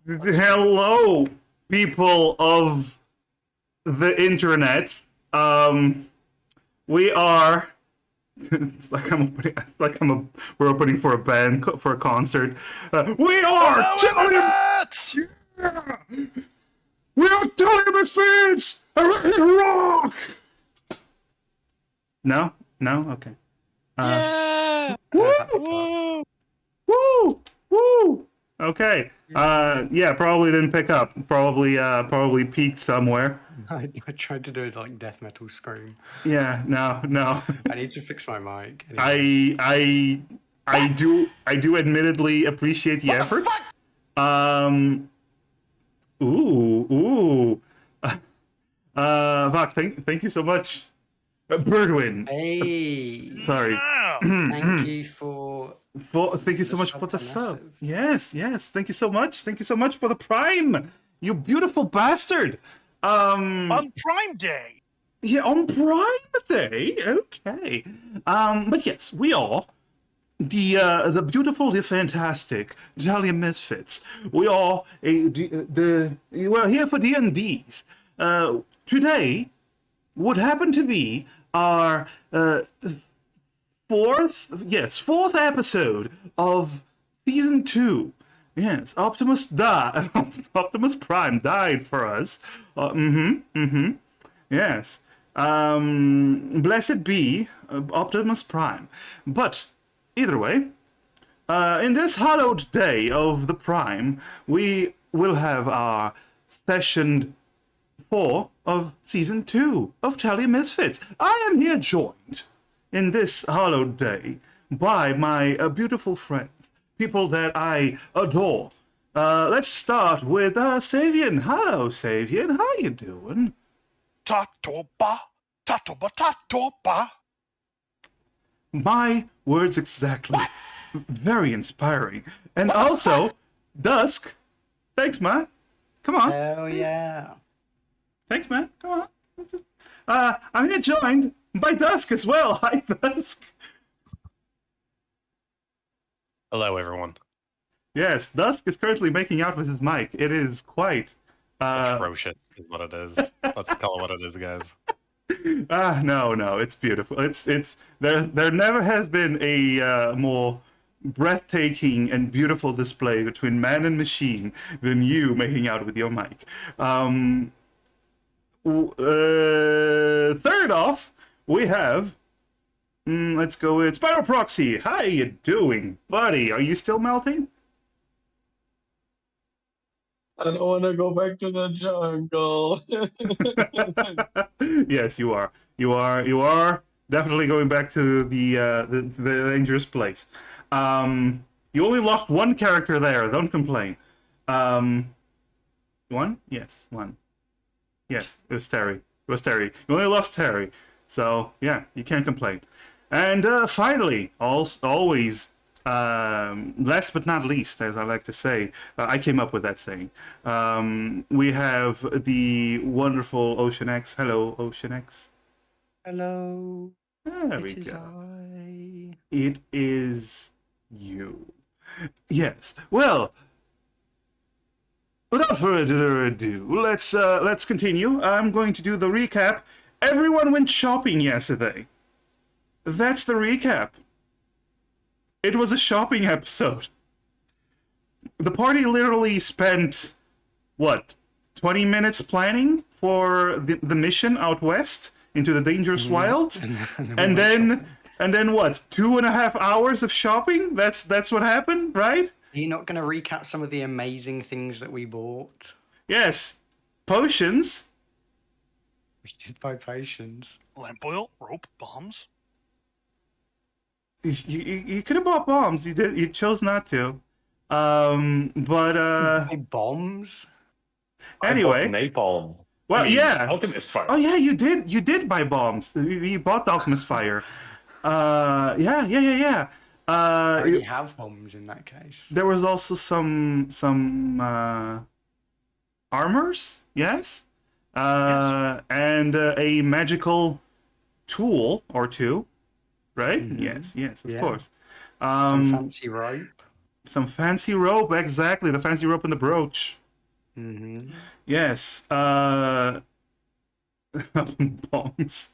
Hello, people of the internet. We are. We're opening for a band for a concert. We are Telia. Internets! Yeah! We are Telia Misfits. Rock. No, no, okay. Yeah! Woo! Woo! Woo! Woo! Okay. Yeah, probably didn't pick up. Probably peaked somewhere. I tried to do it like death metal scream. Yeah, no. I need to fix my mic. Anyway. I do admittedly appreciate the effort. Um ooh. Vok, thank you so much. Birdwin. Hey, Sorry. Yeah. thank you for Thank you so the much for the sub to sub. massive. Yes. Thank you so much. Thank you so much for the prime. You beautiful bastard. On Prime Day! Yeah, on Prime Day. Okay. But yes, we are the beautiful, the fantastic Italian Misfits. We are we're here for D&Ds. Today would happen to be our fourth episode of season 2. Yes, Optimus died. Optimus Prime died for us. Yes. Blessed be Optimus Prime. But either way, in this hallowed day of the Prime, we will have our session 4 of season 2 of Telia Misfits. I am here joined in this hallowed day by my beautiful friends, people that I adore. Let's start with Savian. Hello, Savian. How you doing? Tatoba! Tatoba! My words exactly. Very inspiring. And also, Dusk. Thanks, man. Come on. Hell yeah! Thanks, man. Come on. I'm here joined by Dusk as well. Hi, Dusk. Hello, everyone. Yes, Dusk is currently making out with his mic. It is quite Atrocious is what it is. Let's call it what it is, guys. no, it's beautiful. It's there never has been a more breathtaking and beautiful display between man and machine than you making out with your mic. Third off, we have let's go with Spiral Proxy. How you doing, buddy? Are you still melting? I don't want to go back to the jungle. Yes, you are. You are definitely going back to the dangerous place. You only lost one character there. Don't complain. One? Yes, one. Yes, it was Terry. It was Terry. You only lost Terry, so yeah, you can't complain. And finally, always. Last but not least, as I like to say, I came up with that saying. We have the wonderful Ocean X. Hello, Ocean X. Hello. There we It is go. I. It is you. Yes. Well, without further ado, let's continue. I'm going to do the recap. Everyone went shopping yesterday. That's the recap. It was a shopping episode. The party literally spent, what, 20 minutes planning for the mission out west into the dangerous wilds? And then what, 2.5 hours of shopping? That's what happened, right? Are you not going to recap some of the amazing things that we bought? Yes. Potions. We did buy potions. Lamp oil, rope, bombs. You could have bought bombs. You did. You chose not to. But Buy bombs? anyway. I bought napalm. Well, I mean, yeah. Alchemist fire. Oh yeah, you did. You did buy bombs. You bought Alchemist Fire. Yeah. I already have bombs in that case. There was also some armors. Yes. And a magical tool or two. Right? Mhm. Yes, of Yeah. course. Some fancy rope. Some fancy rope, exactly. The fancy rope and the brooch. Mm-hmm. Yes. Bombs.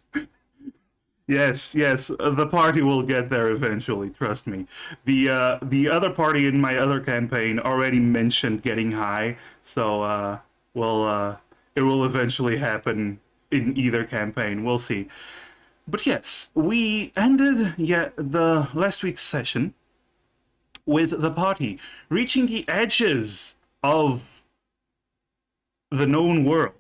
Yes, yes. The party will get there eventually. Trust me. The other party in my other campaign already mentioned getting high, so well, it will eventually happen in either campaign. We'll see. But yes, we ended the last week's session with the party reaching the edges of the known world.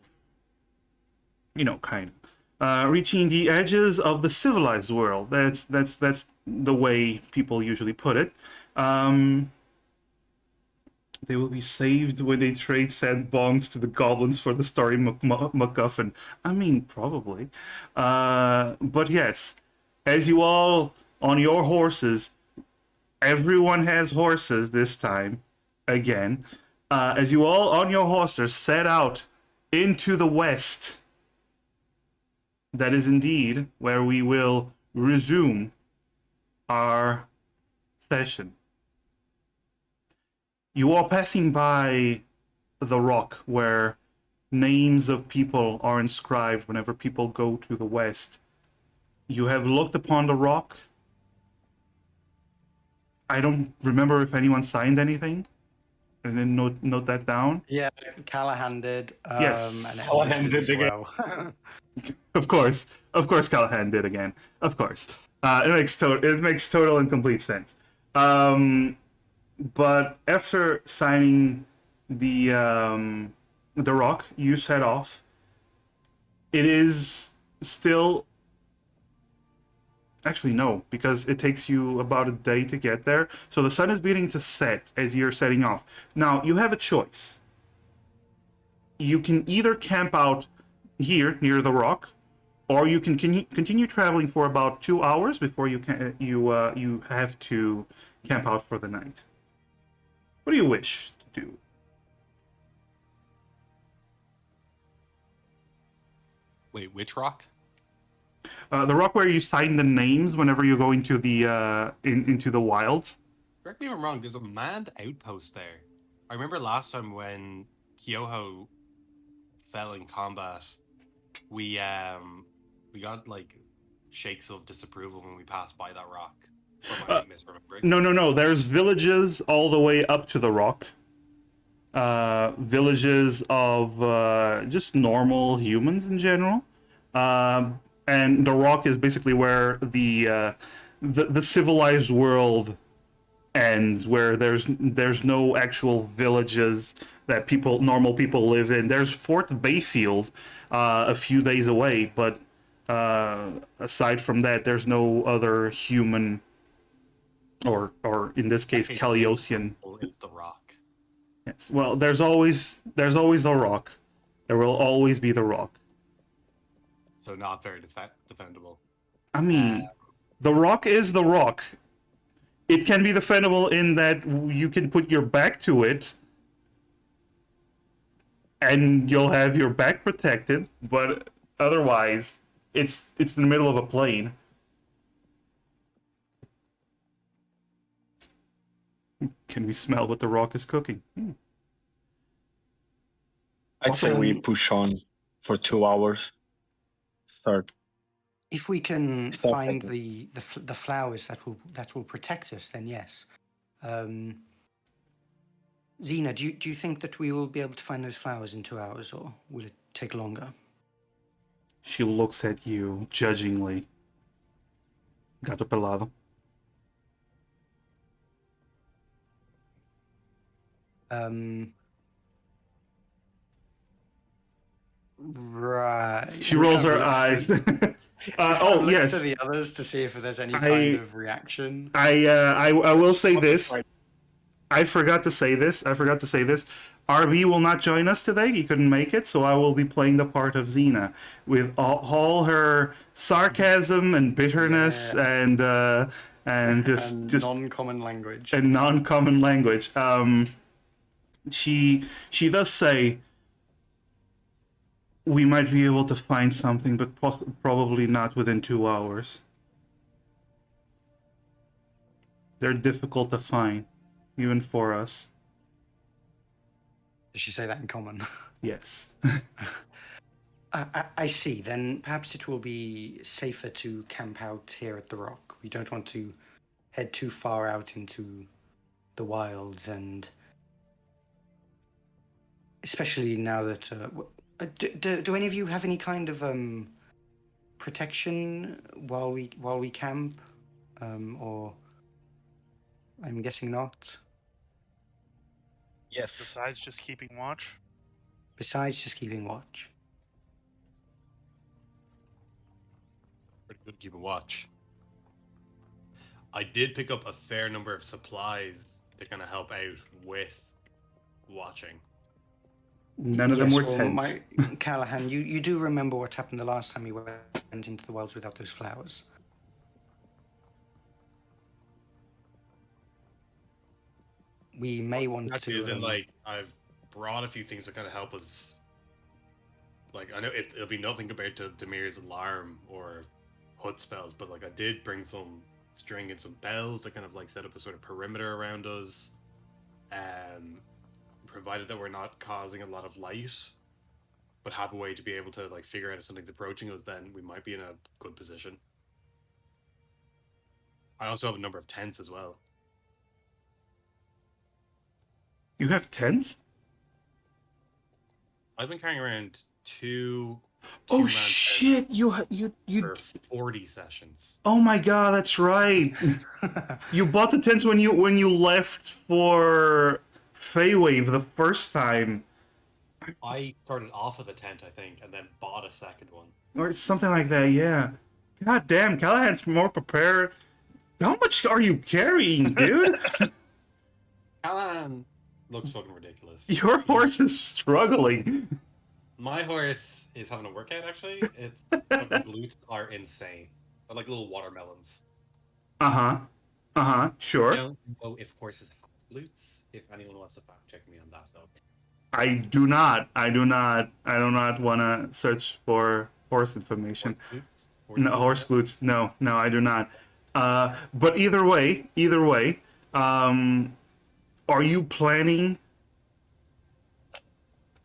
You know, kind of. Reaching the edges of the civilized world. That's the way people usually put it. They will be saved when they trade said bongs to the goblins for the story MacGuffin. I mean, probably. But yes, as you all on your horses, everyone has horses this time. Again, as you all on your horses set out into the west. That is indeed where we will resume our session. You are passing by the rock where names of people are inscribed whenever people go to the west. You have looked upon the rock. I don't remember if anyone signed anything. And then note that down. Yeah, Callahan did. Yes. And Callahan Elvis did as again. well. Of course, Callahan did again. Of course, it makes total and complete sense. But after signing the rock, you set off. It is still actually no, because it takes you about a day to get there. So the sun is beginning to set as you're setting off. Now you have a choice. You can either camp out here near the rock, or you can continue traveling for about 2 hours before you have to camp out for the night. What do you wish to do? Wait, which rock? The rock where you sign the names whenever you go into the into the wilds. Correct me if I'm wrong. There's a manned outpost there. I remember last time when Kyoho fell in combat, we got like shakes of disapproval when we passed by that rock. Or am I misremembering? No. There's villages all the way up to the rock. Villages of just normal humans in general. And the rock is basically where the civilized world ends, where there's no actual villages that normal people live in. There's Fort Bayfield, a few days away, but aside from that, there's no other human, or in this case, Caliosian. It's the rock. Yes. Well, there's always the rock. There will always be the rock. So not very defendable. I mean, the rock is the rock. It can be defendable in that you can put your back to it and you'll have your back protected, but otherwise it's in the middle of a plain. Can we smell what the rock is cooking? I'd say we Often- push on for 2 hours. Start. If we can Stop find thinking. the flowers that will protect us, then yes. Xena, do you think that we will be able to find those flowers in 2 hours, or will it take longer? She looks at you judgingly. Gato pelado. Right. She rolls her eyes. Oh yes. To the others to see if there's any I- kind of reaction. I will say this. I forgot to say this. RB will not join us today. He couldn't make it, so I will be playing the part of Xena with all her sarcasm and bitterness and just non-common language. and non-common language. She does say we might be able to find something, but probably not within 2 hours. They're difficult to find. even for us. Did she say that in common? Yes. I see. Then perhaps it will be safer to camp out here at the rock. We don't want to head too far out into the wilds, and especially now that do any of you have any kind of protection while we camp, or I'm guessing not. Yes. Besides just keeping watch. Besides just keeping watch. Pretty good keep a watch. I did pick up a fair number of supplies to kind of help out with watching. None of them Yes, were well, tents. Callahan, you do remember what happened the last time you went into the wilds without those flowers. We may want Actually, to. as in, like, I've brought a few things to kind of help us. Like, I know it'll be nothing compared to Demir's alarm or hood spells, but like I did bring some string and some bells to kind of like set up a sort of perimeter around us. Provided that we're not causing a lot of light, but have a way to be able to like figure out if something's approaching us, then we might be in a good position. I also have a number of tents as well. You have tents? I've been carrying around two Oh two-man shit! You. for 40 sessions. Oh my god, that's right. You bought the tents when you left for Feywave the first time, I started off with a tent, I think, and then bought a second one. or something like that. Yeah. God damn, Callahan's more prepared. How much are you carrying, dude? Callahan looks fucking ridiculous. Your horse is struggling. My horse is having a workout, actually. Its fucking glutes are insane. They're like little watermelons. I Sure. don't know if horses have glutes. If anyone wants to fact check me on that, though. I do not. I do not want to search for horse information. Horse glutes? No, horse glutes. No, I do not. But either way, are you planning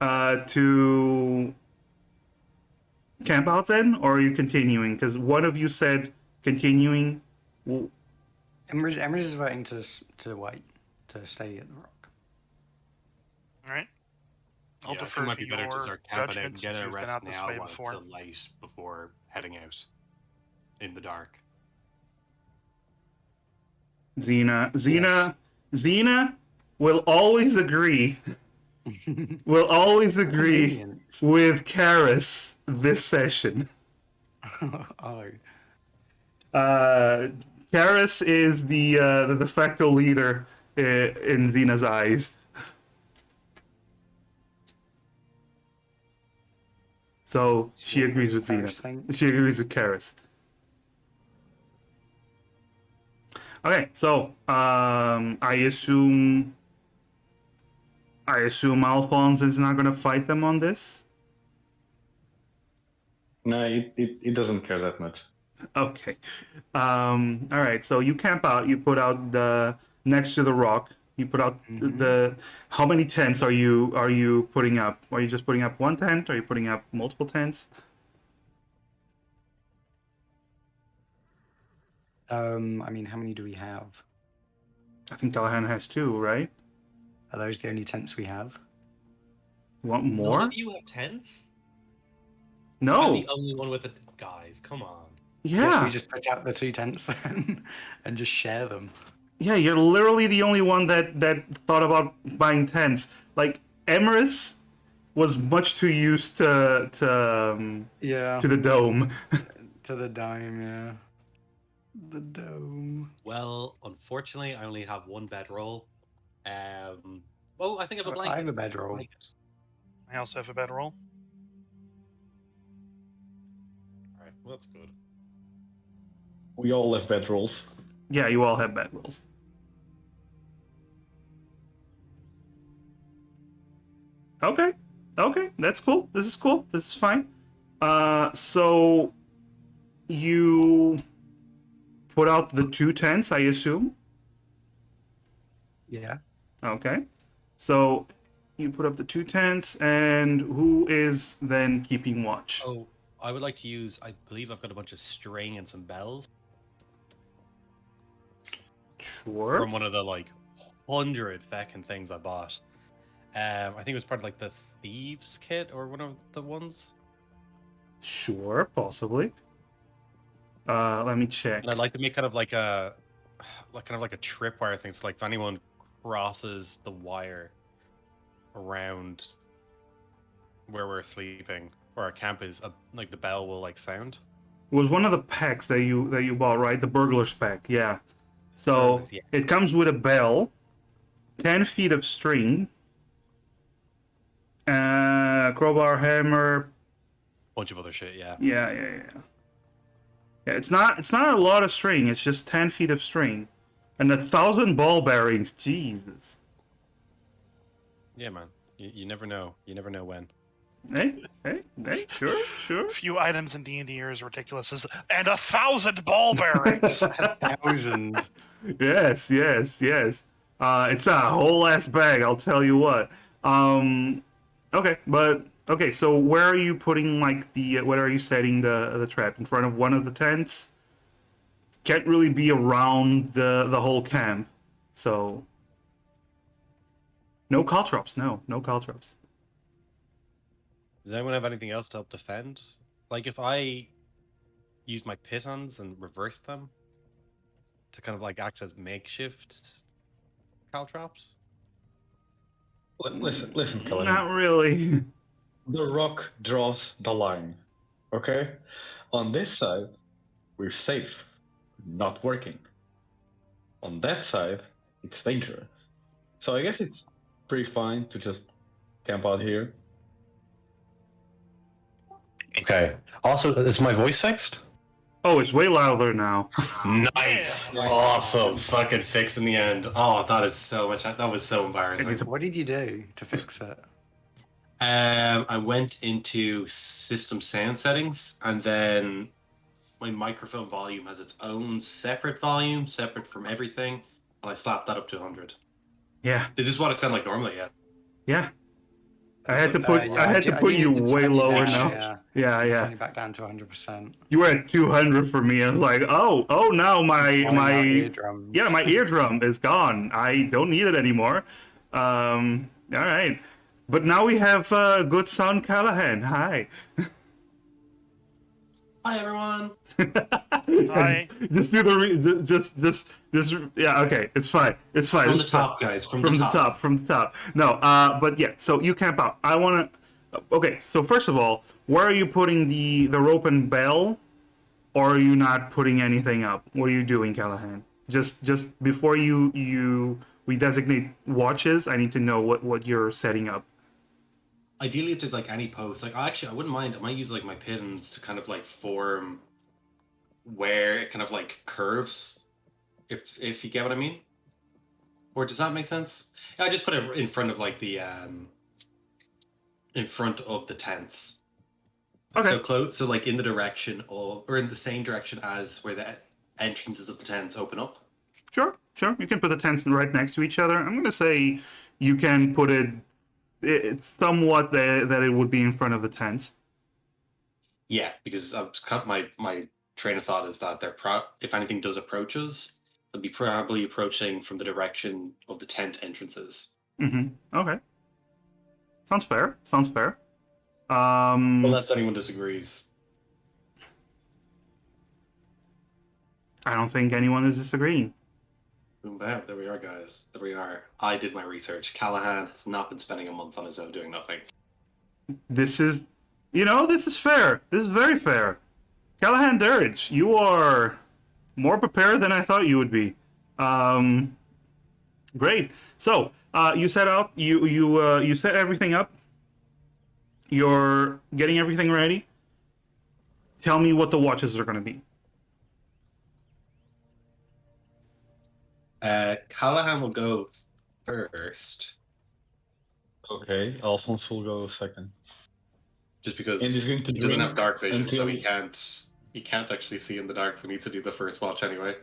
to camp out then, or are you continuing? Because one of you said continuing. Emrys is voting to wait, to stay at the rock. All right. I'll Yeah, I think defer it might to be better to your start camping out judgment and since getting a we've been rest out this now way while before. it's still light before heading out in the dark. Xena will always agree. Will always agree Convenient. with Karis this session. Oh. Karis is the de facto leader in Xena's eyes. So she agrees with Xena. Karis thinks. She agrees with Karis. Okay, so I assume Alphonse is not gonna fight them on this. No, it doesn't care that much. Okay. All right. So you camp out. You put out the next to the rock. You put out the. How many tents are you putting up? Are you just putting up one tent? Are you putting up multiple tents? I mean, how many do we have? I think Callahan has two, right? Are those the only tents we have? You want None more? of you have tents? I'm No. the only one with it. Guys, come on. Yes, Yeah. we just put out the two tents then, and just share them. Yeah. You're literally the only one that thought about buying tents. Like Emrys was much too used to Yeah. the dome. To the dome, yeah. The dome. Well, unfortunately, I only have one bedroll. Oh, I think I have a blanket. I have a bedroll. Blanket. I also have a bedroll. All right, well, that's good. We all have bedrolls. Yeah, you all have bedrolls. Okay. Okay, that's cool. This is cool. This is fine. So you put out the two tents, I assume. Yeah. Okay. So you put up the 2 tents, and who is then keeping watch? Oh, I would like to use. I believe I've got a bunch of string and some bells Sure. from one of the like 100 feckin' things I bought. I think it was part of like the thieves kit or one of the ones. Sure, possibly. Let me check. And I'd like to make kind of like a tripwire thing. So like if anyone crosses the wire around where we're sleeping or our camp is, like the bell will like sound. It was one of the packs that you bought, right? The burglar's pack, yeah. So Burglars, yeah. it comes with a bell, 10 feet of string, crowbar, hammer. Bunch of other shit, yeah. Yeah. Yeah, it's not a lot of string. It's just 10 feet of string, and 1,000 ball bearings. Jesus. Yeah, man. You never know. You never know when. Hey, sure. Few items in D&D are as ridiculous as and 1,000 ball bearings. 1,000. Yes. It's a whole ass bag. I'll tell you what. Okay. So where are you putting like the? Where are you setting the trap? In front of one of the tents? Can't really be around the whole camp. So no caltrops. No caltrops. Does anyone have anything else to help defend? Like if I use my pitons and reverse them to kind of like act as makeshift caltrops? Listen, Callahan. Not really. The rock draws the line. Okay? On this side, we're safe. Not working. On that side, it's dangerous. So I guess it's pretty fine to just camp out here. Okay. Also, is my voice fixed? Oh, it's way louder now. Nice. Awesome. Fucking fix in the end. Oh, that is so much. That was so embarrassing. What did you do to fix it? I went into system sound settings, and then my microphone volume has its own separate volume, separate from everything, and I slapped that up to 100. Yeah. Is this what it sound like normally? Yeah. Yeah. I had to put Yeah, I had to put you needed to way turn you lower down, now. Yeah. Yeah. Turn you back down to 100%. You were at 200 for me. I was like, oh, now my Blowing out eardrums. yeah, my eardrum is gone. I don't need it anymore. All right, but now we have good sound Callahan. Hi. Hi everyone. Hi. Just do the just yeah. Okay, it's fine. It's fine. From it's the fine. top, guys. From From the the top. From the top. No. But yeah. So you camp out. I wanna. Okay. So first of all, where are you putting the rope and bell? Or are you not putting anything up? What are you doing, Callahan? Just before we designate watches, I need to know what you're setting up. Ideally, if there's like any post, like I wouldn't mind. I might use like my pitons to kind of like form where it kind of like curves, if you get what I mean. Or does that make sense? Yeah, I just put it in front of like the in front of the tents. Okay. So close, so like in the direction of, or in the same direction as where the entrances of the tents open up. Sure. You can put the tents right next to each other. I'm gonna say you can put it's somewhat that it would be in front of the tents. Yeah, because my train of thought is that if anything does approach us, they'll be probably approaching from the direction of the tent entrances. Okay. Sounds fair. Unless anyone disagrees. I don't think anyone is disagreeing. Boom, bam, there we are, guys. There we are. I did my research. Callahan has not been spending a month on his own doing nothing. This is fair. This is very fair. Callahan Durridge, you are more prepared than I thought you would be. Great. So you set up. You set everything up. You're getting everything ready. Tell me what the watches are going to be. Callahan will go first. Okay, Alphonse will go second. Just because And he's going to he doesn't have drink dark vision, so until- he can't actually see in the dark, so he needs to do the first watch anyway.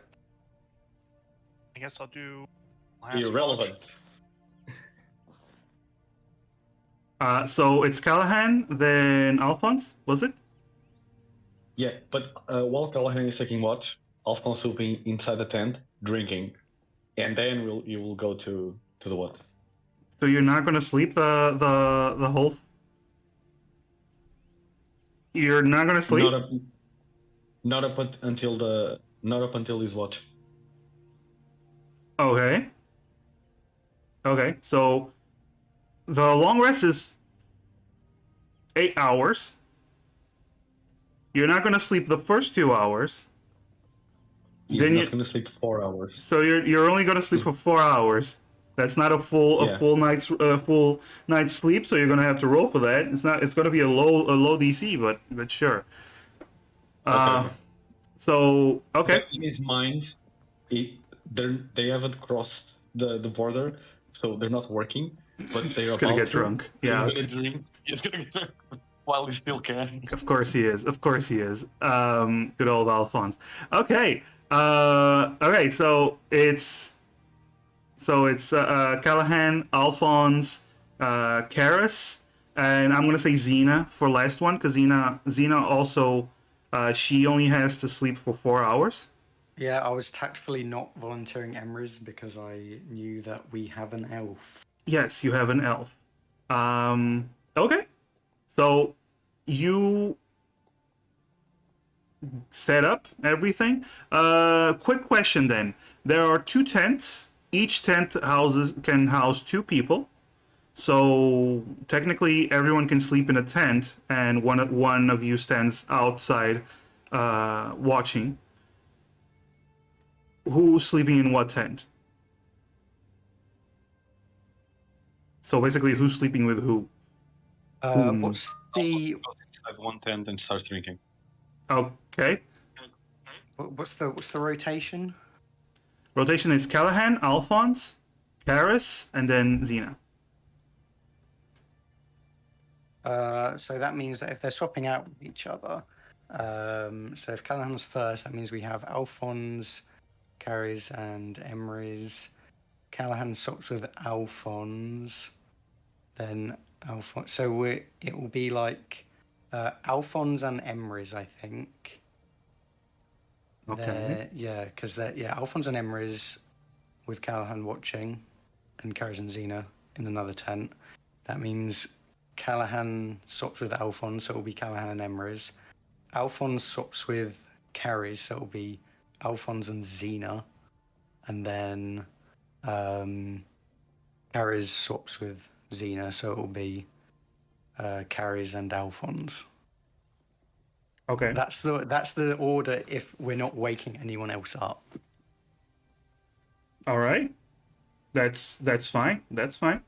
I guess I'll do Last Irrelevant. So it's Callahan, then Alphonse, was it? Yeah, but while Callahan is taking watch, Alphonse will be inside the tent drinking, and then you will go to the what? So you're not gonna sleep the whole. You're not gonna sleep. Not up until his watch. Okay. Okay. So the long rest is 8 hours. You're not gonna sleep the first 2 hours. He's Then not you. going to sleep 4 hours. So you're only gonna sleep for 4 hours. That's not a Yeah. full night's sleep. So you're gonna have to roll for that. It's not. It's gonna be a low DC, but sure. Okay. So okay. In his mind, they haven't crossed the border, so they're not working. But He's they're just about gonna get to. drunk. So Yeah. He's gonna drink. He's gonna get drunk while he still can. Of course he is. Of course he is. Good old Alphonse. Okay. Okay. So it's Callahan, Alphonse, Karis, and I'm gonna say Xena for last one because Xena also she only has to sleep for 4 hours. Yeah, I was tactfully not volunteering Emrys because I knew that we have an elf. Yes, you have an elf. Okay. So you set up everything. Quick question then. There are 2 tents. Each tent can house 2 people. So technically, everyone can sleep in a tent, and one of you stands outside, watching. Who's sleeping in what tent? So basically, who's sleeping with who? What's the Goes inside one tent and starts drinking. Okay. what's the rotation? Rotation is Callahan, Alphonse, Karis, and then Xena. So that means that if they're swapping out with each other, so if Callahan's first, that means we have Alphonse, Carries, and Emrys. Callahan swaps with Alphonse, then Alphonse. So it will be like Alphonse and Emrys, I think. Okay. Because Alphonse and Emrys with Callahan watching, and Carries and Xena in another tent. That means Callahan swaps with Alphonse, so it will be Callahan and Emrys. Alphonse swaps with Carries, so it will be Alphonse and Xena. And then Carries swaps with Xena, so it will be Carries and Alphonse. Okay. That's the order if we're not waking anyone else up. All right. That's fine. That's fine.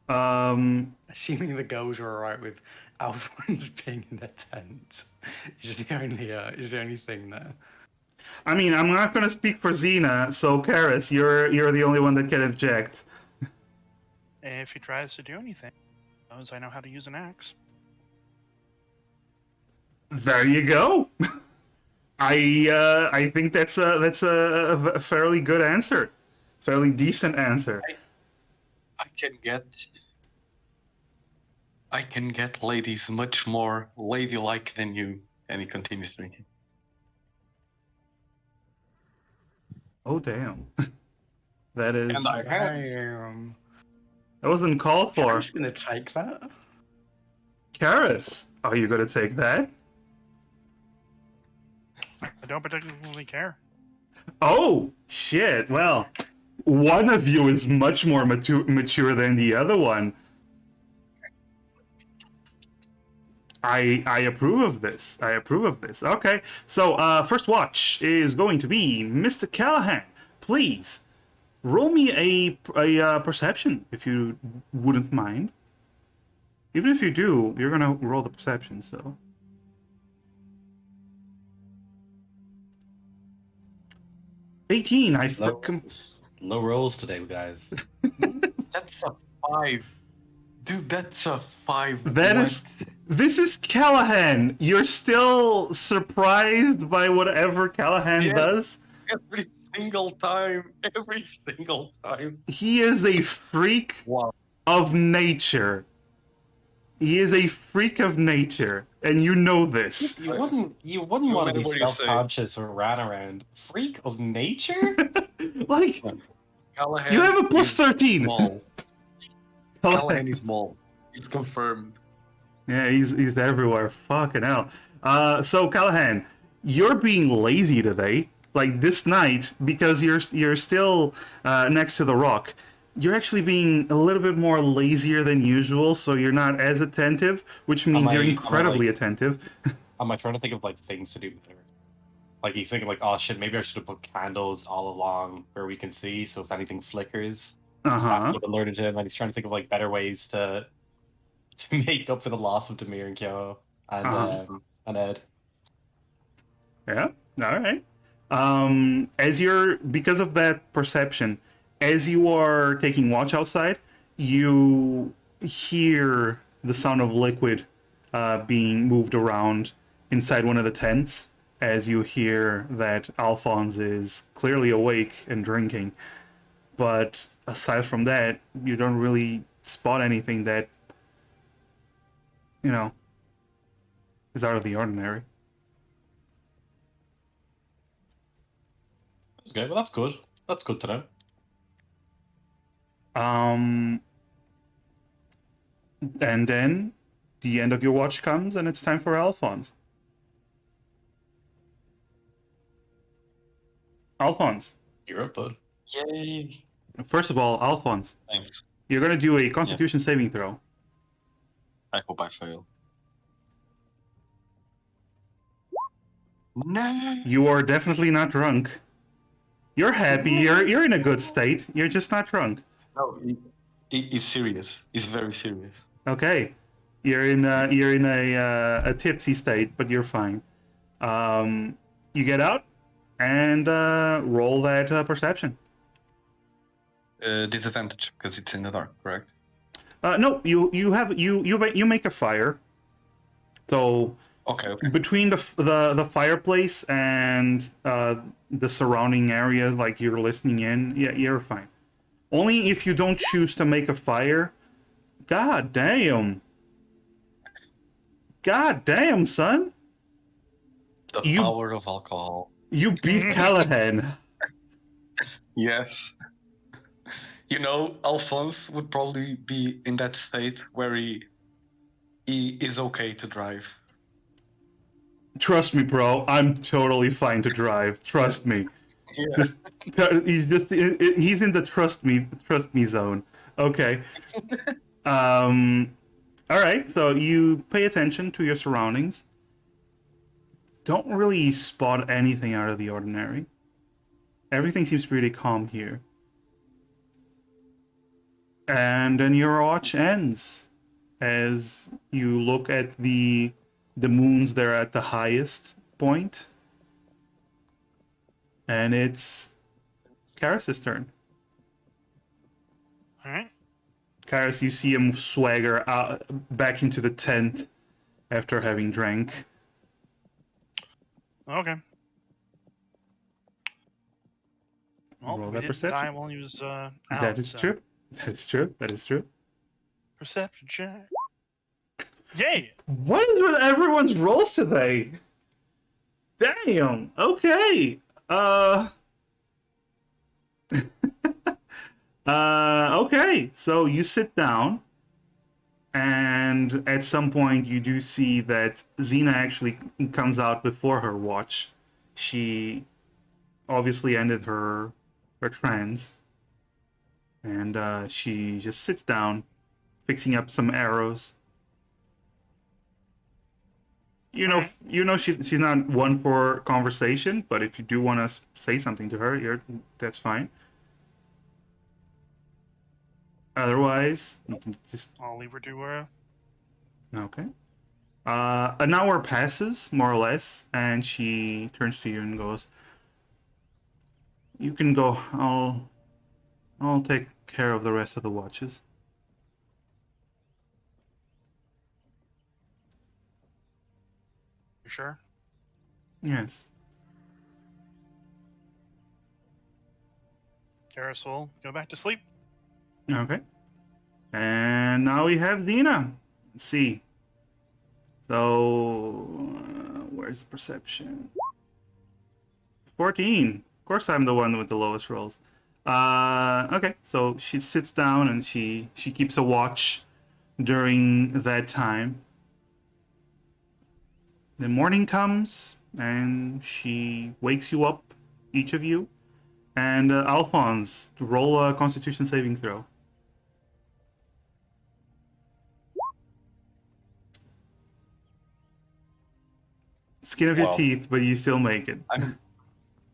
Assuming the girls are alright with Alphonse being in their tent, is the only thing there. I mean, I'm not gonna speak for Xena, so Karis, you're the only one that can object. If he tries to do anything, he knows I know how to use an axe. There you go. I think that's a fairly good answer, fairly decent answer. I can get ladies much more ladylike than you. And he continues drinking. Oh damn. That is. And I have. Damn. That wasn't called for. I'm just gonna take that. Karis, are you gonna take that? I don't particularly care. Oh shit! Well, one of you is much more mature than the other one. I approve of this. I approve of this. Okay, so first watch is going to be Mr. Callahan. Please roll me a perception if you wouldn't mind. Even if you do, you're gonna roll the perception. So 18. Low rolls today, guys. That's a 5. Dude, that's a 5. This is Callahan. You're still surprised by whatever Callahan Yeah. does? Every single time. Every single time. He is a freak Wow. of nature. He is a freak of nature, and you know this. You wouldn't No want to matter be what you say. self-conscious or ran around. Freak of nature? Like, Callahan you have a plus is 13. Small. Callahan. Callahan is small. It's confirmed. Yeah, he's everywhere. Fucking hell. So Callahan, you're being lazy today. Like this night, because you're still next to the rock. You're actually being a little bit more lazier than usual, so you're not as attentive, which means you're Am I, incredibly like, attentive. am I trying to think of like things to do better? Like he's thinking like, oh shit, maybe I should have put candles all along where we can see, so if anything flickers, Uh that huh. would have alerted him. And he's trying to think of like better ways to make up for the loss of Demir and Kyo Uh-huh. And Ed. Yeah. All right. As you're because of that perception, as you are taking watch outside, you hear the sound of liquid being moved around inside one of the tents. As you hear that Alphonse is clearly awake and drinking, but aside from that, you don't really spot anything that you know is out of the ordinary. Okay, well that's good. That's good to know. Um, And then the end of your watch comes, and it's time for Alphonse. Alphonse, You're up, bud. Yay! first of all, Alphonse, Thanks. you're gonna do a Constitution saving throw. I hope I fail. No. You are definitely not drunk. You're happy. You're in a good state. You're just not drunk. No, he's serious. He's very serious. Okay, you're in a tipsy state, but you're fine. You get out and roll that perception. Disadvantage because it's in the dark, correct? No, you make a fire. So Okay, okay. between the fireplace and the surrounding area, like you're listening in, yeah, you're fine. Only if you don't choose to make a fire. God damn. God damn, son. The You- power of alcohol. You beat Callahan. Yes. You know, Alphonse would probably be in that state where he is okay to drive. Trust me, bro. I'm totally fine to drive. Trust me. Yeah. He's in the trust me zone. Okay. All right. So you pay attention to your surroundings. Don't really spot anything out of the ordinary. Everything seems pretty calm here. And then your watch ends as you look at the moons there at the highest point. And it's Karis' turn. All right. Karis, you see him swagger out, back into the tent after having drank. Okay. Well, Roll we that didn't perception. die while he was out. That is so- true. That is true. That is true. Perception check. Yay! What is with everyone's rolls today? Damn. Okay. Okay. So you sit down, and at some point you do see that Xena actually comes out before her watch. She obviously ended her trance, and she just sits down, fixing up some arrows. You know she's not one for conversation, but if you do want to say something to her, that's fine. Otherwise, you can just I'll leave her to her. okay. An hour passes, more or less, and she turns to you and goes, "You can go. I'll take care of the rest of the watches." You sure? Yes. Karis will go back to sleep. Okay. And now we have Xena. Let's see. So, where's the perception? 14. Of course, I'm the one with the lowest rolls. Okay, so she sits down and she keeps a watch during that time. The morning comes and she wakes you up, each of you. And Alphonse, roll a Constitution saving throw. Skin of your Wow. teeth, but you still make it.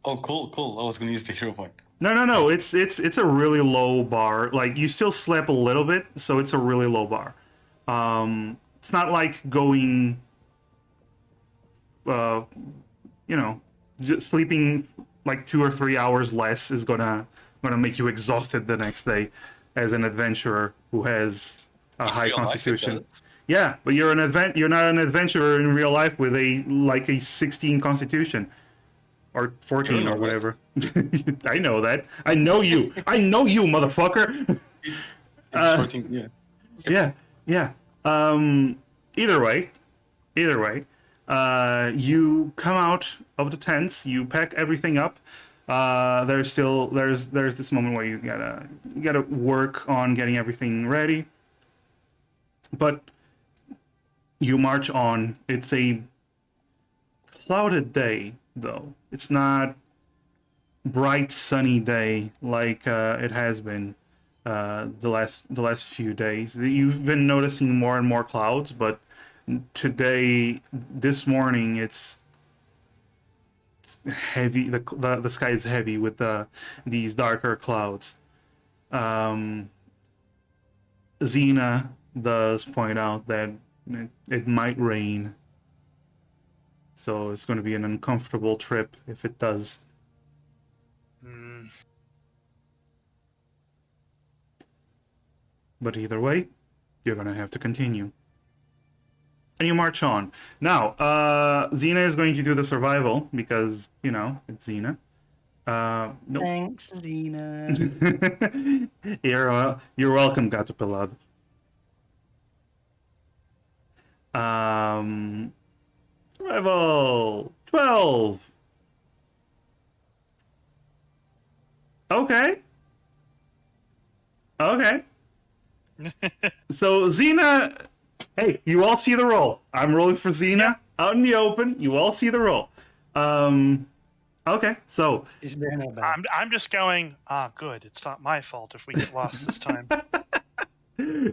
Oh, cool. I was gonna use the hero point. No. It's a really low bar. Like you still slept a little bit, so it's a really low bar. It's not like going, just sleeping like 2 or 3 hours less is gonna make you exhausted the next day, as an adventurer who has a high real life, it constitution. does. Yeah, but you're not an adventurer in real life with a 16 constitution. Or 14 You know or whatever. I know that. I know you, motherfucker. It's 14, yeah. Yeah. Either way, you come out of the tents. You pack everything up. There's this moment where you gotta work on getting everything ready. But you march on. It's a clouded day, though. It's not bright sunny day like it has been the last few days. You've been noticing more and more clouds, but this morning, it's heavy. The sky is heavy with these darker clouds. Xena does point out that it might rain. So it's going to be an uncomfortable trip if it does. Hmm. But either way, you're going to have to continue. And you march on. Now, Xena is going to do the survival because, it's Xena. Nope. Thanks, Xena. You're welcome, Gato Pelado. Survival 12. Okay. So Xena, hey, you all see the roll. I'm rolling for Xena out in the open. You all see the roll. Okay, so She's doing her best. I'm just going. Good. It's not my fault if we get lost this time.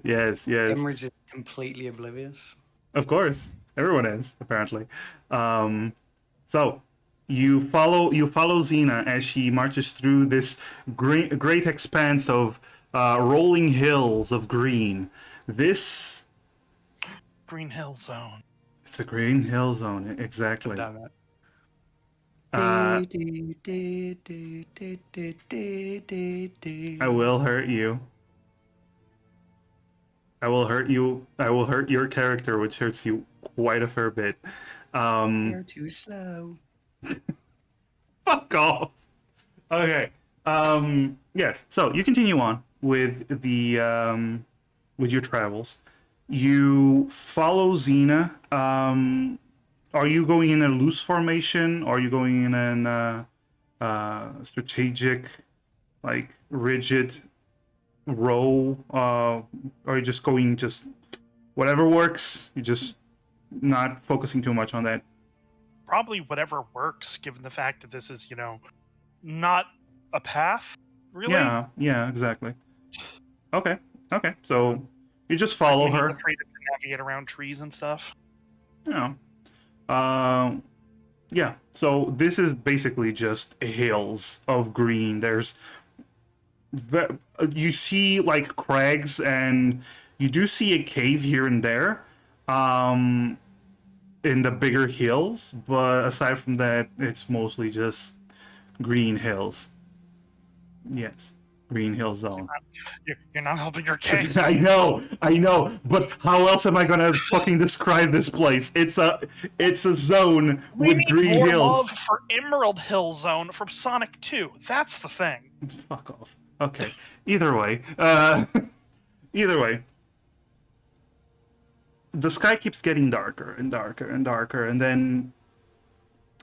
yes. Emrys is completely oblivious. Of course, everyone is apparently. So you follow Xena as she marches through this great expanse of rolling hills of green. This Green Hill Zone. it's a Green Hill Zone, exactly. Damn it. I will hurt you. I will hurt you. I will hurt your character, which hurts you quite a fair bit. You're too slow. Fuck off. Okay. Yes. So you continue on with with your travels. You follow Xena. Are you going in a loose formation? Or are you going in an strategic, like rigid row? Or are you just going whatever works? You're just not focusing too much on that. Probably whatever works, given the fact that this is, not a path, really. Yeah, exactly. Okay. So you just follow You need her. the freedom to navigate around trees and stuff. Yeah. Yeah. So this is basically just hills of green. There's you see like crags, and you do see a cave here and there. In the bigger hills, but aside from that, it's mostly just green hills. Yes, Green Hill Zone. You're not helping your case. I know, but how else am I gonna fucking describe this place? It's a zone We with need green more hills. love for Emerald Hill Zone from Sonic 2. That's the thing. Fuck off. Okay. Either way, either way, the sky keeps getting darker and darker and darker, and then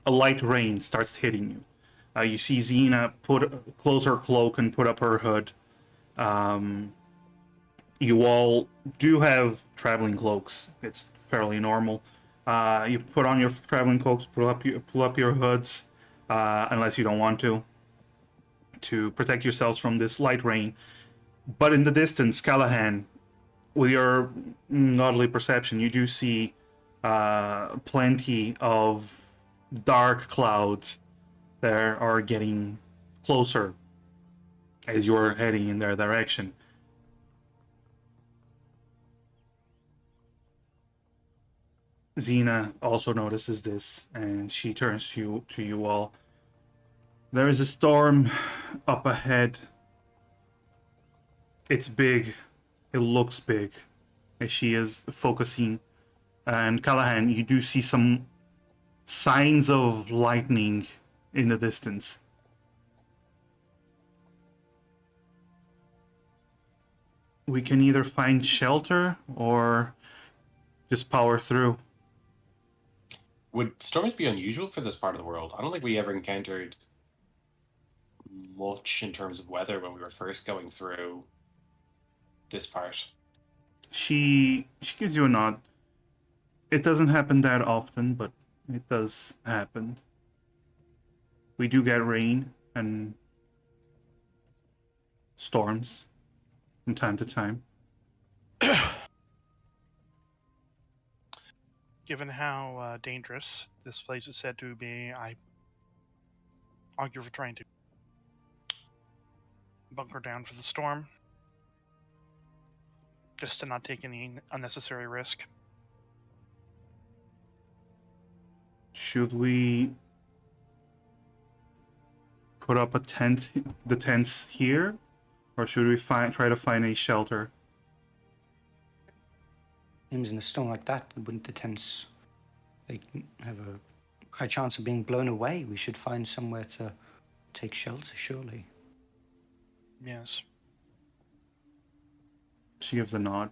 a light rain starts hitting you. You see Xena close her cloak and put up her hood. Um, you all do have traveling cloaks. It's fairly normal. You put on your traveling cloaks, pull up your hoods, unless you don't want to protect yourselves from this light rain. But in the distance, Callahan, with your godly perception, you do see plenty of dark clouds that are getting closer as you're heading in their direction. Xena also notices this, and she turns to you all. There is a storm up ahead. It's big. It looks big. As she is focusing. And Callahan, you do see some signs of lightning in the distance. We can either find shelter or just power through. Would storms be unusual for this part of the world? I don't think we ever encountered much in terms of weather when we were first going through this part. She gives you a nod. It doesn't happen that often, but it does happen. We do get rain and storms from time to time. Given how dangerous this place is said to be, I argue for trying to bunker down for the storm, just to not take any unnecessary risk. Should we put up the tents here, or should we try to find a shelter? Seems in a storm like that, wouldn't the tents they have a high chance of being blown away? We should find somewhere to take shelter, surely. Yes. She gives a nod,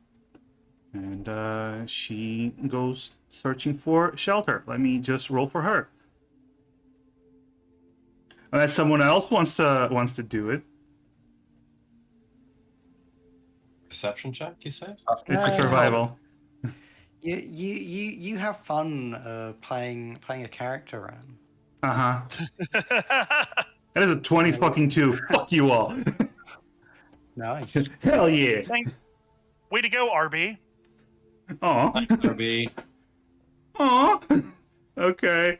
and she goes searching for shelter. Let me just roll for her. Unless someone else wants to do it. Perception check, you said? It's No, a survival. You have fun playing a character, Ram. That is a 20 fucking 2. Fuck you all. Nice. Hell yeah. Way to go, RB. Aw. RB. Aw. Okay.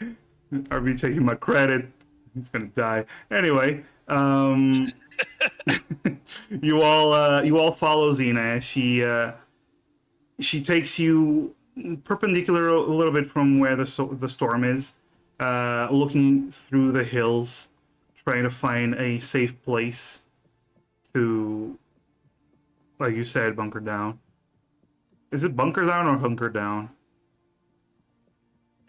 RB taking my credit. He's gonna die. Anyway, you all follow Xena. She takes you perpendicular a little bit from where the storm is, looking through the hills, trying to find a safe place to, like you said, bunker down. Is it bunker down or hunker down?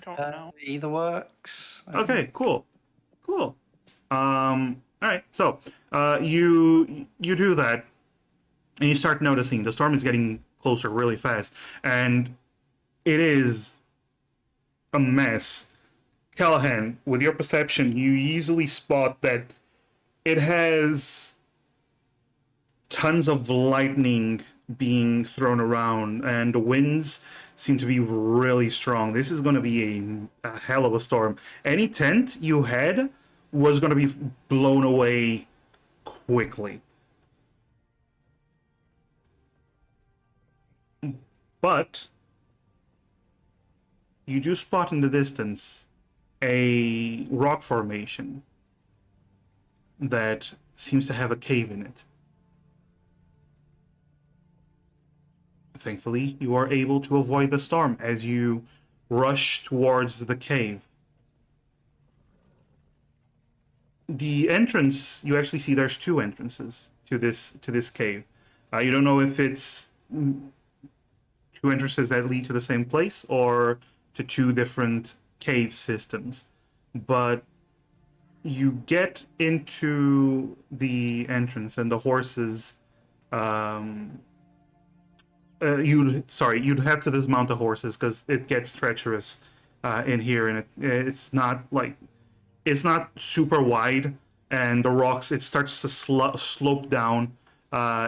I don't know. Either works. Okay, cool. All right. So, you do that, and you start noticing the storm is getting closer really fast, and it is a mess. Callahan, with your perception, you easily spot that it has tons of lightning being thrown around, and the winds seem to be really strong. This is going to be a hell of a storm. Any tent you had was going to be blown away quickly. But you do spot in the distance a rock formation that seems to have a cave in it. Thankfully, you are able to avoid the storm as you rush towards the cave. The entrance, you actually see there's two entrances to this cave. You don't know if it's two entrances that lead to the same place or to two different cave systems, but you get into the entrance and the horses. Um, you'd have to dismount the horses because it gets treacherous in here, and it's not like it's not super wide, and the rocks it starts to slope down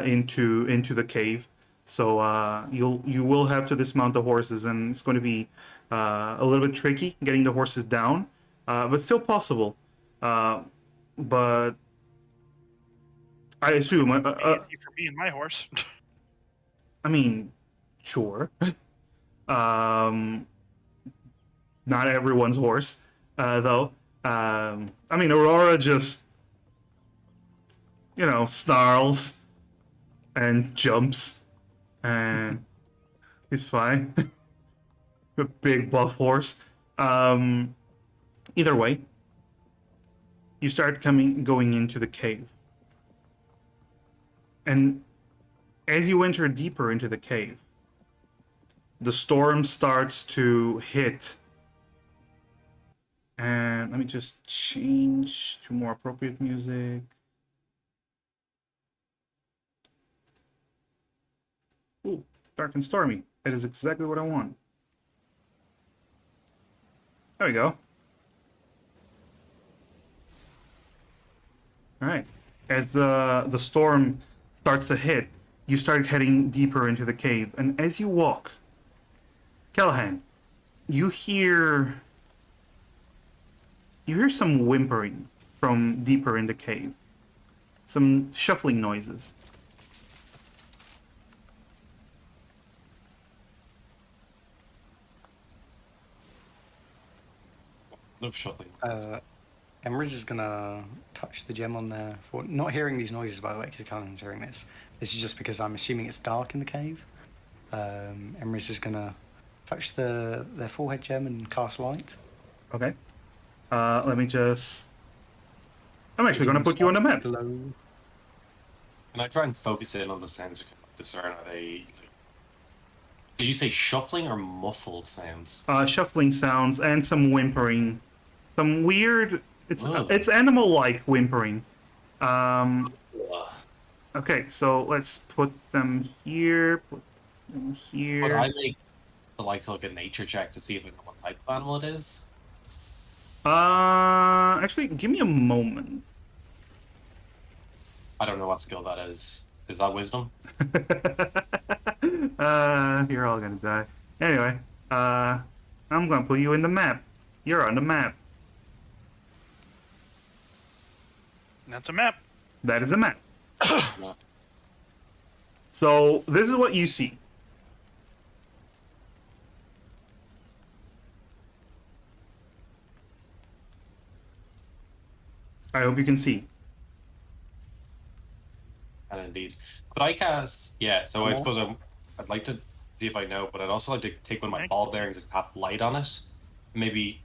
into the cave. So you will have to dismount the horses, and it's going to be a little bit tricky getting the horses down, but still possible. But I assume, Easy for me and my horse. I mean, sure. um, Not everyone's horse, though. I mean, Aurora just, snarls and jumps, and he's fine. A big buff horse. Um, Either way, you start going into the cave, and as you enter deeper into the cave, the storm starts to hit. And let me just change to more appropriate music. Ooh, dark and stormy. That is exactly what I want. There we go. All right. As the storm starts to hit, you start heading deeper into the cave, and as you walk, Callahan, you hear some whimpering from deeper in the cave. Some shuffling noises. No shuffling. Emrys is gonna touch the gem on there. For not hearing these noises, by the way, because Callan's hearing this. This is just because I'm assuming it's dark in the cave. Emrys is gonna touch their forehead gem and cast light. Okay. Let me just. I'm actually going to put you on the map. Glow. Can I try and focus in on the sounds? Discern are they? Did you say shuffling or muffled sounds? Shuffling sounds and some whimpering, some weird. Ugh. It's animal-like whimpering. Ugh. Okay, so let's put them here. Put them Would here. I like to look at nature check to see if I know what type of animal it is? Actually, give me a moment. I don't know what skill that is. Is that wisdom? You're all gonna die. Anyway, I'm gonna put you in the map. You're on the map. That's a map. That is a map. No. So this is what you see. I hope you can see. And indeed, could I cast? Yeah. So I Come on. suppose I'd like to see if I know, but I'd also like to take one of my Thank ball you. bearings and have light on it. Maybe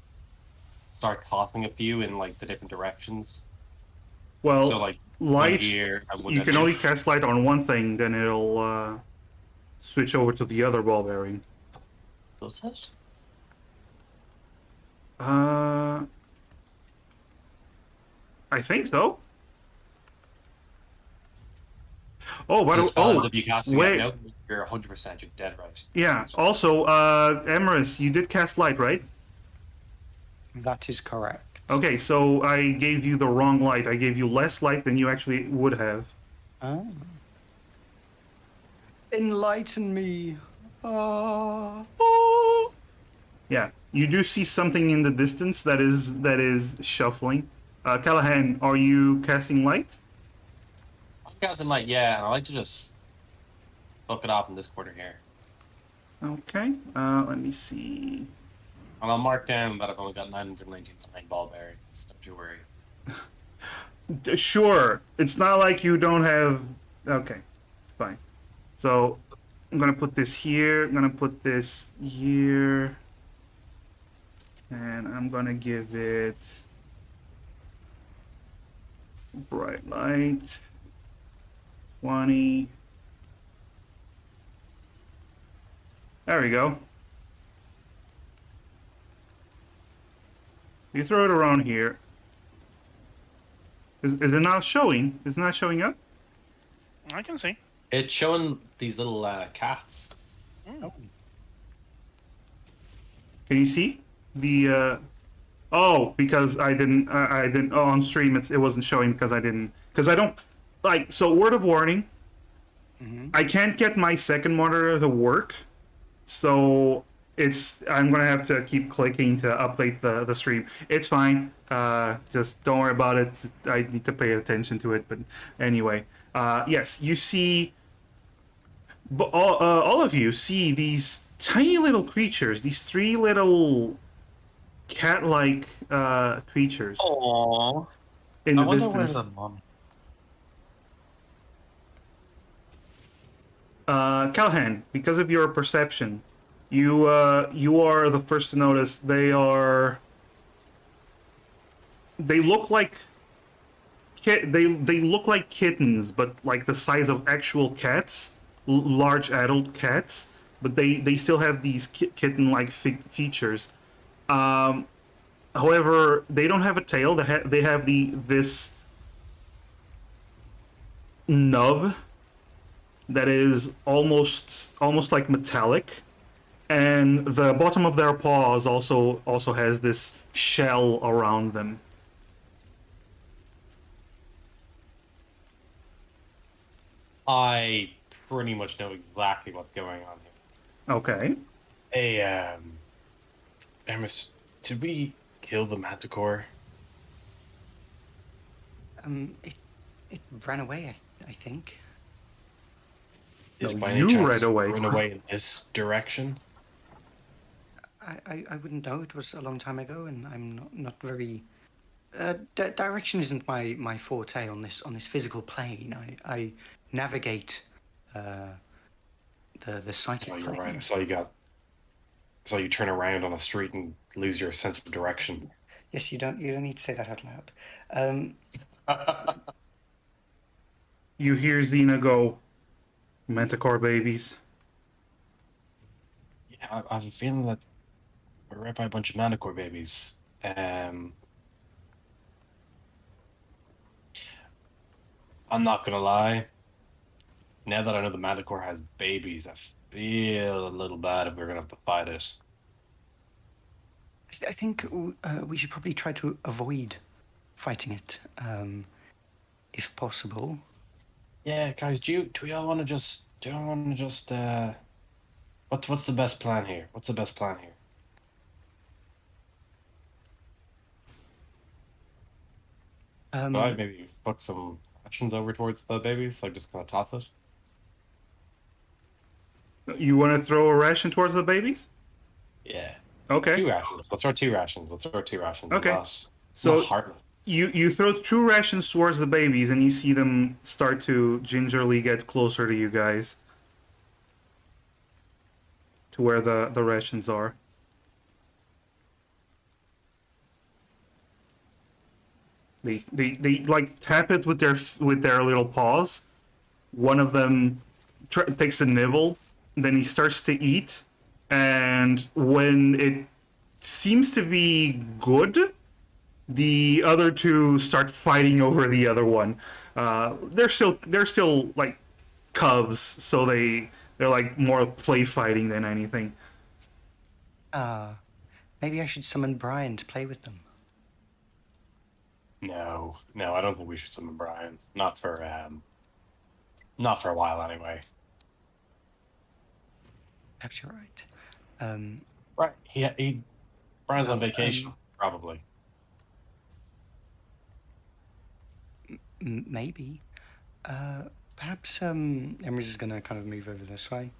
start tossing a few in like the different directions. Well, So like one light. here and one You down can here. only cast light on one thing, then it'll switch over to the other ball bearing. Does it? I think so. Oh, but Just if you cast it, wait. no, you're 100%. You're dead right. Yeah. Also, Emerus, you did cast light, right? That is correct. Okay, so I gave you the wrong light. I gave you less light than you actually would have. Ah. Enlighten me. Ah. Yeah, you do see something in the distance that is shuffling. Callahan, are you casting light? I'm casting light, yeah, and I like to just fuck it off in this corner here. Okay. Let me see. And I'll mark down that I've only got 999 ball bearings. Don't you worry. Sure. It's not like you don't have. Okay, it's fine. So I'm gonna put this here. I'm gonna put this here, and I'm gonna give it bright light. 20. There we go. You throw it around here. Is it not showing? Is it not showing up? I can see. It's showing these little cats. Mm. Can you see the? Oh, because I didn't. I didn't. Oh, on stream it wasn't showing because I didn't. Because I don't like. So word of warning. I can't get my second monitor to work, so I'm gonna have to keep clicking to update the stream. It's fine. Just don't worry about it. I need to pay attention to it. But anyway, yes, you see. But all of you see these tiny little creatures. These three little cat-like creatures Aww. in I the wonder where distance. the mom. Callahan, because of your perception, you are the first to notice they look like they look like kittens, but like the size of actual cats, large adult cats, but they still have these kitten-like features. However, they don't have a tail. They have this nub that is almost like metallic, and the bottom of their paws also has this shell around them. I pretty much know exactly what's going on here. Okay. Hey, Amos, did we kill the manticore? It ran away. I think. Did No, it by any you chance ran away. run away in this direction? I wouldn't know. It was a long time ago, and I'm not very. Direction isn't my forte on this physical plane. I navigate the psychic Oh, you're plane. right. I saw you turn around on a street and lose your sense of direction. Yes, you don't need to say that out loud. You hear Xena go, Manticore babies. Yeah, I have a feeling that we're right by a bunch of manticore babies. I'm not gonna lie. Now that I know the manticore has babies, I feel a little bad if we're gonna have to fight it. I think we should probably try to avoid fighting it, if possible. Yeah, guys, do we all want to just what's the best plan here? What's the best plan here? Do I maybe fuck some rations over towards the babies? Like just kind of toss it? You want to throw a ration towards the babies? Yeah. Okay. 2 rations. We'll throw 2 rations. We'll throw 2 rations. Okay. Not So heartless. you throw 2 rations towards the babies, and you see them start to gingerly get closer to you guys, to where the rations are. They like tap it with their little paws. One of them takes a nibble, then he starts to eat, and when it seems to be good, the other two start fighting over the other one. They're still like cubs, so they're like more play fighting than anything. Maybe I should summon Brian to play with them. No, I don't think we should summon Brian. Not for a while anyway. Perhaps you're right. Right. Brian's on Well, vacation, probably. Maybe. Perhaps Emery's is gonna kind of move over this way.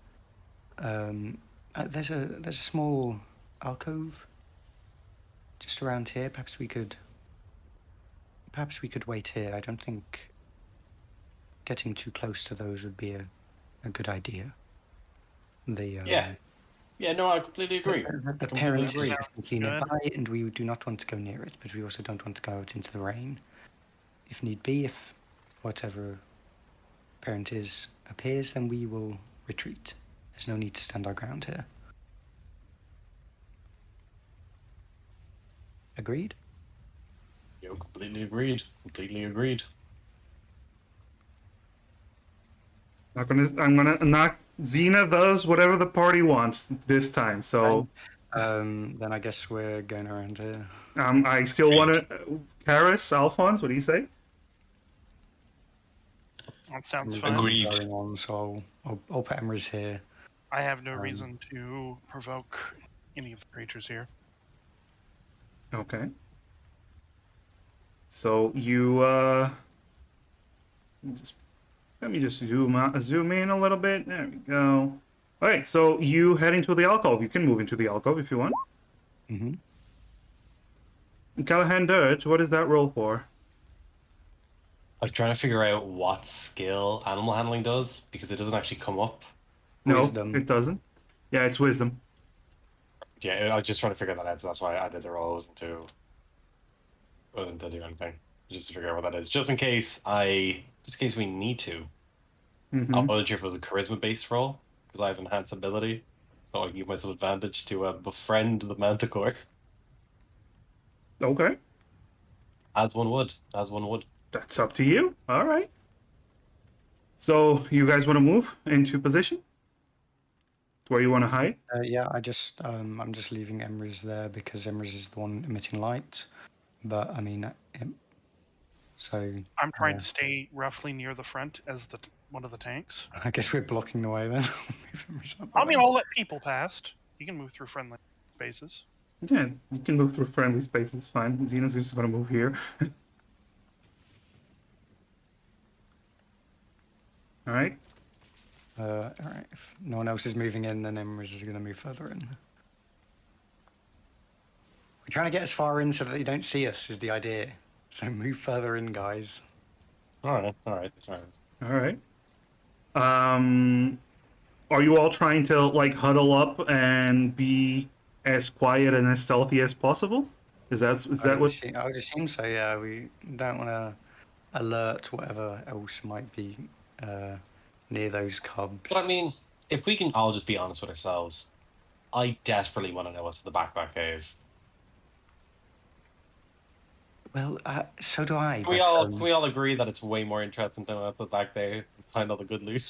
There's a small alcove just around here. Perhaps we could wait here. I don't think getting too close to those would be a good idea. Yeah, no, I completely agree. The parent is agree. definitely Good. nearby, and we do not want to go near it, but we also don't want to go out into the rain. If need be, if whatever parent is appears, then we will retreat. There's no need to stand our ground here. Agreed? Yo, completely agreed. Completely agreed. I'm gonna knock. Xena does whatever the party wants this time. So Then I guess we're going around here. I still want to. Karis, Alphonse, what do you say? That sounds Emrys fine. isn't Agreed. going on, so I'll put Emrys here. I have no reason to provoke any of the creatures here. Okay. So you just let me just zoom in a little bit. There we go. All right. So you head into the alcove. You can move into the alcove if you want. Mm-hmm. Callahan Dirge, what is that roll for? I'm trying to figure out what skill animal handling does because it doesn't actually come up. No, Wisdom. it doesn't. Yeah, it's wisdom. Yeah, I was just trying to figure that out. So that's why I did the rolls wasn't to do anything. Just to figure out what that is, just in case we need to. Mm-hmm. I wasn't sure if it was a charisma based roll because I have enhanced ability, so I can give myself advantage to befriend the manticore. Okay. As one would. As one would. That's up to you. All right. So you guys want to move into position? Where you want to hide? Yeah, I'm just leaving Emrys there because Emrys is the one emitting light. But I mean, so I'm trying to stay roughly near the front as one of the tanks. I guess we're blocking the way then. Move Emrys out the I mean, way. I'll let people past. You can move through friendly spaces. Yeah, you can move through friendly spaces. Fine. Xena's just gonna move here. All right. All right. If no one else is moving in, then Emrys is going to move further in. We're trying to get as far in so that they don't see us. Is the idea. So move further in, guys. All right. All right. All right. All right. Are you all trying to like huddle up and be as quiet and as stealthy as possible? Is that what? I would assume so. Yeah, we don't want to alert whatever else might be near those cubs. But I mean, if we can all just be honest with ourselves, I desperately want to know what's in the backpack cave. Well, so do I. Can we but, all can we all agree that it's way more interesting than what's back there and find all the good loot?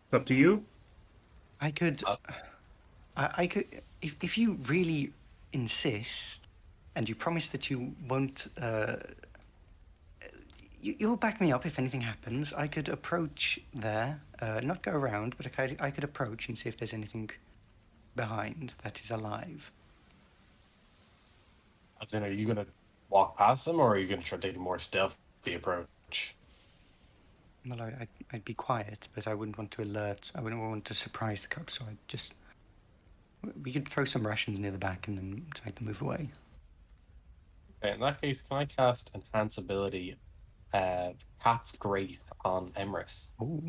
It's up to you. I could, I could, if you really insist, and you promise that you won't, you'll back me up if anything happens. I could approach there, not go around, but I could approach and see if there's anything behind that is alive. As in, are you gonna walk past them, or are you gonna try to take a more stealthy approach? Well, I'd be quiet, but I wouldn't want to alert. I wouldn't want to surprise the cubs, so I'd just. We could throw some rations near the back and then make them move away. Okay, in that case, can I cast Enhance Ability, Cat's Grace on Emrys? Oh,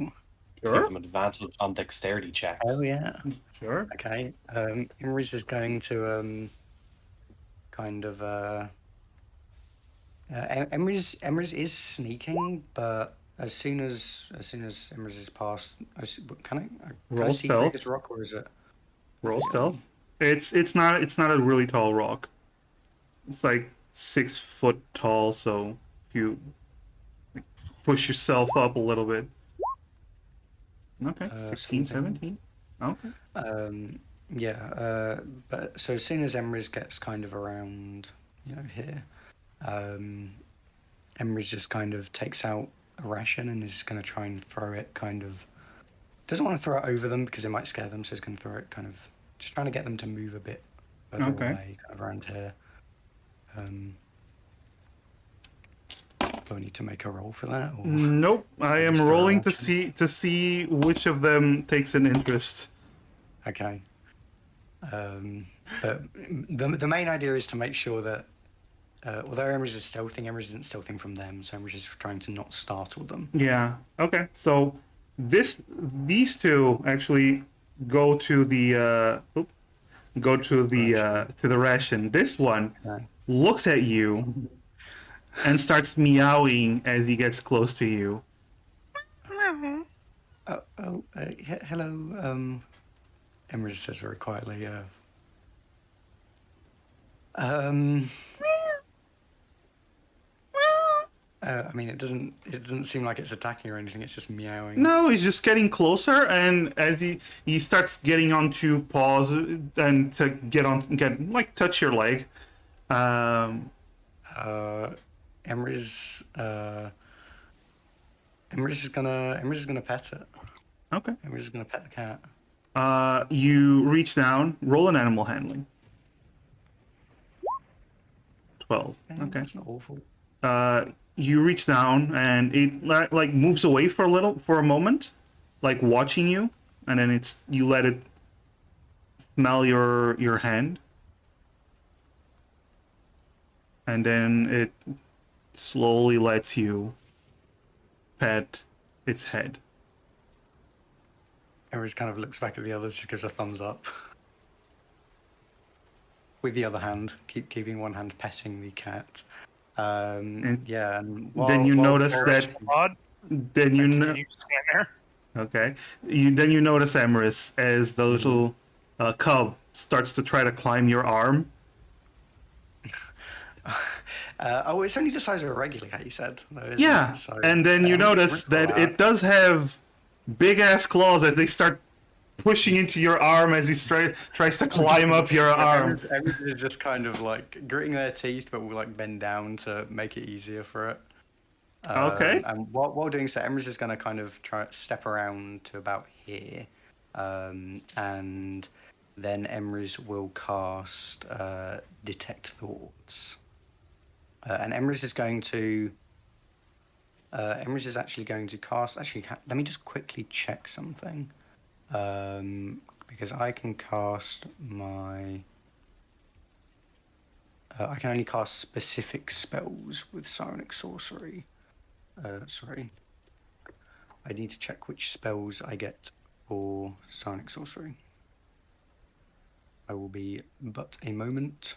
Give Sure. them advantage on dexterity checks. oh yeah. Sure. Okay. Imri's is going to kind of Emrys is sneaking, but as soon as Emrys is past, can I Roll see through stealth. this rock, or is it? Roll stealth. It's not a really tall rock. It's like 6 foot tall. So if you like, push yourself up a little bit. Okay. 16, 17. Okay. Yeah, but so as soon as Emrys gets kind of around, here, Emrys just kind of takes out a ration and is going to try and throw it kind of. Doesn't want to throw it over them because it might scare them, so he's going to throw it kind of. Just trying to get them to move a bit further Okay. away, kind of around here. Do I need to make a roll for that? Or... Nope. I am Just throw a rolling to ration. see which of them takes an interest. Okay. But the main idea is to make sure that although Emrys is stealthing, Emrys isn't stealthing from them, so Emrys is trying to not startle them. Yeah. Okay. So these two actually go to the to the ration. This one Okay. looks at you and starts meowing as he gets close to you. Hello. Emrys says very quietly. Um, I mean, it doesn't seem like it's attacking or anything. It's just meowing. No, he's just getting closer, and as he starts getting onto paws and to get like touch your leg. Um, Emery's Emery's is gonna pet it. okay. Emery's is gonna pet the cat. You reach down, roll an animal handling. 12. Okay. That's not awful. You reach down and it like moves away for a moment, like watching you, and then you let it smell your hand, and then it slowly lets you pet its head. Emery's kind of looks back at the others, just gives a thumbs up. With the other hand, keeping one hand petting the cat. And Yeah, and then you while notice Garrett- that Odd. then you know Continue to stand there. okay you notice Emerus as the little cub starts to try to climb your arm. oh, it's only the size of a regular cat, you said. Though, isn't Yeah, it? So, and then you notice that it does have big ass claws as they start pushing into your arm as he tries to climb up your arm. Everything is just kind of like gritting their teeth, but will like bend down to make it easier for it. Okay. And while doing so, Emrys is going to kind of try step around to about here, and then Emrys will cast Detect Thoughts, and Emrys is going to. Emrys is actually going to cast. Actually, let me just quickly check something, because I can cast my. I can only cast specific spells with Psionic Sorcery. Sorry. I need to check which spells I get for Psionic Sorcery. I will be but a moment.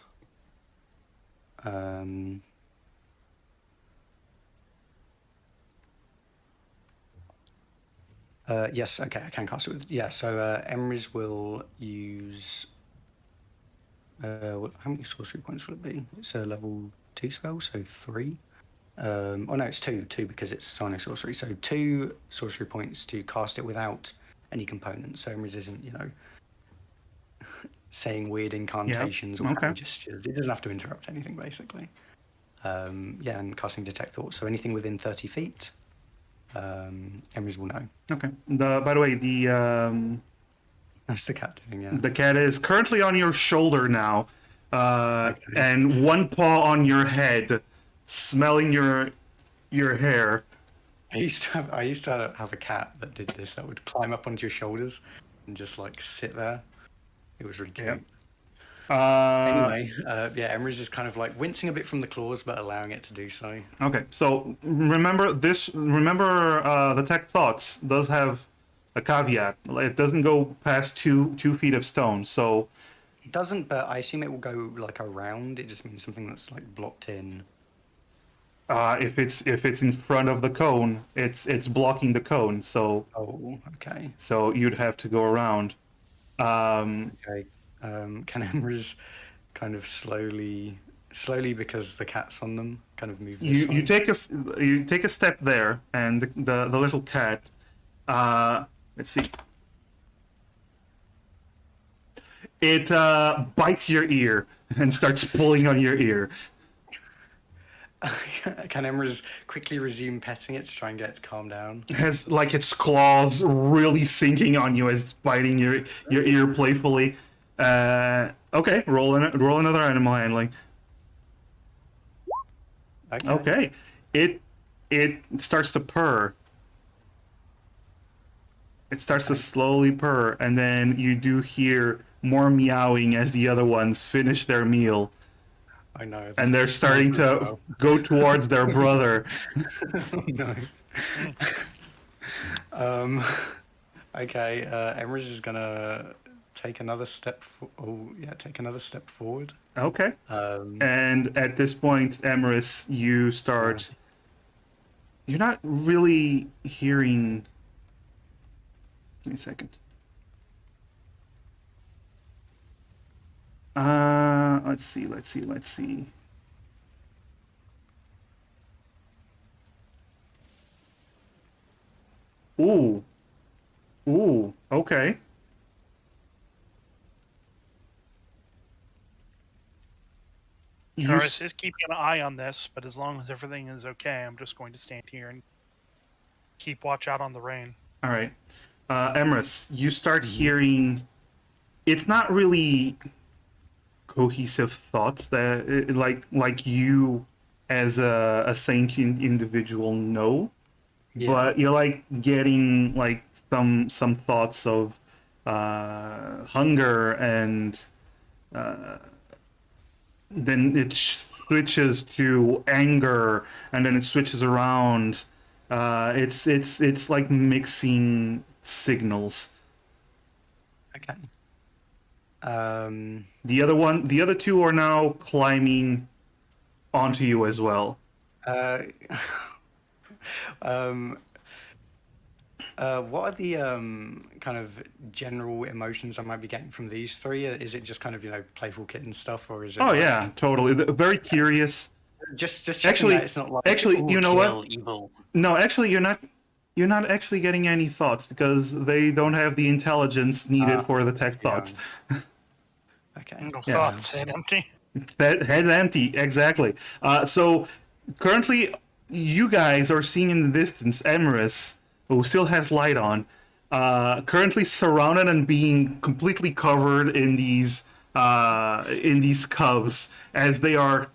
Yes, okay, I can cast it with... Yeah, so Emrys will use... how many sorcery points will it be? It's a level 2 spell, so 3. Oh no, it's two because it's Psionic Sorcery. So 2 sorcery points to cast it without any components. So Emrys isn't, saying weird incantations or okay. hand gestures. It doesn't have to interrupt anything, basically. Yeah, and casting Detect Thoughts. So anything within 30 feet, Emrys will know. Okay. By the way, That's the cat doing, yeah. the cat is currently on your shoulder now, Okay. and one paw on your head, smelling your hair. I used to have a cat that did this, that would climb up onto your shoulders and just like sit there. It was really cute. Yep. Anyway, yeah, Emrys is kind of like wincing a bit from the claws, but allowing it to do so. Okay, so remember Detect Thoughts does have a caveat. It doesn't go past 2 feet of stone. So It doesn't, but I assume it will go like around. It just means something that's like blocked in. if it's in front of the cone, it's blocking the cone. So Oh, okay. you'd have to go around. Okay. Can Emrys kind of slowly because the cat's on them, kind of move this You way? you take a step there, and the little cat. Let's see. It bites your ear and starts pulling on your ear. Can Emrys quickly resume petting it to try and get it to calm down? It has like its claws really sinking on you as it's biting your ear playfully. Okay, roll another animal handling. Okay, it starts to purr. It starts to slowly purr, and then you do hear more meowing as the other ones finish their meal, I know. and they're starting to go towards their brother. No. Okay. Emrys is gonna take another step. Take another step forward. Okay. Um, And at this point, Emerus, you start. You're not really hearing. Give me a second. Let's see. Ooh. Ooh. Okay. You Karis is keeping an eye on this, but as long as everything is okay, I'm just going to stand here and keep watch out on the rain. all right. Emrys, you start hearing. It's not really cohesive thoughts that like you as a sentient individual know, but you're like getting like some thoughts of hunger, and then it switches to anger, and then it switches around. It's like mixing signals. Okay. The other two are now climbing onto you as well. What are the kind of general emotions I might be getting from these three? Is it just kind of, playful kitten stuff, or is it Oh like, yeah, totally. Very curious. just checking Actually, that it's not like, actually, "Ooh, you know kill, what? evil." No, actually, you're not actually getting any thoughts because they don't have the intelligence needed for the tech Yeah. thoughts. Okay. No Yeah. thoughts, head empty. Head's empty, exactly. So currently, you guys are seeing in the distance Emrys, who still has light on, currently surrounded and being completely covered in these cubs as they are.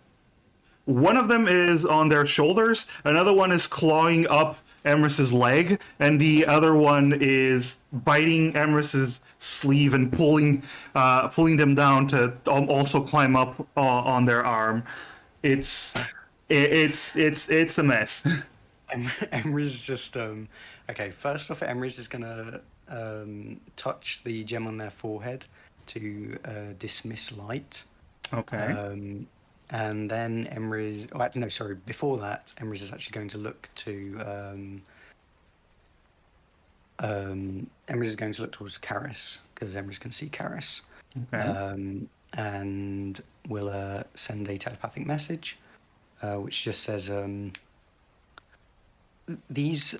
One of them is on their shoulders, another one is clawing up Emrys's leg, and the other one is biting Emrys's sleeve and pulling them down to also climb up on their arm. It's it's a mess. Emry's just okay. First off, Emry's is gonna touch the gem on their forehead to dismiss light. Okay. And then Emrys. Oh, actually, no, sorry. Before that, Emrys is actually going to look to. Emrys is going to look towards Karis because Emrys can see Karis. Okay. And will send a telepathic message, which just says, "These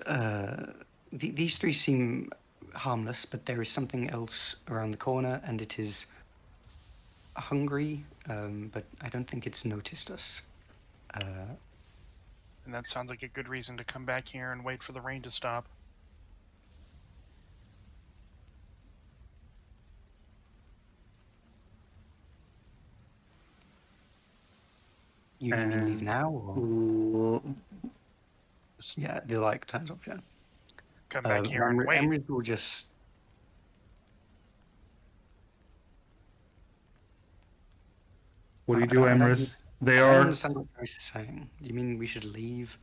these three seem harmless, but there is something else around the corner, and it is hungry, but I don't think it's noticed us." And that sounds like a good reason to come back here and wait for the rain to stop. You mean leave And- now? Or? Ooh, Yeah, the light turns off. Yeah. Come back here and wait. Emrys will just. what do you I do, don't- I don't- Emrys? They I don't are. understand what Emrys is saying. You mean we should leave?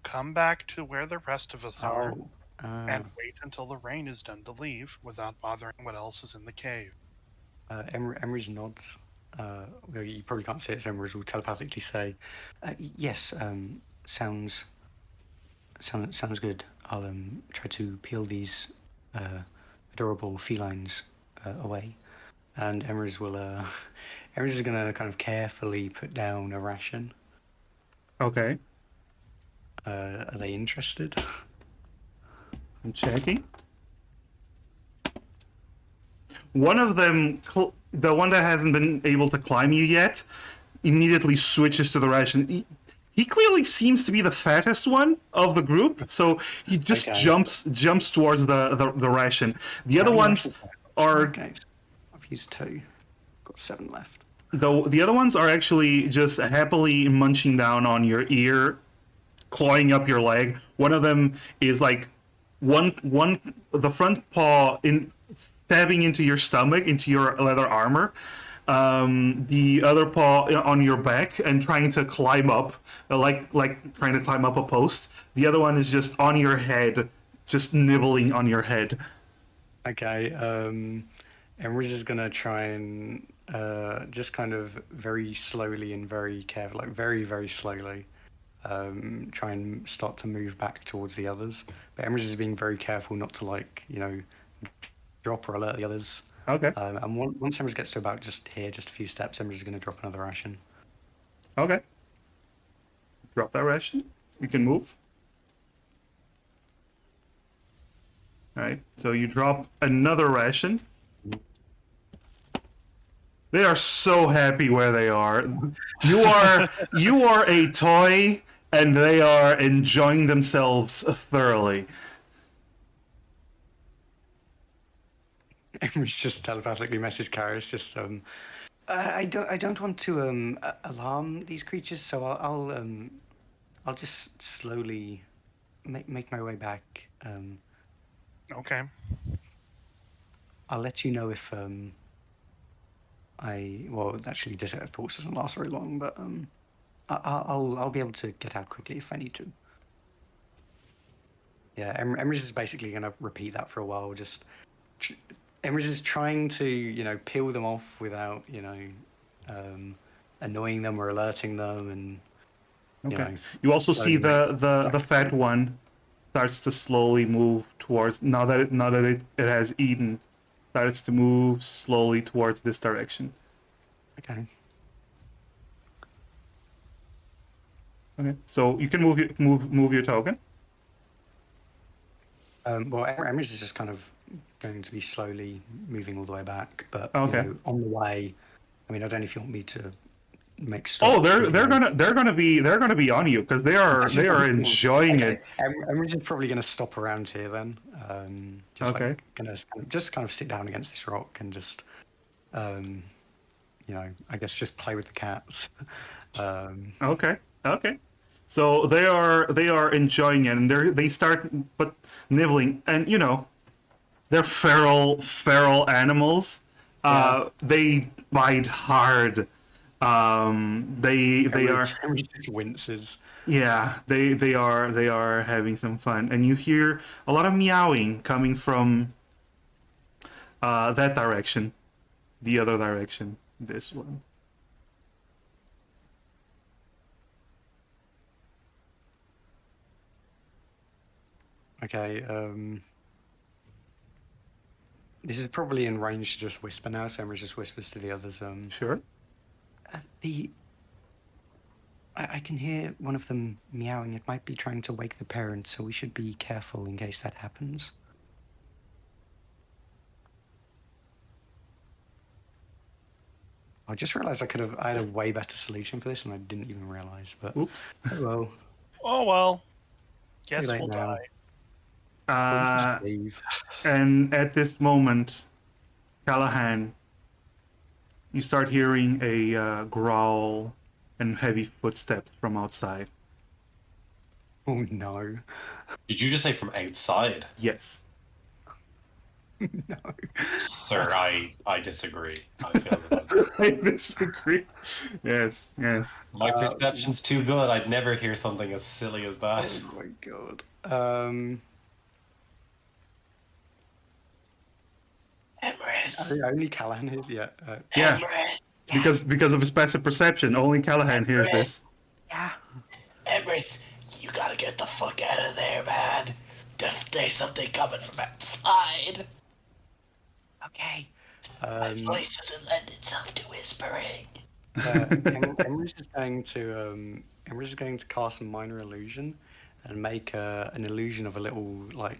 Come back to where the rest of us are Oh. and wait until the rain is done to leave without bothering what else is in the cave. Emrys nods. Well, you probably can't see it, so Emrys will telepathically say, "Yes, sounds good. I'll try to peel these adorable felines away." And Emrys will Emrys is gonna kind of carefully put down a ration. Okay. Are they interested? I'm checking. One of them, the one that hasn't been able to climb you yet, immediately switches to the ration. He clearly seems to be the fattest one of the group, so he just Okay. jumps towards the ration. The other ones are Okay. I've used 2. Got 7 left. the other ones are actually just happily munching down on your ear, clawing up your leg. One of them is like one the front paw in stabbing into your stomach, into your leather armor. The other paw on your back and trying to climb up, like trying to climb up a post. The other one is just on your head, just nibbling on your head. Okay. Emrys is gonna try and just kind of very slowly and very careful, like very, very slowly, try and start to move back towards the others. But Emrys is being very careful not to, like, drop or alert the others. Okay. And once Emrys gets to about just here, just a few steps, Emrys is going to drop another ration. Okay. Drop that ration. You can move. All right. So you drop another ration. They are so happy where they are. You are a toy, and they are enjoying themselves thoroughly. Emrys just telepathically message Karis, just I don't want to alarm these creatures, so I'll just slowly make my way back. Okay. I'll let you know if well, actually, this thoughts doesn't last very long, but I'll be able to get out quickly if I need to. Yeah, Emrys is basically going to repeat that for a while. Just Emrys is trying to peel them off without annoying them or alerting them, and Okay. You also see slowly the fat one starts to slowly move towards now that it has eaten, starts to move slowly towards this direction. Okay. Okay. So you can move your token. Well, Emrys is just kind of going to be slowly moving all the way back, but Okay. on the way. I mean, I don't know if you want me to make Oh, stops. they're gonna be on you because they are enjoying Okay. it. Emrys is probably going to stop around here then. Just Okay. like gonna just kind of sit down against this rock and just, I guess just play with the cats. Okay. Okay. So they are enjoying it, and they start but nibbling, and they're feral animals. They bite hard. They are Emrys just winces. yeah. They are having some fun, and you hear a lot of meowing coming from that direction, the other direction, this one. Okay. This is probably in range to just whisper now, so Emrys just whispers to the others. Sure. I can hear one of them meowing. It might be trying to wake the parents, so we should be careful in case that happens. I just realized I had a way better solution for this, and I didn't even realize. But Oops. oh well. Oh well. Guess late we'll now. die. Just leave. And at this moment, Callahan, you start hearing a growl and heavy footsteps from outside. Oh no. Did you just say from outside? Yes. No. Sir, I disagree. I feel that I disagree. Yes, yes. my perception's too good. I'd never hear something as silly as that. Oh my god. Emrys. Only Callahan is yet. Yeah. Emrys. Because of his passive perception, only Callahan hears this. Yeah. Emrys, you gotta get the fuck out of there, man. There's something coming from outside. Okay. My voice doesn't lend itself to whispering. Emrys is going to cast a minor illusion and make an illusion of a little a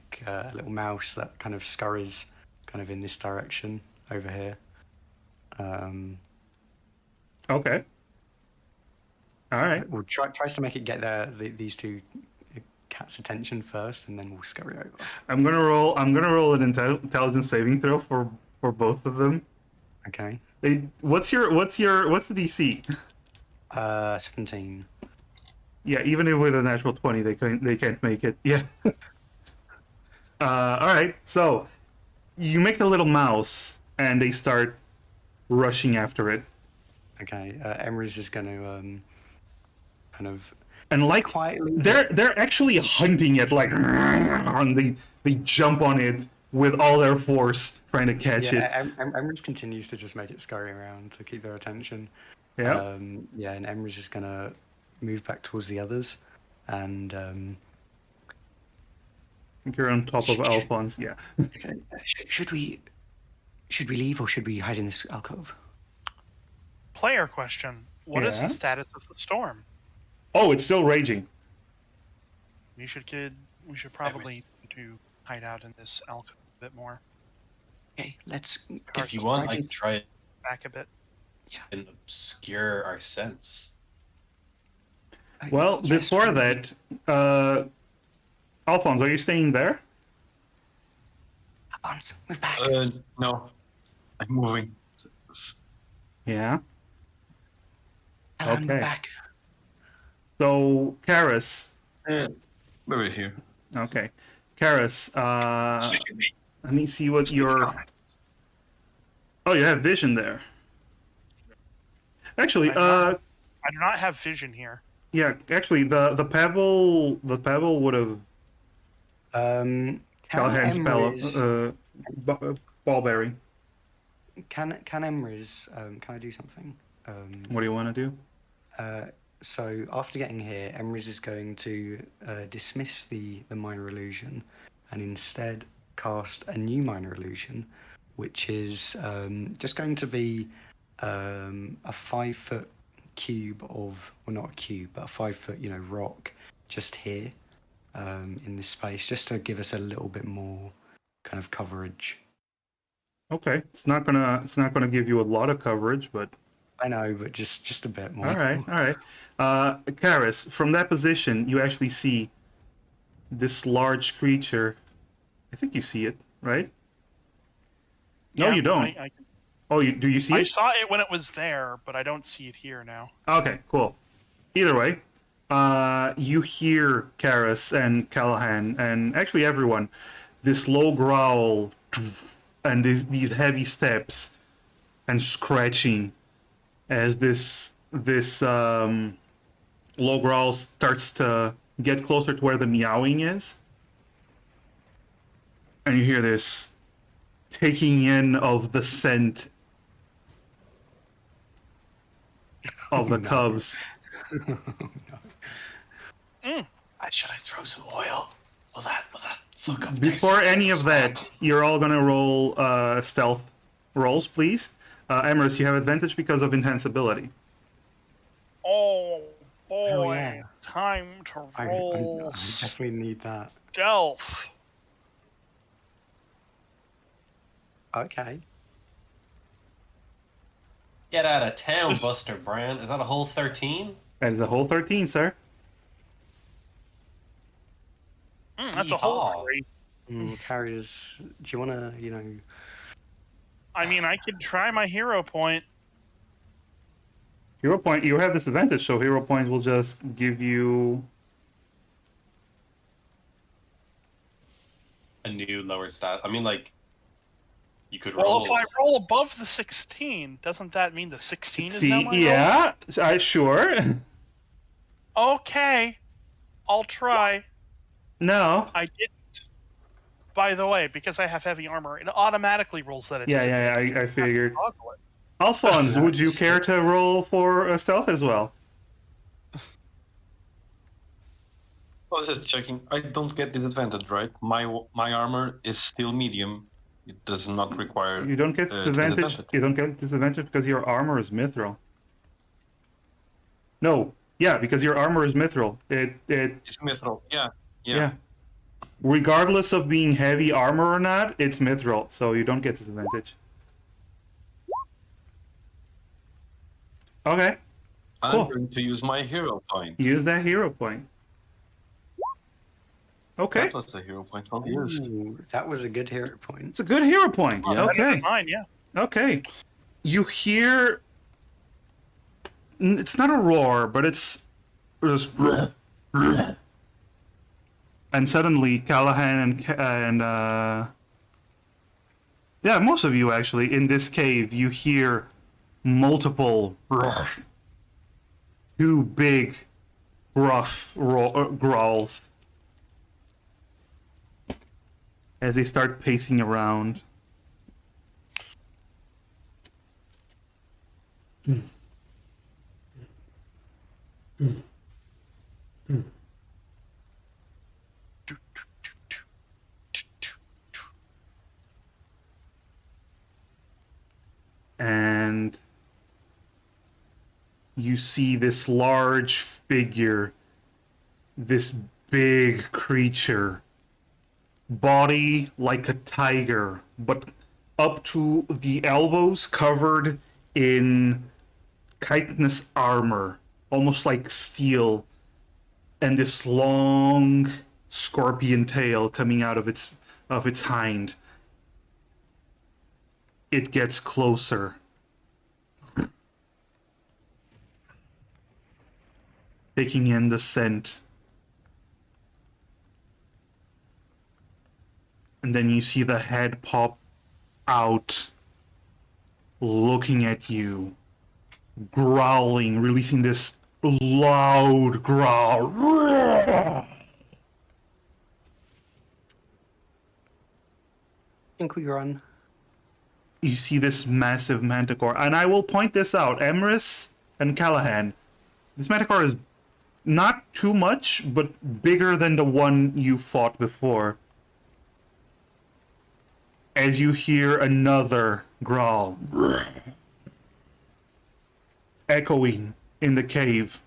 little mouse that kind of scurries kind of in this direction over here. Okay. All right. We'll tries to make it get these two cats' attention first, and then we'll scurry over. I'm gonna roll an intelligence saving throw for both of them. Okay. What's the DC? 17. Yeah, even with a natural 20, they can't make it. Yeah. All right. So you make the little mouse, and they start rushing after it. Okay. Emrys is going to kind of And quietly. they're actually hunting it, and they jump on it with all their force, trying to catch it. Emrys continues to just make it scurry around to keep their attention. Yeah. And Emrys is gonna move back towards the others, and You're on top of Alphonse. Yeah. okay, should we Should we leave or should we hide in this alcove? Player question: What is Yeah. the status of the storm? Oh, it's still raging. We should probably to hide out in this alcove a bit more. Okay, let's If you want, I can try it Back a bit. and obscure our sense. Well, before that, Alphonse, are you staying there? Alphonse, move back. No, I'm moving. Yeah. Callahan, move okay. back. So, Karis. Over here. Okay. Karis, let me see what your... Oh, you have vision there. Actually, I do not have vision here. yeah, actually, the pebble would have Callahan's ballberry. Can Emrys, can I do something? What do you want to do? So after getting here, Emrys is going to dismiss the minor illusion and instead cast a new minor illusion, which is just going to be a 5-foot cube of, well, not a cube, but a 5-foot, rock just here in this space, just to give us a little bit more kind of coverage. Okay, it's not gonna give you a lot of coverage, but I know, but just a bit more. all right. Karis, from that position, you actually see this large creature. I think you see it, right? No, Yeah, you don't. Do you see I it? saw it when it was there, but I don't see it here now. Okay, cool. Either way, you hear Karis and Callahan, and actually everyone, this low growl, and these heavy steps, and scratching, as this low growl starts to get closer to where the meowing is, and you hear this taking in of the scent of the cubs. Should I throw some oil? Will that fuck up? Before any of that, you're all gonna roll stealth rolls, please. Emrys, you have advantage because of insensibility. Oh boy, yeah. time to I roll definitely need that. stealth. Okay. Get out of town, Buster Brand. Is that a whole 13? That is a whole 13, sir. That's a whole Yeehaw. 3. Carries. Do you want to, I mean, I could try my hero point. Hero point, you have disadvantage, so hero points will just give you... A new lower stat. I mean, like, you could Well, roll. if I roll above the 16, doesn't that mean the 16 is now my roll? yeah, sure. Okay, I'll try. No. I didn't. By the way, because I have heavy armor, it automatically rolls that. Yeah, I figured. Toggle it. Alphonse, would you care to roll for a stealth as well? I was just checking. I don't get disadvantage, right? My armor is still medium. It does not require. You don't get disadvantage. You don't get disadvantage because your armor is mithril. No, yeah, because your armor is mithril. It's mithril. Yeah. Regardless of being heavy armor or not, it's mithril, so you don't get disadvantage. Okay. I'm going to use my hero point. Use that hero point. Okay. That was a hero point. Well used. Ooh, that was a good hero point. It's a good hero point. Yeah. Better Okay. than mine, yeah. Okay. You hear... It's not a roar, but it's... just... And suddenly, Callahan and yeah, most of you actually, in this cave, you hear multiple... two big, rough growls as they start pacing around. you see this large figure, this big creature, body like a tiger, but up to the elbows covered in chitinous armor, almost like steel, and this long scorpion tail coming out of its hind. It gets closer. Taking in the scent. And then you see the head pop out, looking at you, growling, releasing this loud growl. I think we run. You see this massive manticore. And I will point this out, Emrys and Callahan. This manticore is not too much, but bigger than the one you fought before. As you hear another growl echoing in the cave.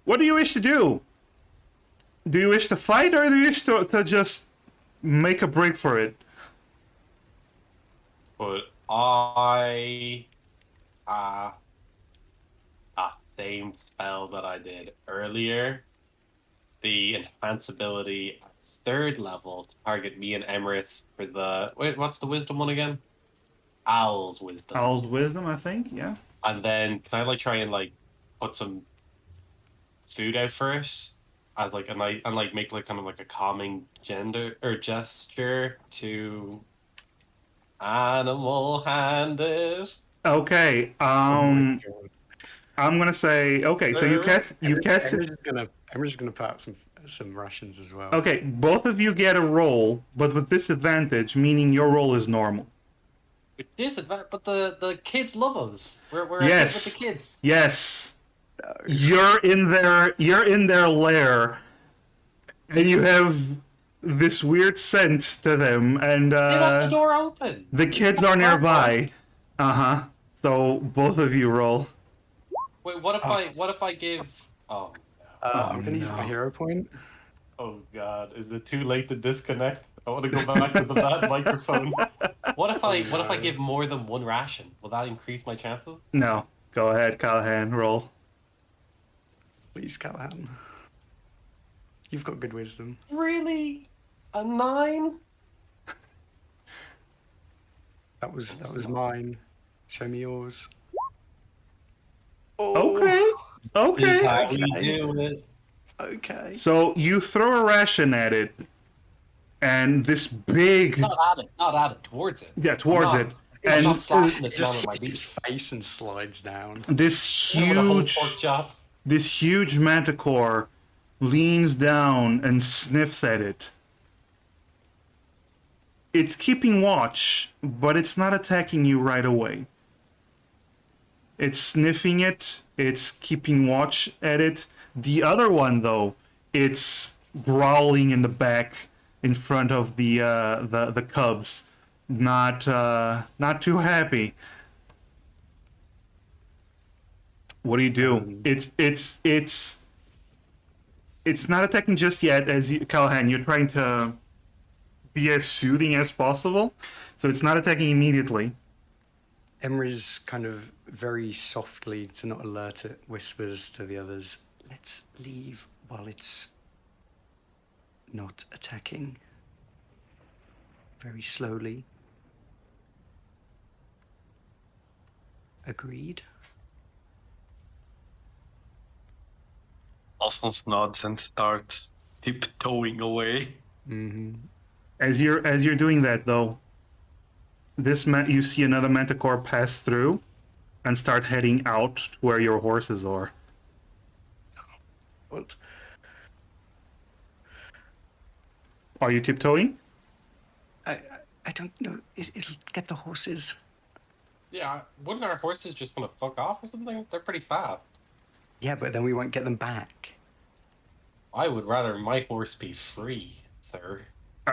What do you wish to do? Do you wish to fight, or do you wish to just make a break for it? But I have that same spell that I did earlier. The enhance ability at 3rd level to target me and Emrys for the... Wait, what's the wisdom one again? Owl's wisdom. Owl's wisdom, I think, yeah. And then can I like try and like put some food out for it? As like and like make like kind of like a calming gesture to animal handed. Okay, I'm gonna say, okay, so you cast Emrys is gonna put out some rations as well. Okay, both of you get a roll, but with disadvantage, meaning your roll is normal. With disadvantage, but the kids love us. We're Yes. with the kids. Yes. You're in their lair, and you have this weird scent to them, and They left the door open. the kids are nearby. So both of you roll. Wait, what if I give? Oh, I'm gonna use my hero point. oh God! Is it too late to disconnect? I want to go back to the bad microphone. What if I give more than one ration? Will that increase my chances? No. Go ahead, Callahan, roll. Please, Callahan. You've got good wisdom. Really? A 9? That was mine. Show me yours. Okay. Okay. How we do it? Okay. So you throw a ration at it, and this big, Not at it, towards it. yeah, towards I'm it, I'm and not slashing this Just man with my hits his beak. face and slides down. this With a whole huge, pork chop. this huge manticore leans down and sniffs at it. It's keeping watch, but it's not attacking you right away. It's sniffing it, it's keeping watch at it. The other one, though, it's growling in the back in front of the cubs. Not too happy. What do you do? It's not attacking just yet, as you, Callahan. You're trying to be as soothing as possible, so it's not attacking immediately. Emrys kind of very softly, to not alert it, whispers to the others, "Let's leave while it's not attacking." Very slowly. Agreed. Alphonse nods and starts tiptoeing away. Mm-hmm. As you're doing that, though, you see another manticore pass through and start heading out to where your horses are. What? Are you tiptoeing? I don't know. It'll get the horses. Yeah, wouldn't our horses just want to fuck off or something? They're pretty fast. Yeah, but then we won't get them back. I would rather my horse be free, sir.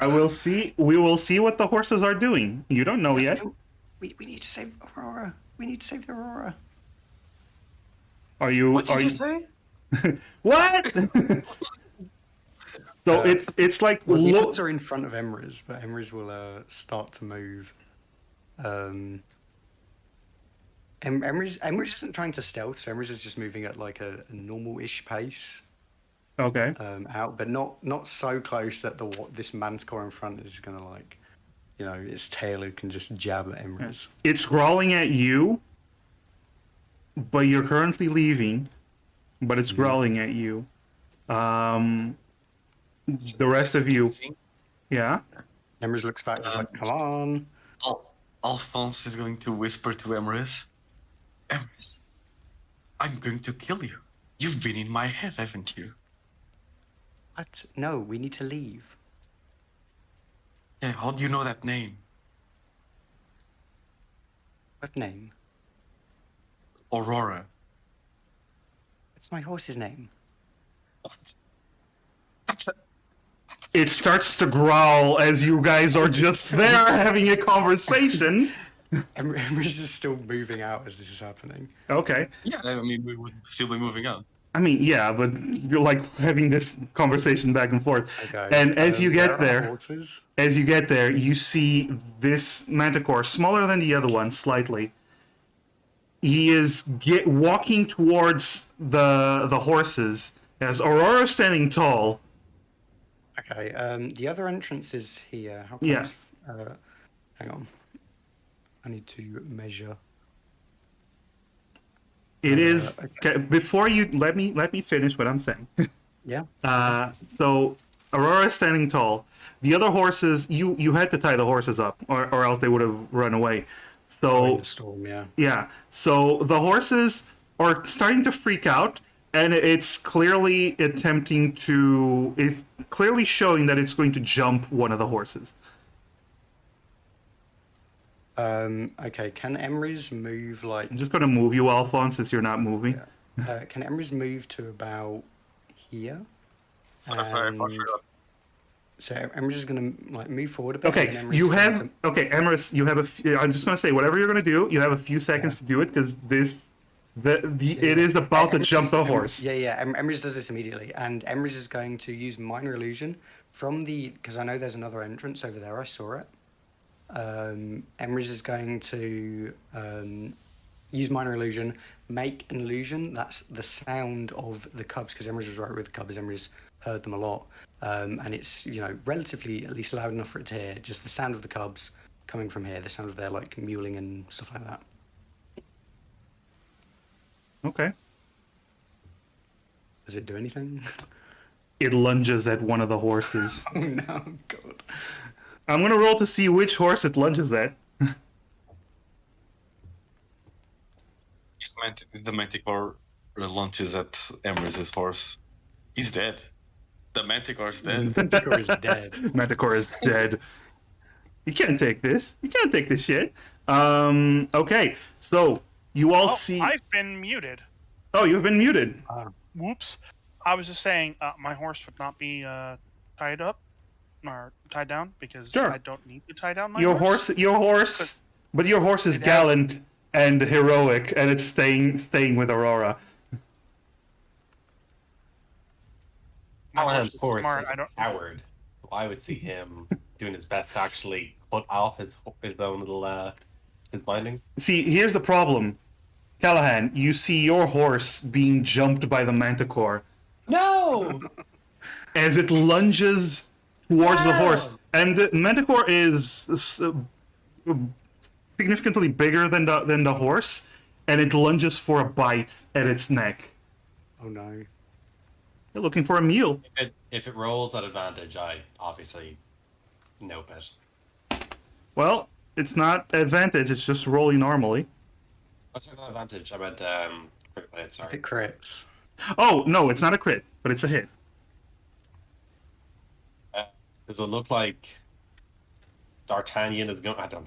We will see what the horses are doing. You don't know yet. No, we need to save Aurora. We need to save the Aurora. Are you? What did are you you? say? What? So it's like Well, the others are in front of Emrys, but Emrys will start to move. Emrys isn't trying to stealth, so Emrys is just moving at like a normal-ish pace okay. out, but not so close that this manticore in front is gonna like, its tail who can just jab at Emrys. It's growling at you, but you're currently leaving. But it's growling at you. The rest of you, yeah. Emrys looks back, just like, come on. Alphonse is going to whisper to Emrys. Emrys, I'm going to kill you. You've been in my head, haven't you? What? No, we need to leave. Yeah, how do you know that name? What name? Aurora. It's my horse's name. What? That's a... It starts to growl as you guys are just there having a conversation. Emrys is still moving out as this is happening. Okay. Yeah, I mean, we would still be moving on. I mean, yeah, but you're like having this conversation back and forth. Okay. And as you where get are there, horses? you see this manticore, smaller than the other one, slightly. He is walking towards the horses as Aurora standing tall. Okay. The other entrance is here. How Yeah. close? Hang on. I need to measure. It is okay. before you let me finish what I'm saying. Yeah. So Aurora is standing tall. The other horses, you had to tie the horses up, or else they would have run away. In So the storm, yeah. yeah, so the horses are starting to freak out, and it's clearly it's clearly showing that it's going to jump one of the horses. Okay. Can Emrys move like? I'm just going to move you, Alphonse, since you're not moving. Can Emrys move to about here? Sorry, And- So Emrys is gonna like move forward a bit. Okay, and then Emrys you is going have okay, Emrys. You have I'm just going to say whatever you're going to do. You have a few seconds to do it because it is about to Emrys jump is- the horse. Yeah. Emrys does this immediately, and Emrys is going to use minor illusion from because I know there's another entrance over there. I saw it. Emrys is going to use minor illusion, make an illusion that's the sound of the cubs, because Emrys was right with the cubs. Emrys heard them a lot, and it's relatively at least loud enough for it to hear. Just the sound of the cubs coming from here, the sound of their like mewling and stuff like that. Okay. Does it do anything? It lunges at one of the horses. Oh no, God. I'm going to roll to see which horse it lunges at. If the Manticore launches at Emrys' horse, he's dead. The Manticore's dead. Manticore is dead. Manticore is dead. You can't take this. You can't take this shit. Okay, so you all Oh, see. I've been muted. Oh, you've been muted. Whoops. I was just saying my horse would not be tied up or tied down because Sure. I don't need to tie down my Your horse. horse, but your horse is It has- gallant and heroic, and it's staying with Aurora. My Alan, horse of is course, smart. is I a don't. coward. So I would see him doing his best to actually cut off his own little his bindings. See, here's the problem, Callahan. You see your horse being jumped by the Manticore No! as it lunges towards the No! horse, and the Manticore is significantly bigger than the horse, and it lunges for a bite at its neck. Oh no. You're looking for a meal. If it rolls at advantage, I obviously nope it. Well, it's not advantage. It's just rolling normally. What's an advantage? I meant critical hit, sorry. It crits. Oh no, it's not a crit, but it's a hit. Does it look like D'Artagnan is going? I don't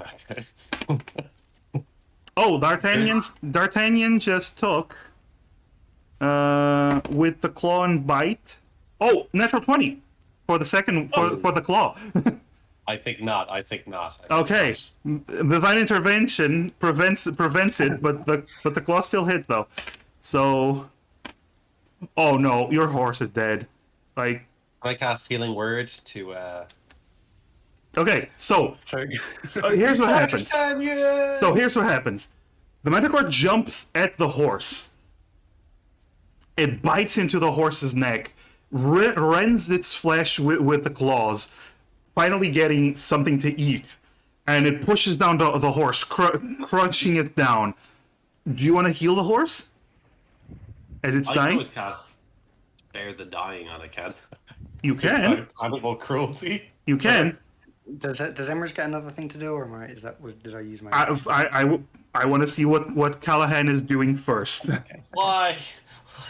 know. Oh, D'Artagnan just took with the claw and bite. Oh, natural 20 for the second for the claw. I think not. I think not. Okay, divine intervention prevents it, but the claw still hit though. So, oh no, your horse is dead. Like, Can I cast Healing Word to? okay, so So, here's what happens. Yeah. So here's what happens. The manticore jumps at the horse. It bites into the horse's neck, rends its flesh with the claws, finally getting something to eat, and it pushes down the horse, crunching it down. Do you want to heal the horse as it's I can dying? always cast Spare the Dying on a cat. You can. Animal cruelty. You can. does Emrys get another thing to do, or did I use my? I want to see what Callahan is doing first. Why?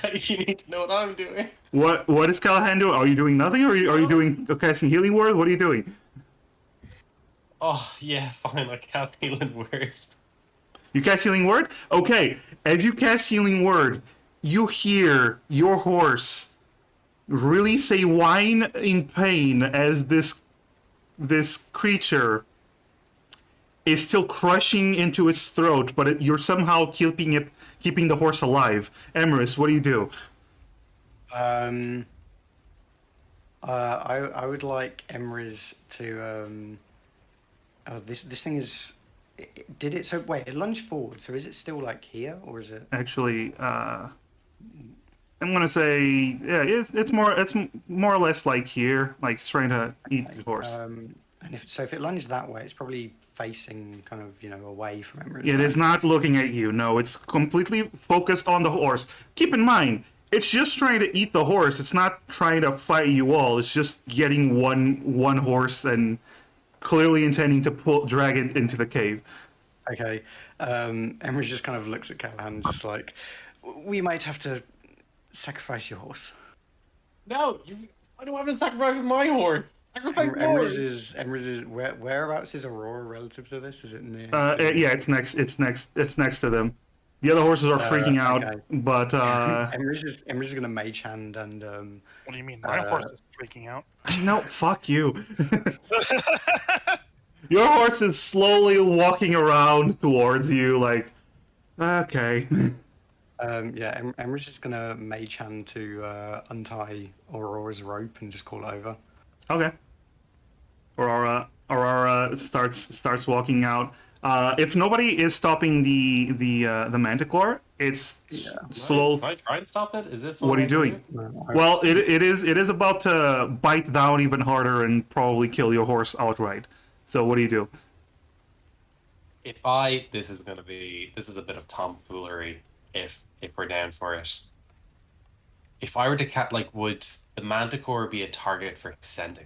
Why do you need to know what I'm doing? What is Callahan doing? Are you doing nothing, or are you doing casting healing word? What are you doing? Oh yeah, fine. I cast Healing Word. You cast healing word? Okay. As you cast healing word, you hear your horse really say whine in pain as this creature is still crushing into its throat, but you're somehow keeping the horse alive. Emrys, what do you do? I would like Emrys to. Oh, this thing is. Did it? So wait, it lunged forward. So is it still like here, or is it? Actually, I'm gonna say yeah. It's more or less like here, like it's trying to eat the horse. And if it lunged that way, it's probably facing kind of away from Emrys. It is not looking at you. No, it's completely focused on the horse. Keep in mind, it's just trying to eat the horse. It's not trying to fight you all. It's just getting one horse and clearly intending to drag it into the cave. Okay. Emrys just kind of looks at Callahan, just like, we might have to sacrifice your horse. No, I don't want to sacrifice my horse. Sacrifice yours. Emrys is whereabouts is Aurora relative to this? Is it near? Yeah, it's next to them. The other horses are freaking out, okay. but Emrys is gonna mage hand and What do you mean? My horse is freaking out. no, fuck you. Your horse is slowly walking around towards you, like, okay. Emrys is gonna mage hand to untie Aurora's rope and just call it over. Okay. Aurora starts walking out. If nobody is stopping the manticore, it's slow. Can I try and stop it? Is this? What are you doing? Well, it is about to bite down even harder and probably kill your horse outright. So what do you do? This is a bit of tomfoolery. If we're down for it, if I were to would the manticore be a target for sending?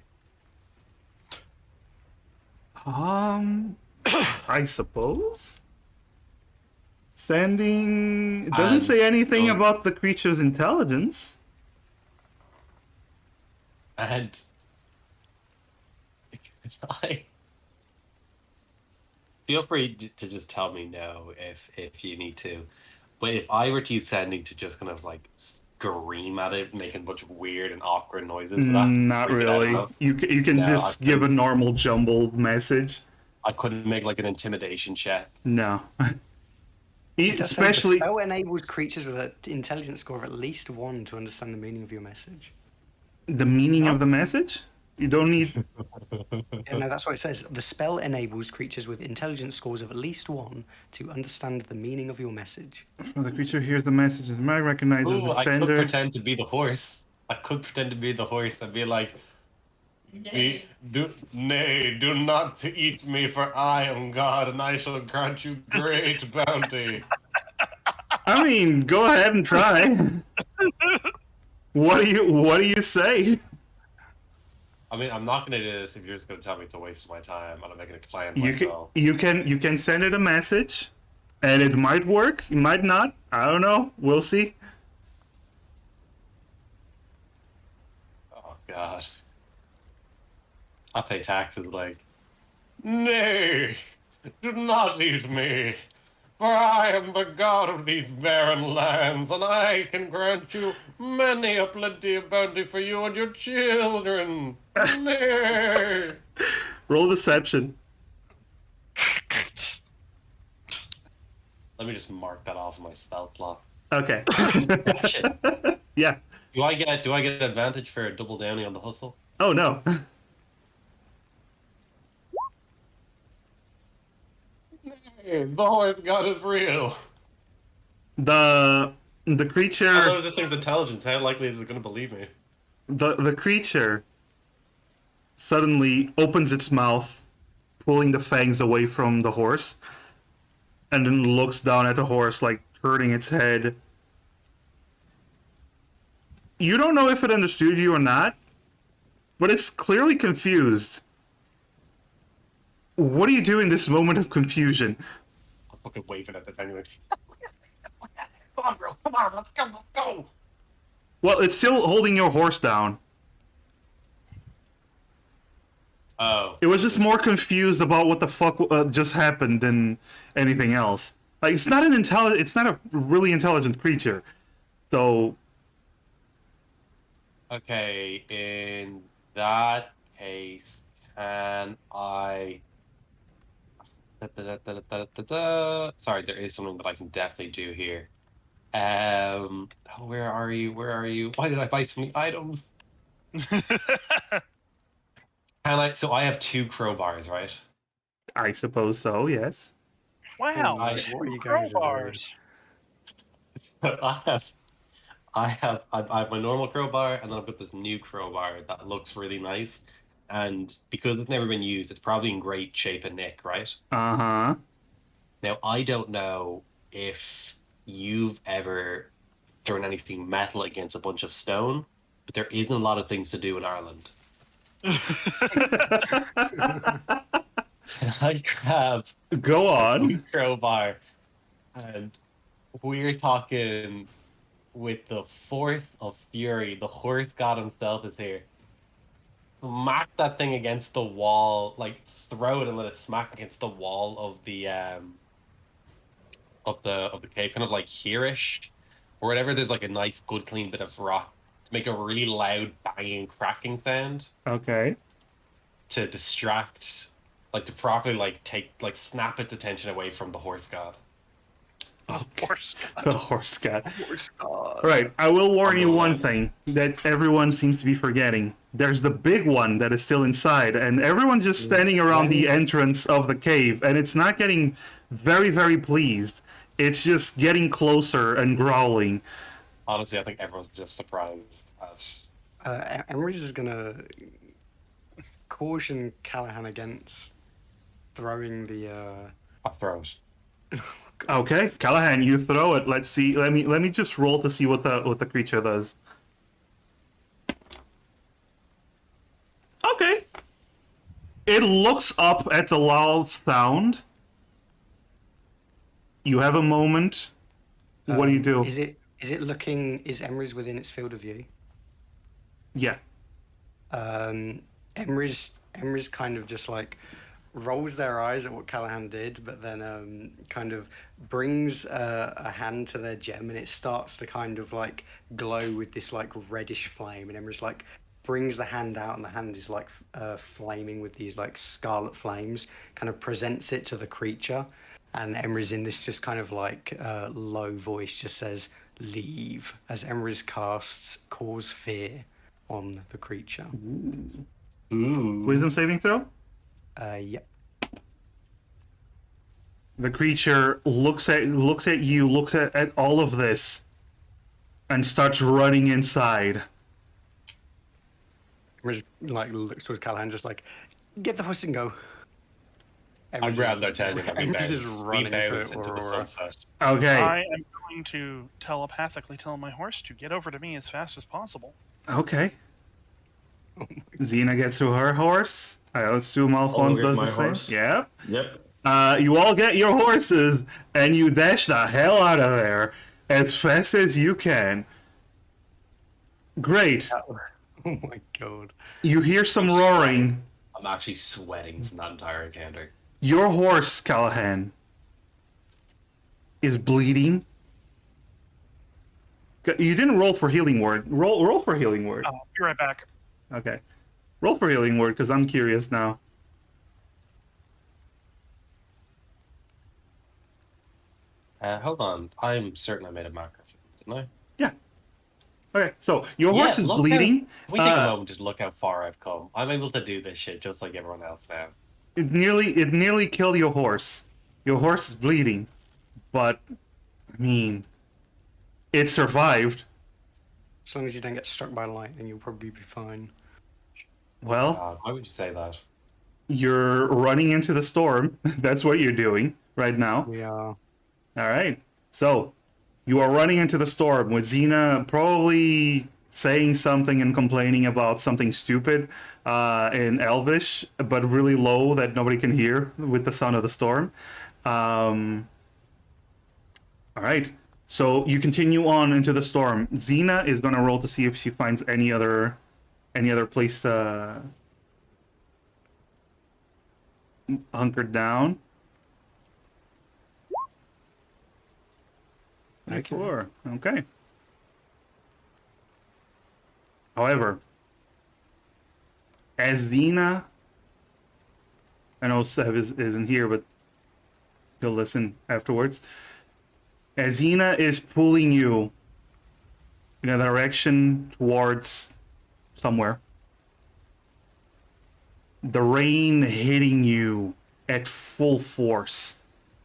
I suppose. Sending it doesn't say anything about the creature's intelligence. And I feel free to just tell me no if you need to. But if I were to use sending to just kind of scream at it, making a bunch of weird and awkward noises, would that Not freak it out really. enough? You can No, just give a normal jumbled message. I couldn't make an intimidation check. No. Especially, Especially the spell enables creatures with an intelligence score of at least 1 to understand the meaning of your message. the meaning of the message. You don't need. Yeah, no, that's what it says. The spell enables creatures with intelligence scores of at least 1 to understand the meaning of your message. When the creature hears the message, it might recognizes Ooh, the I could sender. pretend to be the horse. And be like, do not eat me, for I am God, and I shall grant you great bounty. I mean, go ahead and try. What do you say? I mean, I'm not going to do this if you're just going to tell me to waste my time. I'm making a plan You myself. you can send it a message, and it might work. It might not. I don't know. We'll see. Oh, God. I pay taxes nay, do not eat me, for I am the god of these barren lands, and I can grant you many a plenty of bounty for you and your children. Nay. Roll deception. Let me just mark that off in my spell slot. Okay. Dash it. Yeah. Do I get an advantage for double downing on the hustle? Oh no. Hey, the horse god is real. The How creature is this thing's intelligence? How likely is it going to believe me? the creature suddenly opens its mouth, pulling the fangs away from the horse, and then looks down at the horse, like turning its head. You don't know if it understood you or not, but it's clearly confused. What do you do in this moment of confusion? I'm fucking waving at it anyway. Come on, bro. Come on. Let's go. Let's go. Well, it's still holding your horse down. Oh. It was just more confused about what the fuck just happened than anything else. Like, it's not a really intelligent creature. So, Okay. In that case, can I? Sorry, there is something that I can definitely do here. Where are you? Where are you? Why did I buy so many items? So I have 2 crowbars, right? I suppose so, yes. Wow, What are two you going to do? crowbars. I have my normal crowbar, and then I've got this new crowbar that looks really nice. And because it's never been used, it's probably in great shape and nick, right? Uh-huh. Now, I don't know if you've ever thrown anything metal against a bunch of stone, but there isn't a lot of things to do in Ireland. And I grab Go a new on. crowbar, and we're talking with the force of fury. The horse god himself is here. Smack that thing against the wall, like throw it and let it smack against the wall of the cave, kind of like hereish or whatever. There's like a nice, good, clean bit of rock to make a really loud, banging, cracking sound Okay. to distract, like to properly snap its attention away from the horse god. Horse The horse god. Horse god. Right, I will warn I'm you going one last. thing that everyone seems to be forgetting. There's the big one that is still inside, and everyone's just standing around the entrance of the cave, and it's not getting very, very pleased. It's just getting closer and growling. Honestly, I think everyone's just surprised as Emery's is gonna caution Callahan against throwing the. a throat. Okay, Callahan, you throw it. Let's see. Let me just roll to see what the creature does. Okay. It looks up at the loud sound. You have a moment. What do you do? Is it looking? Is Emery's within its field of view? Yeah. Emery's kind of just like rolls their eyes at what Callahan did, but then kind of brings a hand to their gem, and it starts to kind of like glow with this like reddish flame. And Emery's like brings the hand out, and the hand is like flaming with these like scarlet flames. Kind of presents it to the creature, and Emery's in this just kind of like low voice just says "leave" as Emery's casts Cause Fear on the creature. Ooh. Wisdom saving throw? Yep. The creature looks at you, looks at all of this, and starts running inside. Emery's like looks towards Callahan, just like, get the horse and go. I Emery's grabbed D'Artagnan and we Emery's bounced. is We running into bounced into the Aurora. sunset. Okay. I am going to telepathically tell my horse to get over to me as fast as possible. Okay. Xena gets to her horse. I assume Alphonse get does my the same. horse. Yeah. Yep. You all get your horses, and you dash the hell out of there as fast as you can. Great. Oh my god. You hear some roaring. I'm actually sweating from that entire encounter. Your horse, Callahan, is bleeding. You didn't roll for healing word. Roll for healing word. I'll be right back. Okay. Roll for healing word, because I'm curious now. Hold on. I'm certain I made a macro, didn't I? Yeah. Okay. So your Yeah, horse is look how. bleeding. Can we take a moment to look how far I've come? I'm able to do this shit just like everyone else now. It nearly killed your horse. Your horse is bleeding, but I mean, it survived. As long as you don't get struck by lightning, you'll probably be fine. Well, Why would you say that? you're running into the storm. That's what you're doing right now. We are. All right. So you are running into the storm with Xena probably saying something and complaining about something stupid in Elvish, but really low that nobody can hear with the sound of the storm. All right. So you continue on into the storm. Xena is going to roll to see if she finds any other place to hunker down. Okay. 4. Okay. However, as Xena, I know Sev isn't here, but he'll listen afterwards. As Xena is pulling you in a direction towards somewhere, the rain hitting you at full force,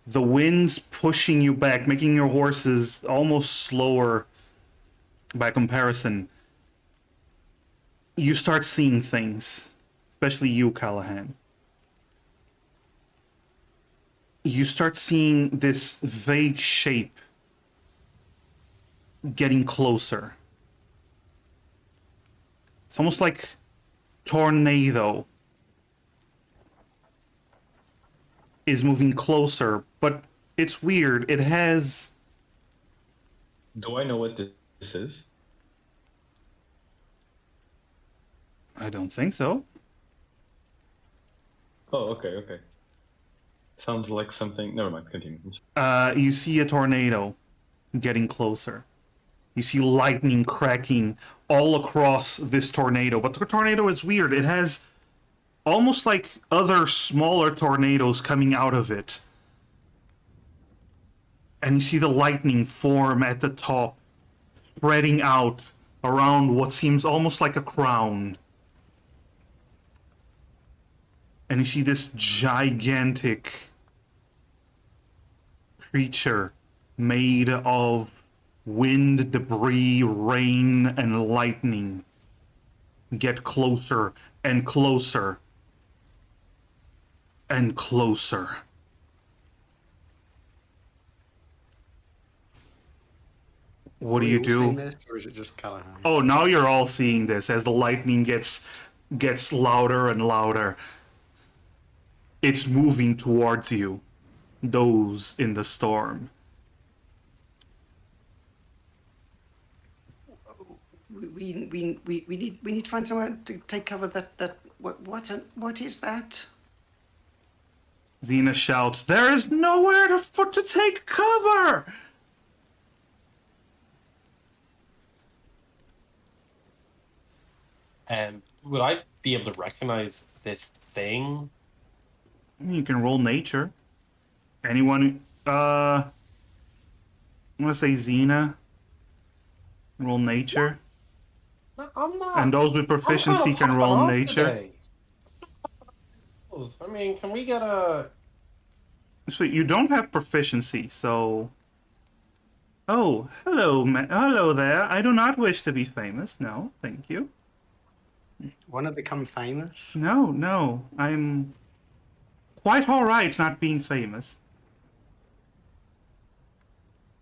the winds pushing you back, making your horses almost slower by comparison. You start seeing things, especially you, Callahan. You start seeing this vague shape getting closer. It's almost like tornado is moving closer, but it's weird. It has... Do I know what this is? I don't think so. Oh, okay. Sounds like something. Never mind. Continue. You see a tornado getting closer. You see lightning cracking all across this tornado, but the tornado is weird. It has almost like other smaller tornadoes coming out of it. And you see the lightning form at the top, spreading out around what seems almost like a crown. And you see this gigantic creature made of wind, debris, rain, and lightning get closer and closer and closer. What do Are we you all seeing do? this, or is it just Callahan? Oh, now you're all seeing this as the lightning gets louder and louder. It's moving towards you. Those in the storm. We need to find somewhere to take cover. What is that? Xena shouts, "There is nowhere to take cover!" Would I be able to recognize this thing? You can roll nature. Anyone, I'm gonna say Xena. Roll nature. I'm not. And those with I'm kind proficiency of can popping roll off nature. today. I mean, can we get a? So you don't have proficiency, so... Oh, hello, hello there. I do not wish to be famous. No, thank you. Want to become famous? No. I'm quite alright not being famous.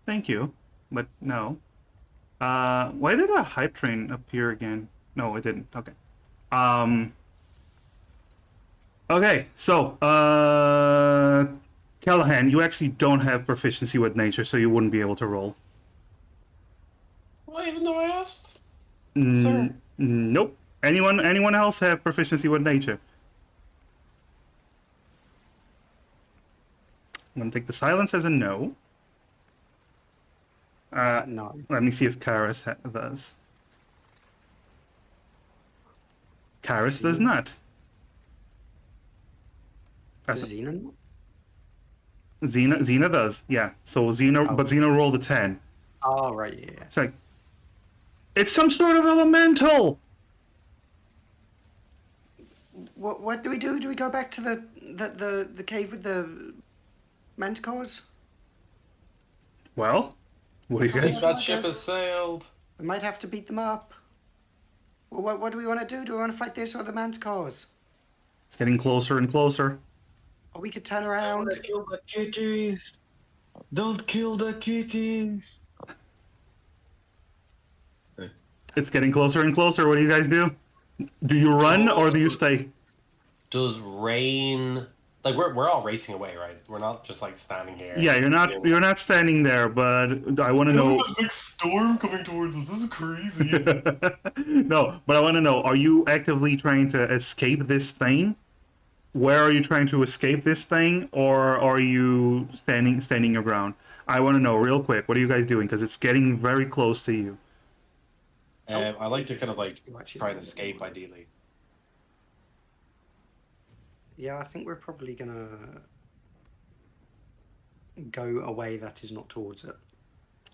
Thank you, but no. Why did a hype train appear again? No, it didn't. Okay. Okay, so, Callahan, you actually don't have proficiency with nature, so you wouldn't be able to roll. Well, even though I asked. Nope. Anyone else have proficiency with nature? I'm gonna take the silence as a no. No. Let me see if Karis does. Karis does not. That's- Xenon? Xena does, yeah. So Oh. but Xena rolled a 10. Oh, right, yeah. It's like, it's some sort of elemental! What do we do? Do we go back to the cave with the manticores? Well, what do you I guys... think that I ship has guess. sailed. We might have to beat them up. Well, what do we want to do? Do we want to fight this or the manticores? It's getting closer and closer. Or we could turn I around. wanna kill the kitties. Don't kill the kitties. It's getting closer and closer. What do you guys do? Do you run or do you stay? Does rain like we're all racing away, right? We're not just like standing here. Yeah, you're not standing there, but I want to know. There's a big storm coming towards us. This is crazy. No, but I want to know: are you actively trying to escape this thing? Where are you trying to escape this thing, or are you standing your ground? I want to know real quick. What are you guys doing? Because it's getting very close to you. I like to kind of like You actually try and don't escape, know. ideally. Yeah, I think we're probably gonna go a way that is not towards it.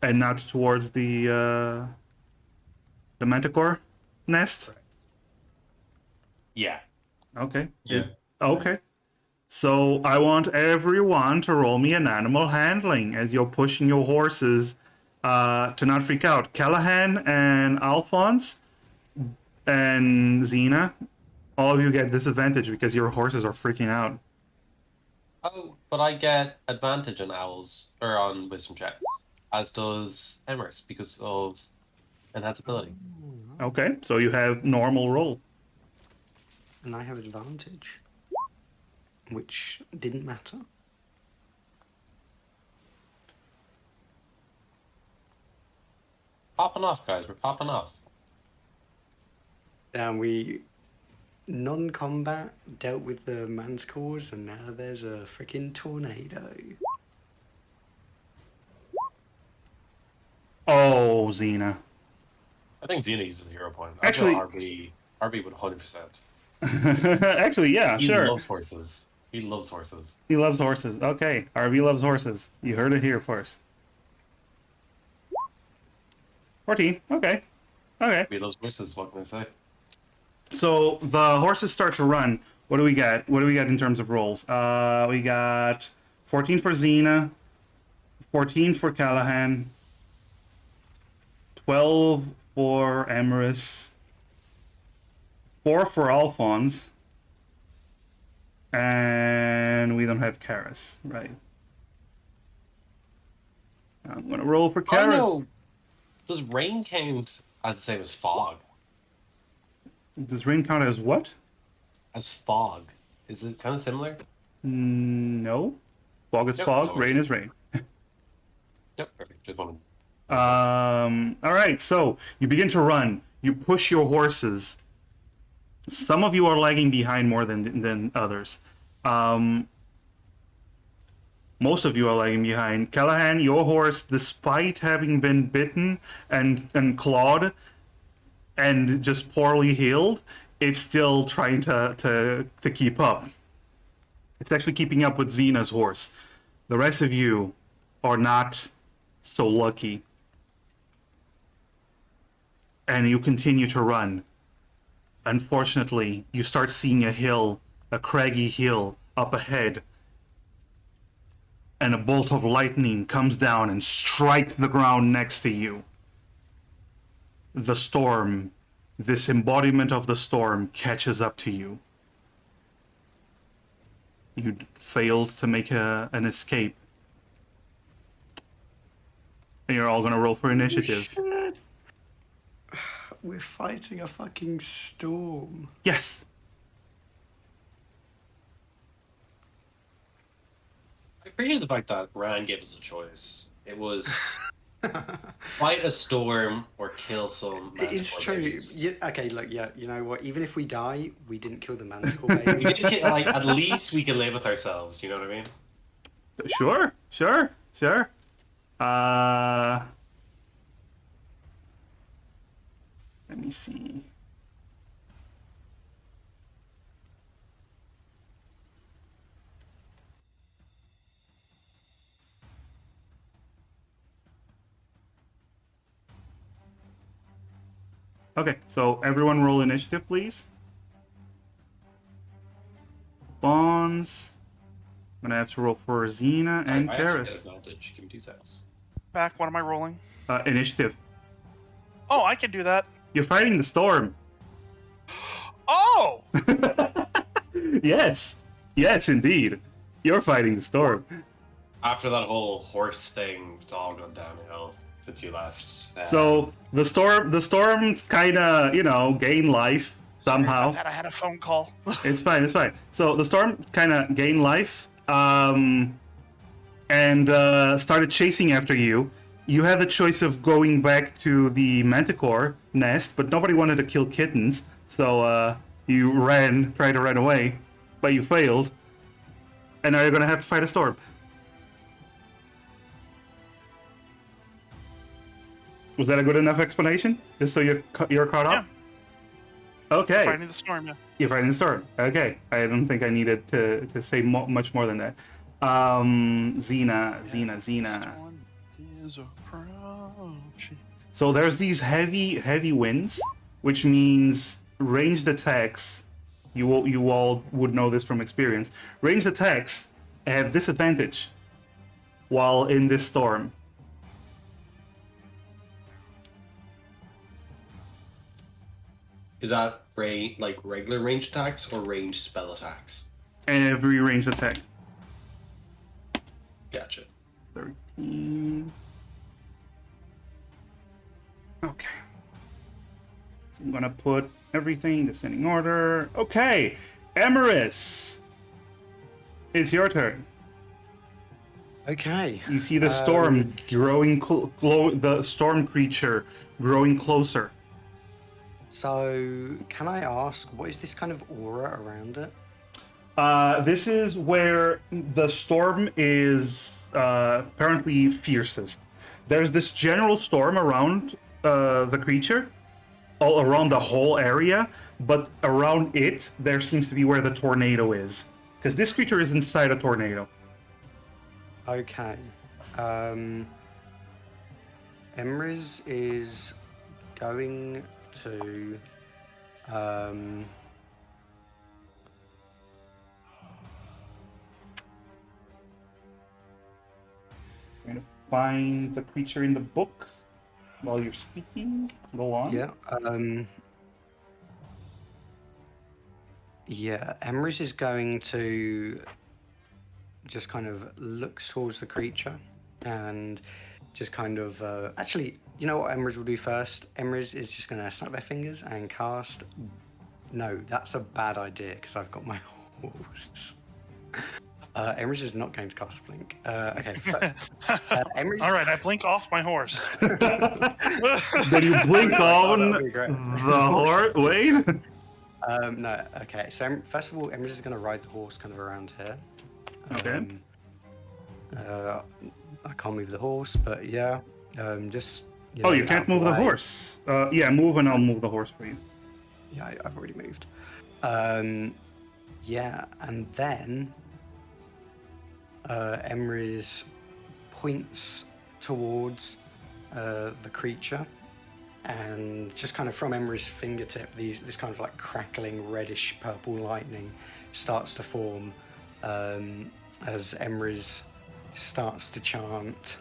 And not towards the manticore nest. Yeah. Okay. Yeah. Okay. So I want everyone to roll me an animal handling as you're pushing your horses to not freak out. Callahan and Alphonse and Xena, all of you get disadvantage because your horses are freaking out. Oh, but I get advantage on owls or on wisdom checks, as does Emrys because of enhanced ability. Okay, so you have normal roll. And I have advantage, which didn't matter. Popping off, guys. We're popping off. And we non-combat dealt with the manticores, and now there's a freaking tornado. Oh, Xena. I think Xena uses a hero point. Actually- RB would 100%. Actually, yeah, He sure. loves horses. He loves horses. He loves horses. Okay, RV loves horses. You heard it here first. 14. Okay. Okay. He loves horses. What can I say? So the horses start to run. What do we get? What do we get in terms of rolls? We got 14 for Xena, 14 for Callahan, 12 for Emrys, 4 for Alphonse, and we don't have Karis, right? I'm gonna roll for I Karis. know. Does rain count as the same as fog? Does rain count as what? As fog? Is it kind of similar? No. Fog is Yep, fog, no rain worries. is rain. Yep, perfect. Just wanted. All right, so you begin to run. You push your horses. Some of you are lagging behind more than others. Most of you are lagging behind. Callahan, your horse, despite having been bitten and clawed and just poorly healed, it's still trying to keep up. It's actually keeping up with Xena's horse. The rest of you are not so lucky. And you continue to run. Unfortunately, you start seeing a hill, a craggy hill up ahead. And a bolt of lightning comes down and strikes the ground next to you. The storm, this embodiment of the storm, catches up to you. You failed to make an escape. And you're all gonna roll for initiative. Shit. We're fighting a fucking storm. Yes! I appreciate the fact that Ryan gave us a choice. It was fight a storm or kill some. It is manticore true. babies. Yeah, okay, look, yeah, you know what? Even if we die, we didn't kill the manticore We baby. just get, like at least we can live with ourselves. You know what I mean? Sure. Let me see. Okay, so everyone roll initiative, please. Bonds. I'm gonna have to roll for Xena and I actually get Karis. advantage. Give me 2 seconds. Back. What am I rolling? Initiative. Oh, I can do that. You're fighting the storm. Oh, Yes. Yes, indeed. You're fighting the storm. After that whole horse thing, it's all gone downhill since you left. So the storm kind of, gain life sorry somehow. about that. I had a phone call. It's fine. It's fine. So the storm kind of gained life, and started chasing after you. You had the choice of going back to the manticore nest, but nobody wanted to kill kittens, so you tried to run away, but you failed, and now you're gonna have to fight a storm. Was that a good enough explanation? Just so you're caught up? Okay. Fighting the storm. Yeah. You're fighting the storm. Okay. I don't think I needed to say much more than that. Xena. Storm is approaching. So there's these heavy winds, which means ranged attacks. You all would know this from experience. Ranged attacks have disadvantage while in this storm. Is that like regular range attacks or range spell attacks? Every ranged attack. Gotcha. 13. Okay. So I'm gonna put everything in descending order. Okay, Emerus, it's your turn. Okay. You see the storm growing, the storm creature growing closer. So, can I ask, what is this kind of aura around it? This is where the storm is apparently fiercest. There's this general storm around the creature, all around the whole area, but around it, there seems to be where the tornado is. Because this creature is inside a tornado. Okay. Emrys is going to I'm gonna find the creature in the book while you're speaking. Go on. yeah, Emrys is going to just kind of look towards the creature and just kind of actually, you know what Emrys will do first? Emrys is just going to snap their fingers and cast. No, that's a bad idea because I've got my horse. Emrys is not going to cast Blink. Okay. Emrys... All right, I blink off my horse. Then you blink on that'd be great. the horse. Wait. No, okay. So first of all, Emrys is going to ride the horse kind of around here. Okay. I can't move the horse, but yeah, just. Oh, you can't move the horse. Yeah, move and I'll move the horse for you. Yeah, I've already moved. Yeah, and then Emrys points towards the creature, and just kind of from Emrys' fingertip, this kind of like crackling reddish purple lightning starts to form as Emrys starts to chant.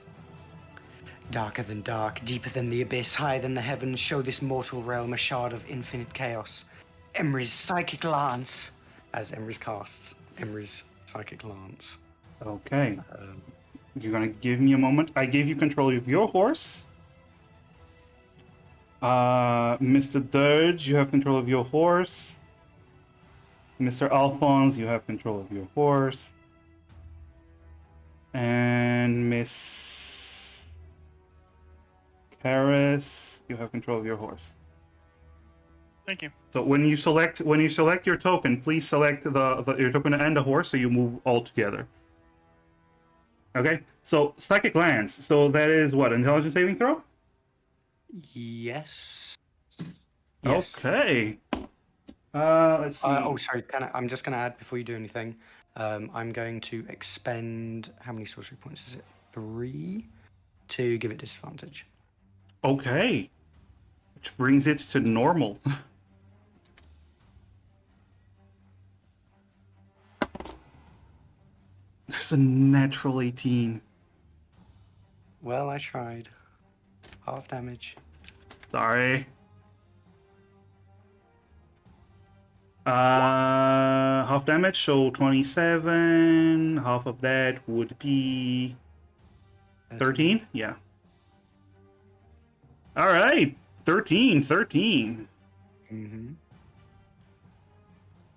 Darker than dark, deeper than the abyss, higher than the heavens, show this mortal realm a shard of infinite chaos. Emrys' psychic lance, as Emrys casts Emrys' psychic lance. Okay. You're gonna give me a moment. I gave you control of your horse. Mr. Dirge, you have control of your horse. Mr. Alphonse, you have control of your horse. And Miss Karis, you have control of your horse. Thank you. So when you select your token, please select your token and the horse, so you move all together. Okay. So psychic lance. So that is what, intelligence saving throw? Yes. Okay. Let's see. Oh, sorry. I'm just going to add before you do anything. I'm going to expend how many sorcery points is it? 3 to give it disadvantage. Okay. which brings it to normal. There's a natural 18. Well, I tried. Half damage. Sorry. Half damage, so 27. Half of that would be 13. Yeah. All right. 13. Mm-hmm.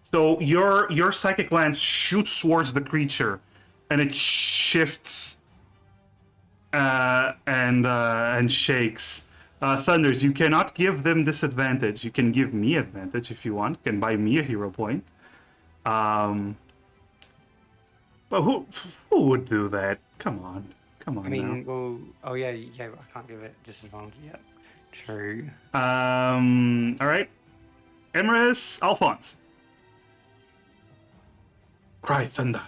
So your psychic lance shoots towards the creature, and it shifts and shakes. Thunders, you cannot give them disadvantage. You can give me advantage if you want. You can buy me a hero point. But who would do that? Come on I now. mean, well, oh yeah, I can't give it disadvantage yet. True. All right. Emrys, Alphonse. Cry thunder.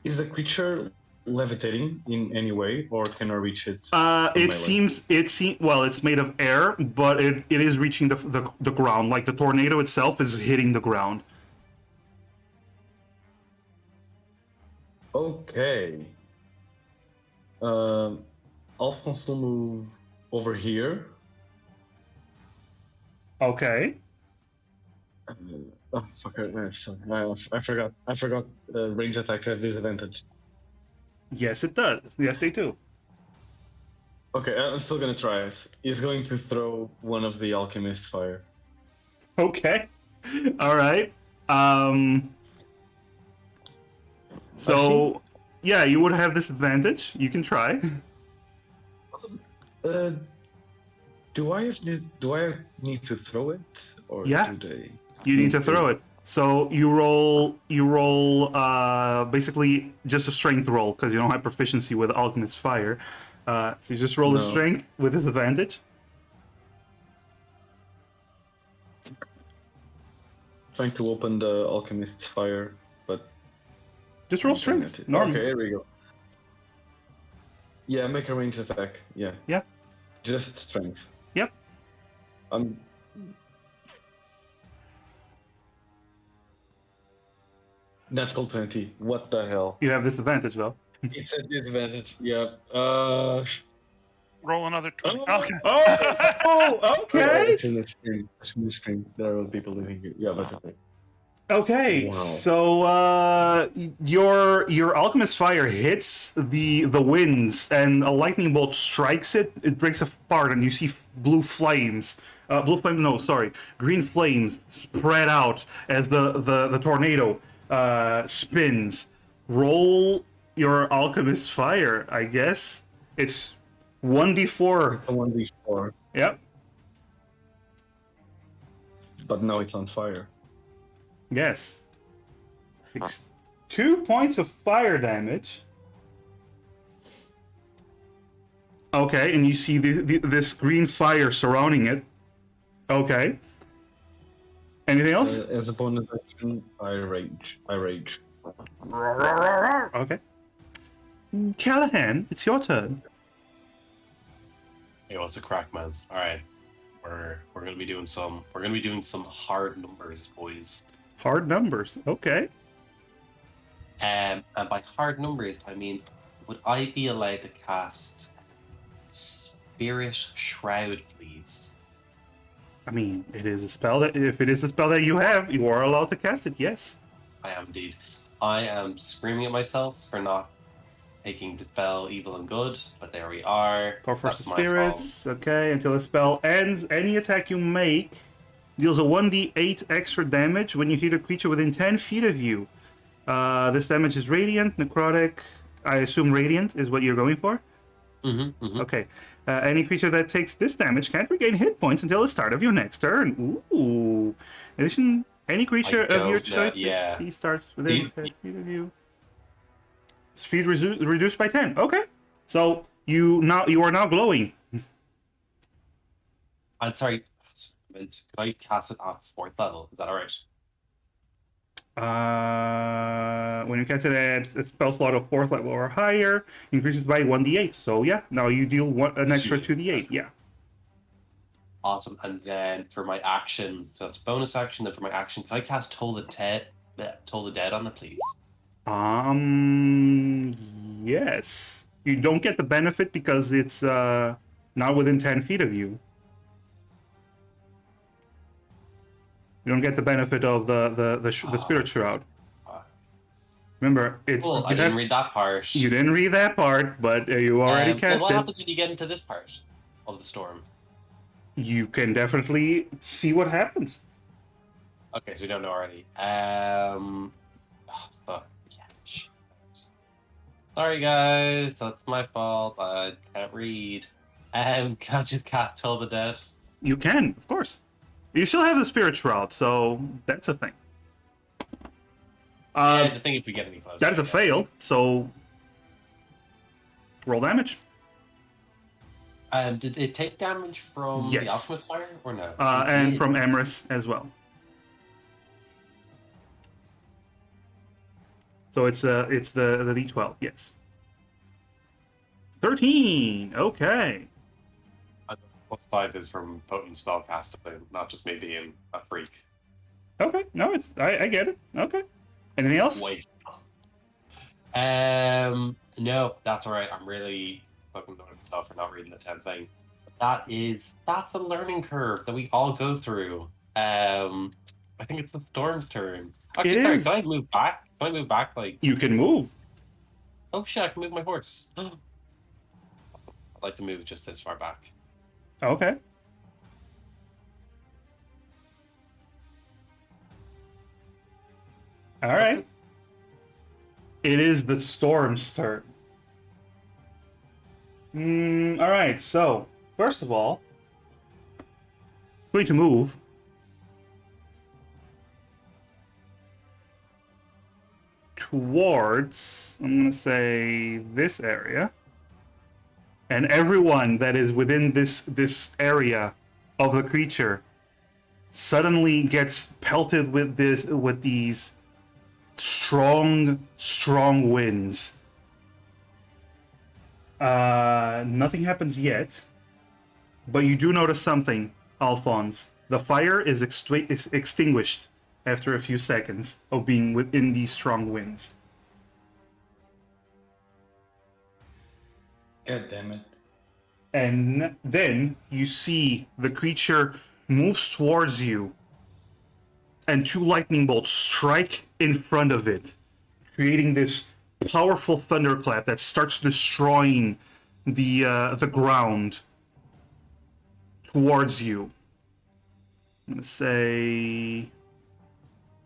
Is the creature levitating in any way, or can I reach it? It seems well, it's made of air, but it is reaching the ground. Like the tornado itself is hitting the ground. Okay. Alphonse will move over here. Okay. Oh fuck! I forgot. I forgot. Range attacks have disadvantage. Yes, it does. Yes, they do. Okay, I'm still gonna try it. He's going to throw one of the alchemist fire. Okay. All right. So yeah, you would have this advantage. You can try. Do I need to throw it, or Yeah. do they? You need to throw it. So you roll basically just a strength roll because you don't have proficiency with alchemist fire. So you just roll a No. strength with disadvantage. Trying to open the alchemist's fire, but Just roll I'm trying strength. not to. Normal. Okay, here we go. Yeah, make a range attack. Yeah. Yeah. Just strength. Yep. Natural 20. What the hell? You have disadvantage though. It's a disadvantage. Yeah. Roll another 20. Oh. Okay. Oh, okay. Actually, let's screen. There are people living here. Yeah, but okay. Okay, Wow. so your alchemist fire hits the winds, and a lightning bolt strikes it. It breaks apart, and you see blue flames. Green flames spread out as the tornado spins. Roll your alchemist fire, I guess. It's 1d4. It's a 1d4, Yep. but now it's on fire. Yes. It's 2 points of fire damage. Okay, and you see this green fire surrounding it. Okay. Anything else? As a bonus action, I rage. Okay. Callahan, it's your turn. Hey, what's the crack, man? All right, we're gonna be doing some hard numbers, boys. Hard numbers. Okay. And by hard numbers, I mean, would I be allowed to cast Spirit Shroud, please? I mean, it is a spell that if it is a spell that you have, you are allowed to cast it. Yes. I am indeed. I am screaming at myself for not taking dispel evil and good, but there we are. Power Force That's of my Spirits. Okay, until the spell ends, any attack you make deals a 1d8 extra damage when you hit a creature within 10 feet of you. This damage is radiant, necrotic. I assume radiant is what you're going for? problem. Okay. Any creature that takes this damage can't regain hit points until the start of your next turn. Ooh. In addition, any creature of your don't know, choice yeah. he starts within The- 10 feet of you. Speed reduced by 10. Okay. So you are now glowing. I'm sorry. Could I cast it at 4th level? Is that alright? When you cast it at a spell slot of 4th level or higher, increases by 1d8. So yeah, now you deal an extra Sweet. 2d8. Yeah. Awesome. And then for my action, so that's a bonus action. Then for my action, can I cast Toll the Dead on it, please? Yes. You don't get the benefit because it's not within 10 feet of you. You don't get the benefit of the spirit shroud. Remember, it's Cool. I didn't read that part. You didn't read that part, but you already Well, cast what it. happens when you get into this part of the storm? You can definitely see what happens. Okay, so we don't know already. Fuck. Yeah, shit. Sorry, guys. That's my fault. I can't read. Can I just cast Toll the Dead? You can, of course. You still have the spirit shroud, so that's a thing. Yeah, it's a thing if we get any closer. That is a fail, so roll damage. Did it take damage from the Yes. Alchemist Fire or no? And from Emrys as well. So it's the D12, yes. 13. Okay. +5 is from potent spellcasting, not just me being a freak. Okay. No, it's I get it. Okay. Anything else? Waste. No, that's alright. I'm really fucking annoyed with myself for not reading the 10 thing. But that's a learning curve that we all go through. I think it's the storm's turn. Actually, It sorry, is. can I move back? Can I move back like You can move. oh shit, I can move my horse. I'd like to move just this far back. Okay. All right. It is the storm's turn. All right. So first of all, it's going to move towards, I'm going to say, this area. And everyone that is within this area of the creature suddenly gets pelted with these strong winds. Nothing happens yet, but you do notice something, Alphonse. The fire is extinguished after a few seconds of being within these strong winds. God damn it. And then you see the creature moves towards you, and two lightning bolts strike in front of it, creating this powerful thunderclap that starts destroying the ground towards you. I'm gonna say,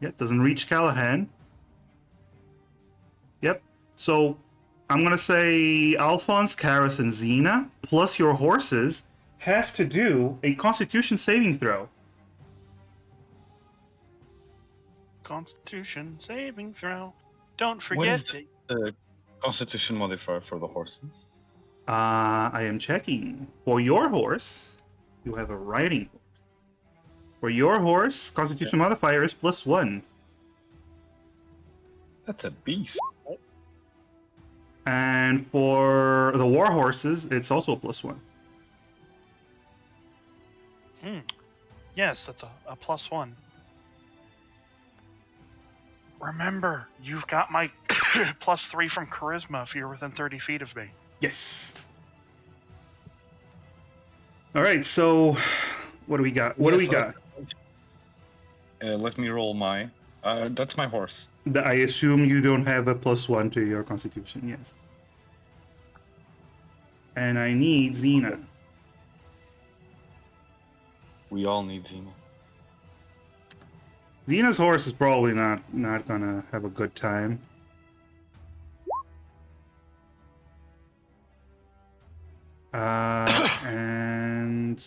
yeah, it doesn't reach Callahan. Yep. So I'm gonna say Alphonse, Karis, and Xena, plus your horses, have to do a Constitution saving throw. Constitution saving throw. Don't What forget is the Constitution modifier for the horses? I am checking. For your horse, you have a riding horse. For your horse, Constitution modifier is +1. That's a beast. And for the war horses, it's also +1. Yes, that's a +1. Remember, you've got my +3 from charisma if you're within 30 feet of me. Yes. All right, so what do we got? What do we got? Let me roll my. That's my horse. I assume you don't have a +1 to your Constitution, yes. And I need Xena. We all need Xena. Xena's horse is probably not gonna have a good time. And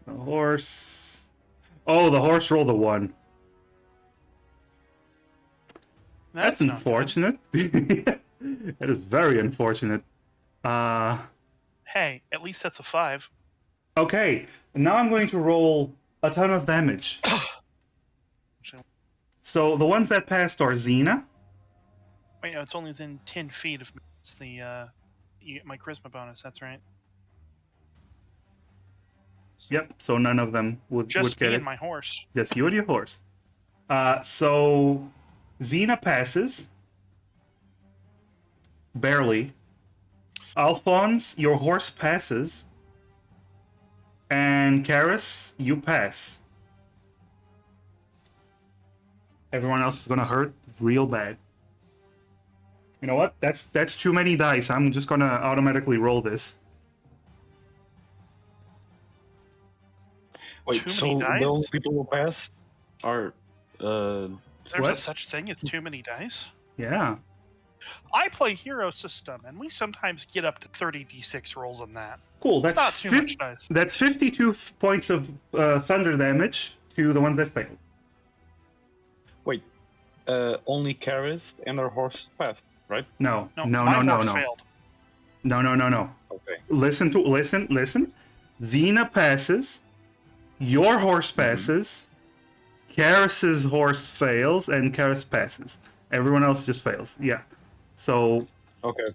the horse. Oh, the horse rolled a 1. That's not good. unfortunate. That is very unfortunate. Hey, at least that's a 5. Okay, now I'm going to roll a ton of damage. So the ones that passed are Xena. Wait, no, it's only within 10 feet of me. It's the, you get my charisma bonus, that's right. Yep. So none of them would Just get me it. and my horse. Just you and your horse. So Xena passes. Barely. Alphonse, your horse passes. And Karis, you pass. Everyone else is gonna hurt real bad. You know what? That's too many dice. I'm just gonna automatically roll this. Wait, Too so many the dice? only people who passed are There's What? a such thing as too many dice. Yeah. I play hero system, and we sometimes get up to 30 d6 rolls on that. Cool. It's That's not too much dice. That's 52 points of thunder damage to the ones that failed. wait, only Karis and her horse passed, right? No. No, No. my No. horse No. failed. No. No. No. No. Okay. Listen. Xena passes. Your horse passes. Karis's horse fails, and Karis passes. Everyone else just fails. Yeah. So Okay.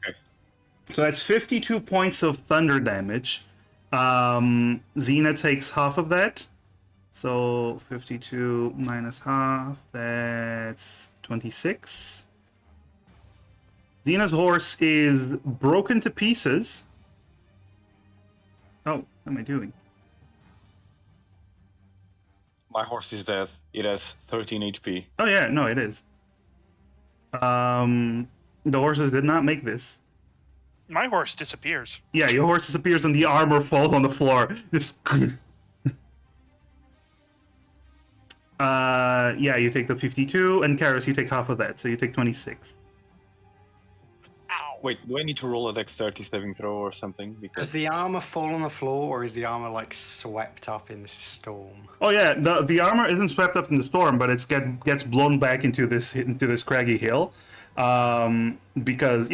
that's 52 points of thunder damage. Xena takes half of that. So 52 minus half, that's 26. Xena's horse is broken to pieces. Oh, what am I doing? My horse is dead. It has 13 HP. Oh yeah, no, it is. The horses did not make this. My horse disappears. Yeah, your horse disappears and the armor falls on the floor. Just. Yeah, you take the 52, and Karis, you take half of that, so you take 26. Ow. Wait, do I need to roll a dexterity saving throw or something? Does Because the armor fall on the floor, or is the armor like swept up in this storm? Oh yeah, the armor isn't swept up in the storm, but it gets blown back into this craggy hill, because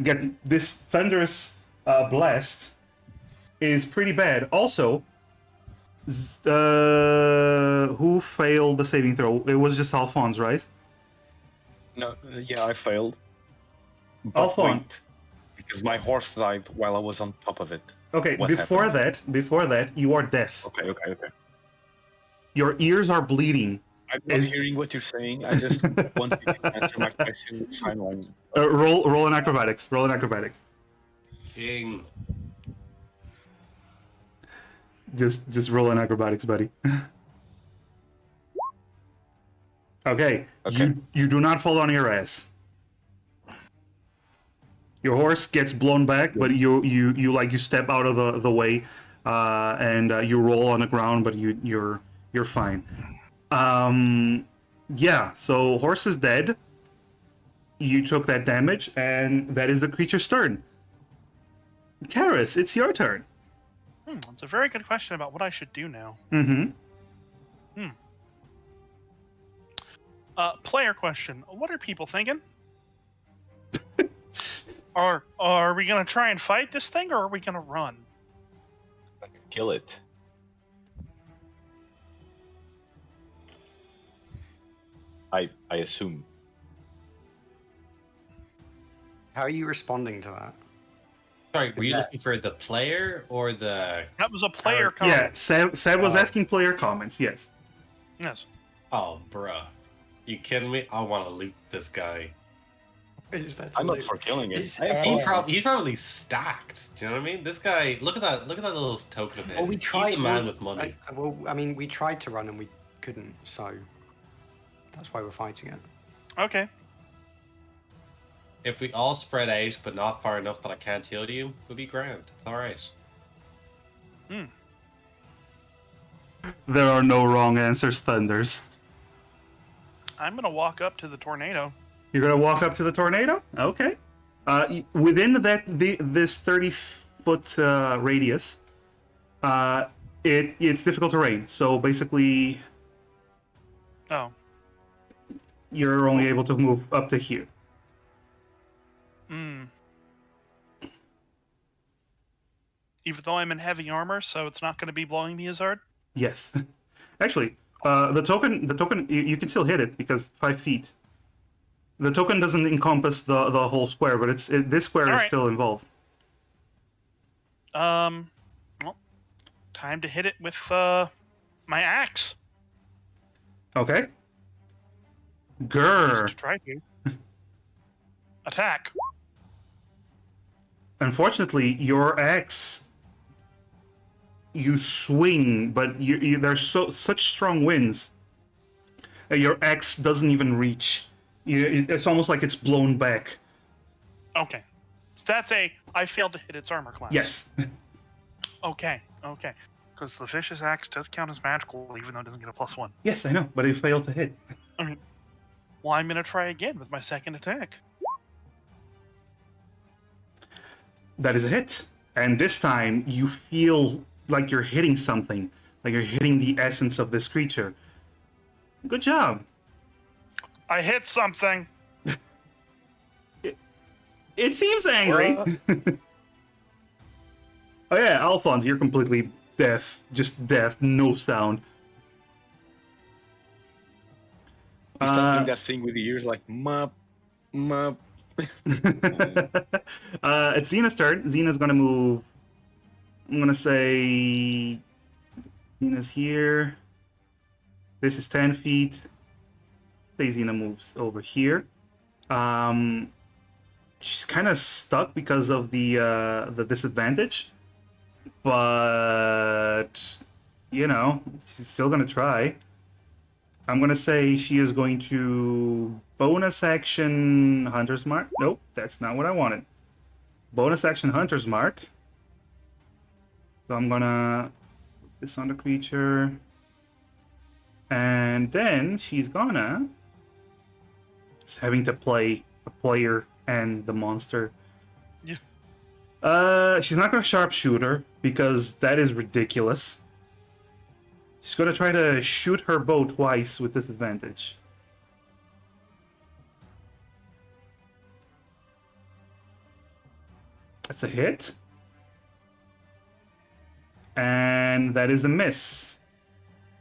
get this thunderous blast is pretty bad. Also, who failed the saving throw? It was just Alphonse, right? no, yeah, I failed. Alphonse. Wait, because my horse died while I was on top of it. Okay, What before happens? that, you are deaf. Okay. Your ears are bleeding. I'm not Is- hearing what you're saying. I just want you to answer my question with sign language. Roll an acrobatics. Roll an acrobatics. King. Just roll an acrobatics, buddy. Okay. Okay. You do not fall on your ass. Your horse gets blown back, but you step out of the way, and you roll on the ground, but you're fine. Yeah. So horse is dead. You took that damage, and that is the creature's turn. Karis, it's your turn. It's a very good question about what I should do now. Mm-hmm. Player question. What are people thinking? Are we gonna try and fight this thing, or are we gonna run? Kill it. I assume. How are you responding to that? Sorry, were you Yeah. looking for the player or the? That was a player Yeah, comment. Seb was asking player comments. Yes. Yes. Oh, bruh. You kidding me? I want to loot this guy. Is that I'm up for killing it. It's I have air. fun. He's probably stacked. Do you know what I mean? This guy, look at that little token of him. Well, we tried. He's a man with money. I mean, we tried to run and we couldn't, so that's why we're fighting it. Okay. If we all spread out, but not far enough that I can't heal you, we'll be grand. It's all right. There are no wrong answers, Thunders. I'm gonna walk up to the tornado. You're gonna walk up to the tornado? Okay. Within this 30-foot radius, it's difficult terrain. So basically, Oh. you're only able to move up to here. Even though I'm in heavy armor, so it's not gonna be blowing me as hard. Yes. Actually, the token, you can still hit it because 5 feet. The token doesn't encompass the whole square, but this square is Alright. still involved. Well, time to hit it with my axe. Okay. At least Grr. to try to attack. Unfortunately, your axe, you swing, but there's such strong winds that your axe doesn't even reach. It's almost like it's blown back. Okay. So that's I failed to hit its armor class. Yes. Okay. Because the vicious axe does count as magical, even though it doesn't get a +1. Yes, I know, but it failed to hit. Okay. Well, I'm gonna try again with my second attack. That is a hit. And this time, you feel like you're hitting something. Like you're hitting the essence of this creature. Good job. I hit something. It seems angry. Oh yeah, Alphonse, you're completely deaf. Just deaf, no sound. He starts doing that thing with the ears like, mup, mup. It's Xena's turn. Xena's gonna move. I'm gonna say Xena's here. This is 10 feet. Say Xena moves over here. She's kind of stuck because of the disadvantage, but you know, she's still gonna try. I'm gonna say she is going to bonus action Hunter's Mark. Nope, that's not what I wanted. Bonus action Hunter's Mark. So I'm gonna put this on the creature. And then she's gonna... It's having to play the player and the monster. Yeah. She's not gonna sharpshooter because that is ridiculous. She's gonna try to shoot her bow twice with disadvantage. That's a hit. And that is a miss.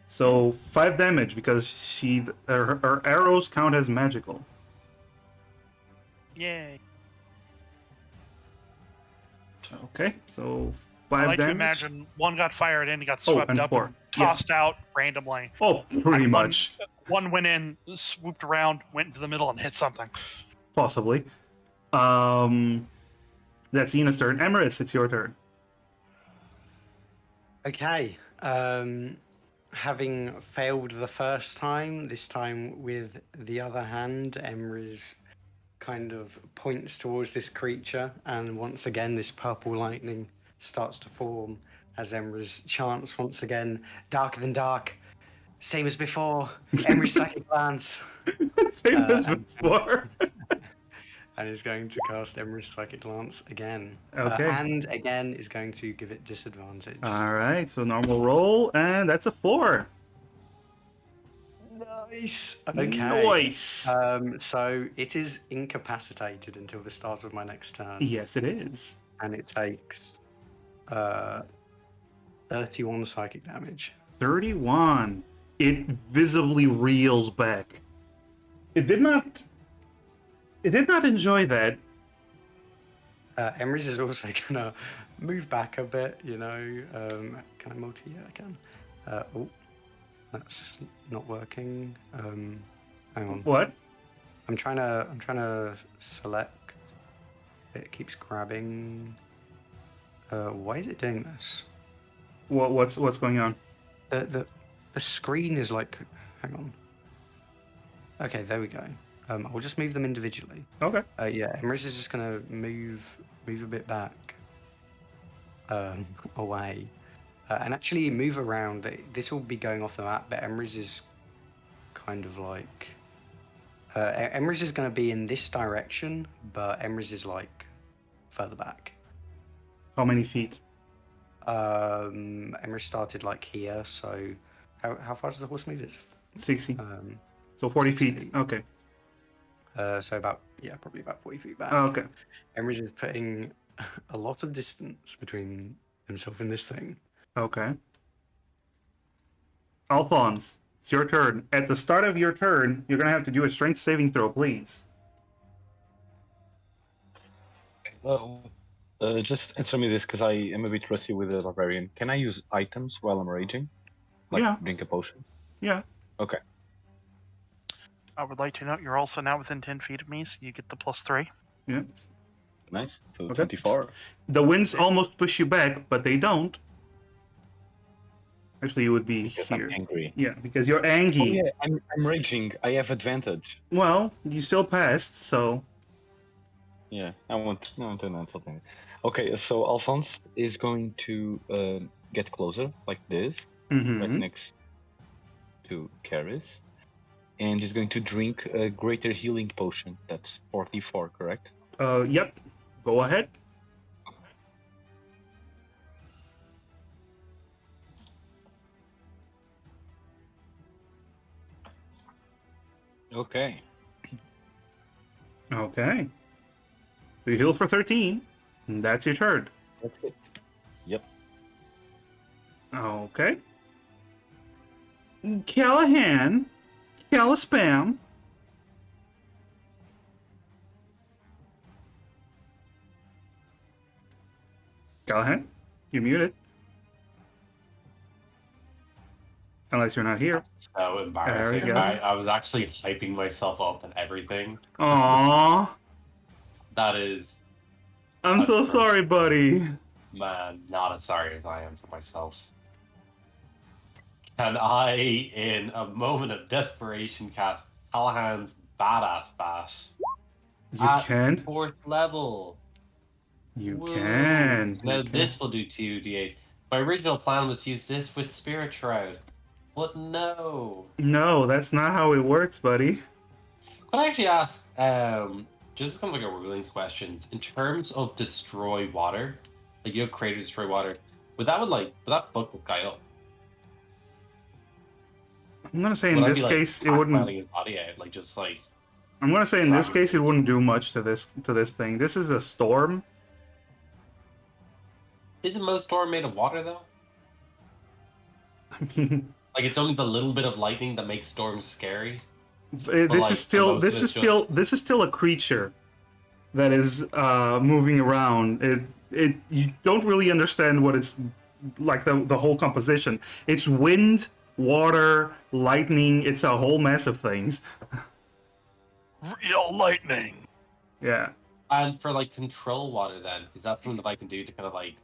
So 5 damage because her arrows count as magical. Yay. Okay, so I 5 like damage. to imagine one got fired in, got swept and up, 4. and tossed out randomly. Oh, pretty And much. One went in, swooped around, went into the middle, and hit something. Possibly. That's Xena's turn. Emrys, it's your turn. Okay. Having failed the first time, this time with the other hand, Emrys kind of points towards this creature, and once again, this purple lightning starts to form as Emrys chants once again, darker than dark, same as before, Emrys psychic glance. Same as before. And is going to cast Emrys Psychic Lance again. Okay. And again is going to give it disadvantage. Alright, so normal roll, and that's a 4. Nice. Okay. Nice. So it is incapacitated until the start of my next turn. Yes, it is. And it takes 31 psychic damage. 31. It visibly reels back. It did not enjoy that. Emrys is also gonna move back a bit, you know. Can I multi? Yeah, I can. Oh, that's not working. Hang on. What? I'm trying to select. It keeps grabbing. Why is it doing this? What's going on? The screen is like. Hang on. Okay, there we go. I'll just move them individually. Okay. Yeah, Emrys is just gonna move a bit back, away, and actually move around. This will be going off the map, but Emrys is kind of like. Emrys is gonna be in this direction, but Emrys is like further back. How many feet? Emrys started like here, so how far does the horse move? It's 60. So 40 feet. 60. Okay. So probably about 40 feet back. Oh, okay. Emrys is putting a lot of distance between himself and this thing. Okay. Alphonse, it's your turn. At the start of your turn, you're gonna have to do a strength saving throw, please. Well, Just answer me this, because I am a bit rusty with the barbarian. Can I use items while I'm raging? Like Yeah. drink a potion? Yeah. Okay. I would like to note you're also now within 10 feet of me, so you get the +3. Yeah. Nice. So Okay. 24. The winds almost push you back, but they don't. Actually, you would be Because here. I'm angry. Yeah, because you're Oh angry. yeah, I'm raging. I have advantage. Well, you still passed, so Yeah, I want to know something. Okay, so Alphonse is going to get closer, like this, right next to Karis, and he's going to drink a greater healing potion. That's 44, correct? Yep. Go ahead. Okay. Okay. So you heal for 13. And that's your turn. That's it. Yep. Okay. Callahan. Callaspam. Callahan, you're muted. Unless you're not here. So embarrassing. go. I was actually hyping myself up and everything. Aww. That is, I'm so sorry, buddy. man, not as sorry as I am for myself. Can I, in a moment of desperation, cast Callahan's Badass Bash You at can. 4th level? You Woo. can. So now You can. this will do 2d8. My original plan was to use this with Spirit Shroud. But no. No, that's not how it works, buddy. Could I actually ask, just kind of like a rulings questions, in terms of destroy water, like you have created destroy water, would that fuck the guy up? I'm gonna say in Would I this be, like, case it wouldn't. his body out, like just like I'm gonna say in this Probably. case it wouldn't do much to this thing. This is a storm. isn't most storm made of water though? I mean, Like it's only the little bit of lightning that makes storms scary. this like, is still most this of is it's still just- this is still a creature that is moving around. It you don't really understand what it's like the whole composition. It's wind, water, lightning. It's a whole mess of things. Real lightning. Yeah. And for like control water, then is that something that I can do to kind of like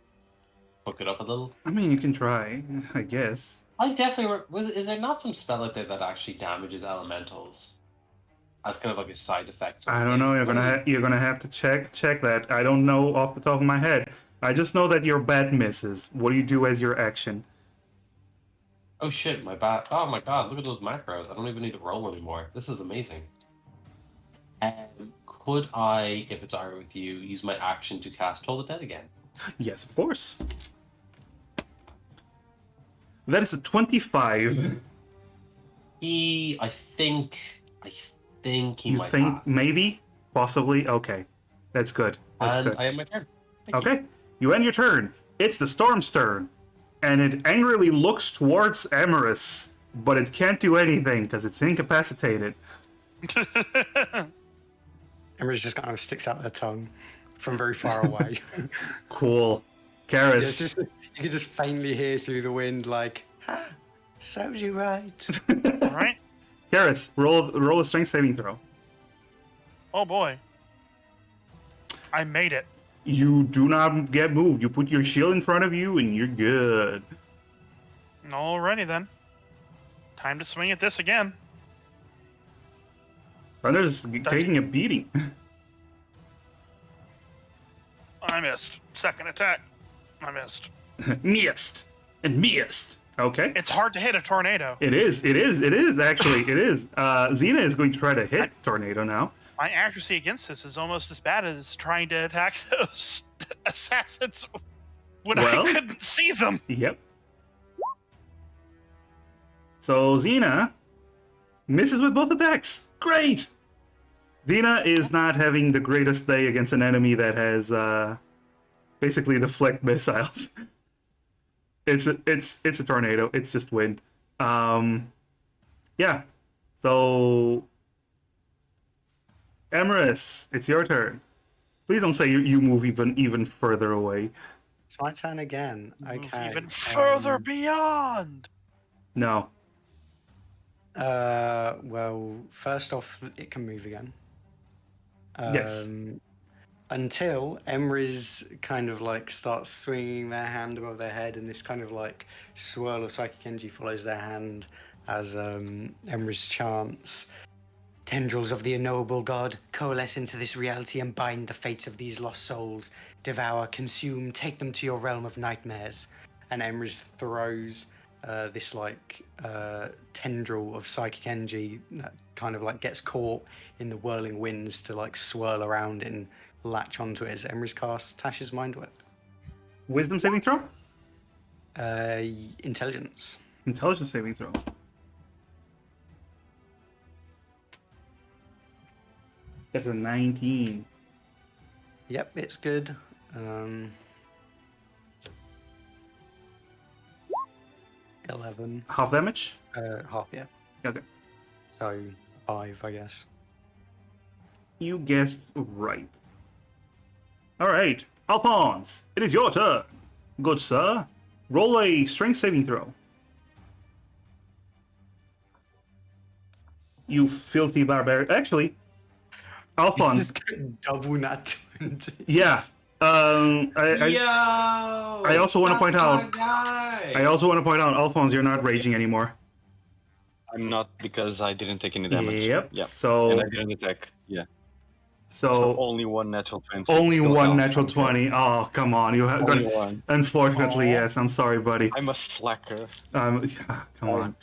hook it up a little? I mean, you can try, I guess. I definitely is there not some spell out there that actually damages elementals as kind of like a side effect? I don't know. You're gonna have to check that. I don't know off the top of my head. I just know that your bat misses. What do you do as your action? Oh shit, my bat! Oh my god, look at those macros. I don't even need to roll anymore. This is amazing. Could I, if it's alright with you, use my action to cast Toll the Dead again? Yes, of course. That is a 25. I think he You might think pass. maybe? Possibly? Okay. That's good. That's And good. I have my turn. Thank you. Okay. You end your turn. It's the storm's turn. And it angrily looks towards Emerus, but it can't do anything because it's incapacitated. Emerald just kind of sticks out their tongue from very far away. Cool. Yeah, Karis. it's just, you can just faintly hear through the wind, like, ah, serves you right. All right. Karis, roll a strength saving throw. Oh boy. I made it. You do not get moved. You put your shield in front of you and you're good. Alrighty then. Time to swing at this again. Thunder's taking a beating. I missed. Second attack. I missed. Missed. And missed. Okay. It's hard to hit a tornado. It is actually, it is. Xena is going to try to hit Tornado now. My accuracy against this is almost as bad as trying to attack those assassins when Well. I couldn't see them. Yep. So Xena misses with both attacks. Great! Xena is not having the greatest day against an enemy that has basically deflect missiles. It's a tornado. It's just wind. Yeah. So Emerus, it's your turn. Please don't say you move even further away. It's my turn again. Move Okay. even further beyond. No. Well, first off, it can move again. Yes. Until Emrys kind of like starts swinging their hand above their head, and this kind of like swirl of psychic energy follows their hand as Emrys chants, "Tendrils of the unknowable God, coalesce into this reality and bind the fates of these lost souls. Devour, consume, take them to your realm of nightmares." And Emrys throws this like tendril of psychic energy that kind of like gets caught in the whirling winds to like swirl around and latch onto it as Emrys casts Tash's Mind Whip. Wisdom saving throw? Intelligence. Intelligence saving throw. That's a 19. Yep, it's good. 11. Half damage? Half, yeah. Okay. So 5, I guess. You guessed right. Alright. Alphonse, it is your turn. Good sir. Roll a strength saving throw. You filthy barbarian. Actually, Alphonse. Just double nat 20. Yeah. I also want to point out. I also want to point out, Alphonse, you're not raging anymore. I'm not because I didn't take any damage. Yep. Yeah. So. And I didn't attack. Yeah. So So. only one natural 20. Only Still one counts. natural Okay. 20. Oh, come on. You have Only got. one. Unfortunately, Aw. yes. I'm sorry, buddy. I'm a slacker. Yeah, come Um, on.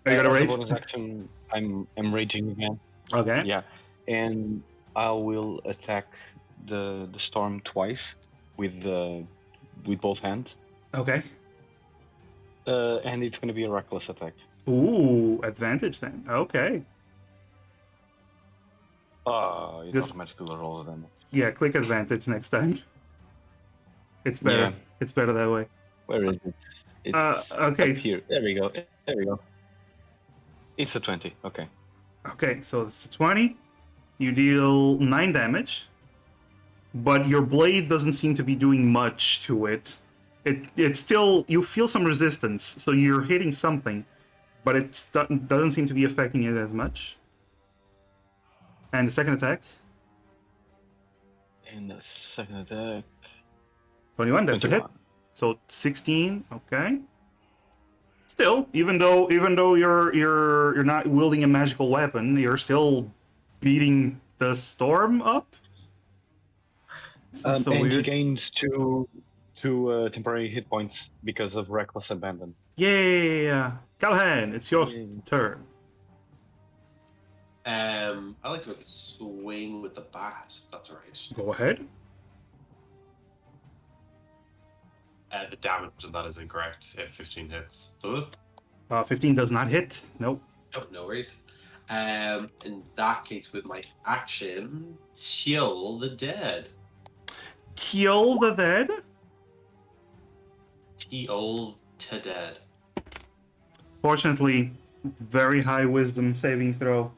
Are you gonna As a rage? bonus action, I'm raging again. Okay. Yeah. And I will attack the storm twice with both hands. Okay. And it's gonna be a reckless attack. Ooh, advantage then. Okay. It Just- automatically rolls them. Yeah, click advantage next time. It's better. Yeah. It's better that way. Where is it? It's okay. up here. There we go. There we go. It's a 20. Okay. Okay, so it's 20. You deal 9 damage. But your blade doesn't seem to be doing much to it. It's still, you feel some resistance, so you're hitting something, but it doesn't seem to be affecting it as much. And the second attack, And the second attack. 21. That's a hit. 21. So 16. Okay. Still, even though you're not wielding a magical weapon, you're still beating the storm up. So And he weird. gains two temporary hit points because of reckless abandon. Yeah. Callahan, it's your Yay. turn. I like to make a swing with the bat, if that's alright. Go ahead. The damage on that is incorrect. 15 hits. Does it? 15 does not hit. Nope. Oh, no worries. In that case, with my action, kill the dead. Kill the dead. Kill to dead. Fortunately, very high wisdom saving throw.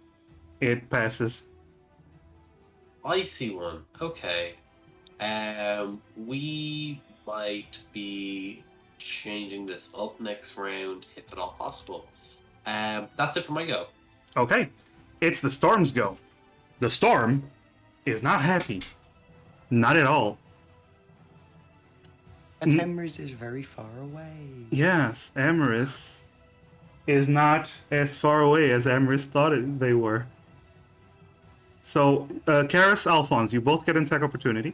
It passes. I see one. Okay. We might be changing this up next round, if at all possible. That's it for my go. Okay. It's the storm's go. The storm is not happy. Not at all. But Emrys is very far away. Yes, Emrys is not as far away as Emrys thought they were. So, Karis, Alphonse, you both get an attack opportunity.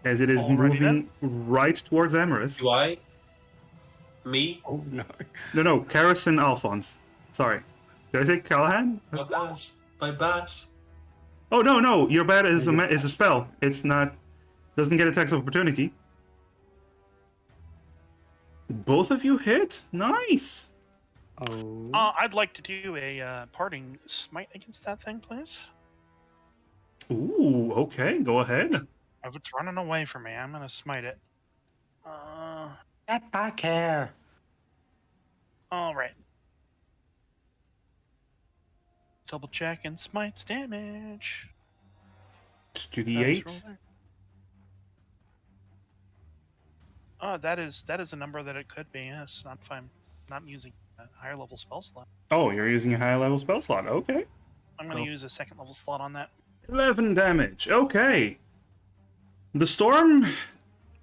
As it is Alrighty moving right towards Emrys. Do I? Me? Oh no. No, Karis and Alphonse. Sorry. Did I say Callahan? My bash. My bash. Oh, no, your bat is a spell. It's not... Doesn't get attacks of opportunity. Both of you hit? Nice! Oh. I'd like to do a parting smite against that thing, please. Ooh, okay, go ahead. If it's running away from me, I'm gonna smite it. Get back here. All right. Double check and smites damage. It's Dice 2d8. roll there. Oh, that is a number that it could be. Yes, not if I'm not using a higher level spell slot. Oh, you're using a high level spell slot. Okay. I'm going So- to use a second level slot on that. 11 damage. Okay. The storm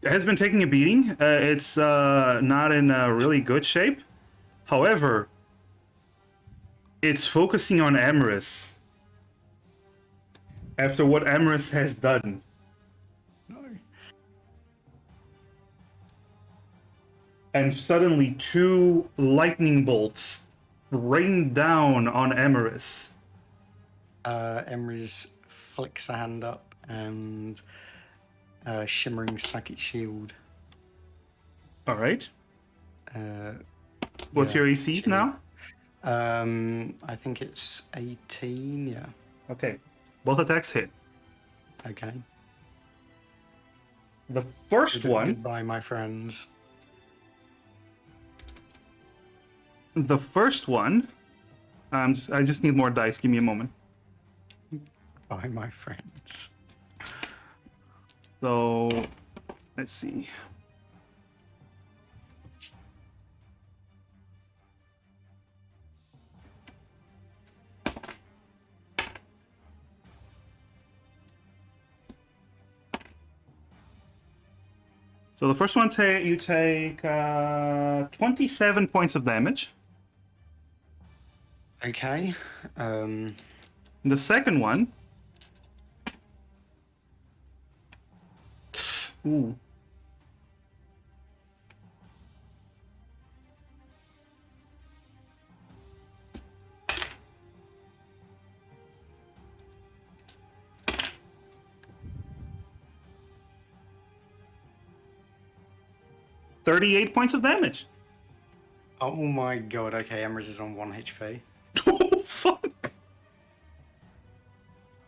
has been taking a beating. It's not in really good shape. However, it's focusing on Emrys. After what Emrys has done. No. And suddenly 2 lightning bolts rain down on Emrys. Emery's flicks a hand up and shimmering psychic shield. All right. Uh, What's yeah, your AC shield. now? I think it's 18. Yeah. Okay. Both attacks hit. Okay. The first one. Goodbye, my friends. The first one. I just need more dice. Give me a moment. Bye, my friends. So, let's see. So the first one, you take 27 points of damage. Okay. The second one. Ooh. $38 points of damage. Oh my god. Okay, Emrys is on 1 HP. Oh, fuck.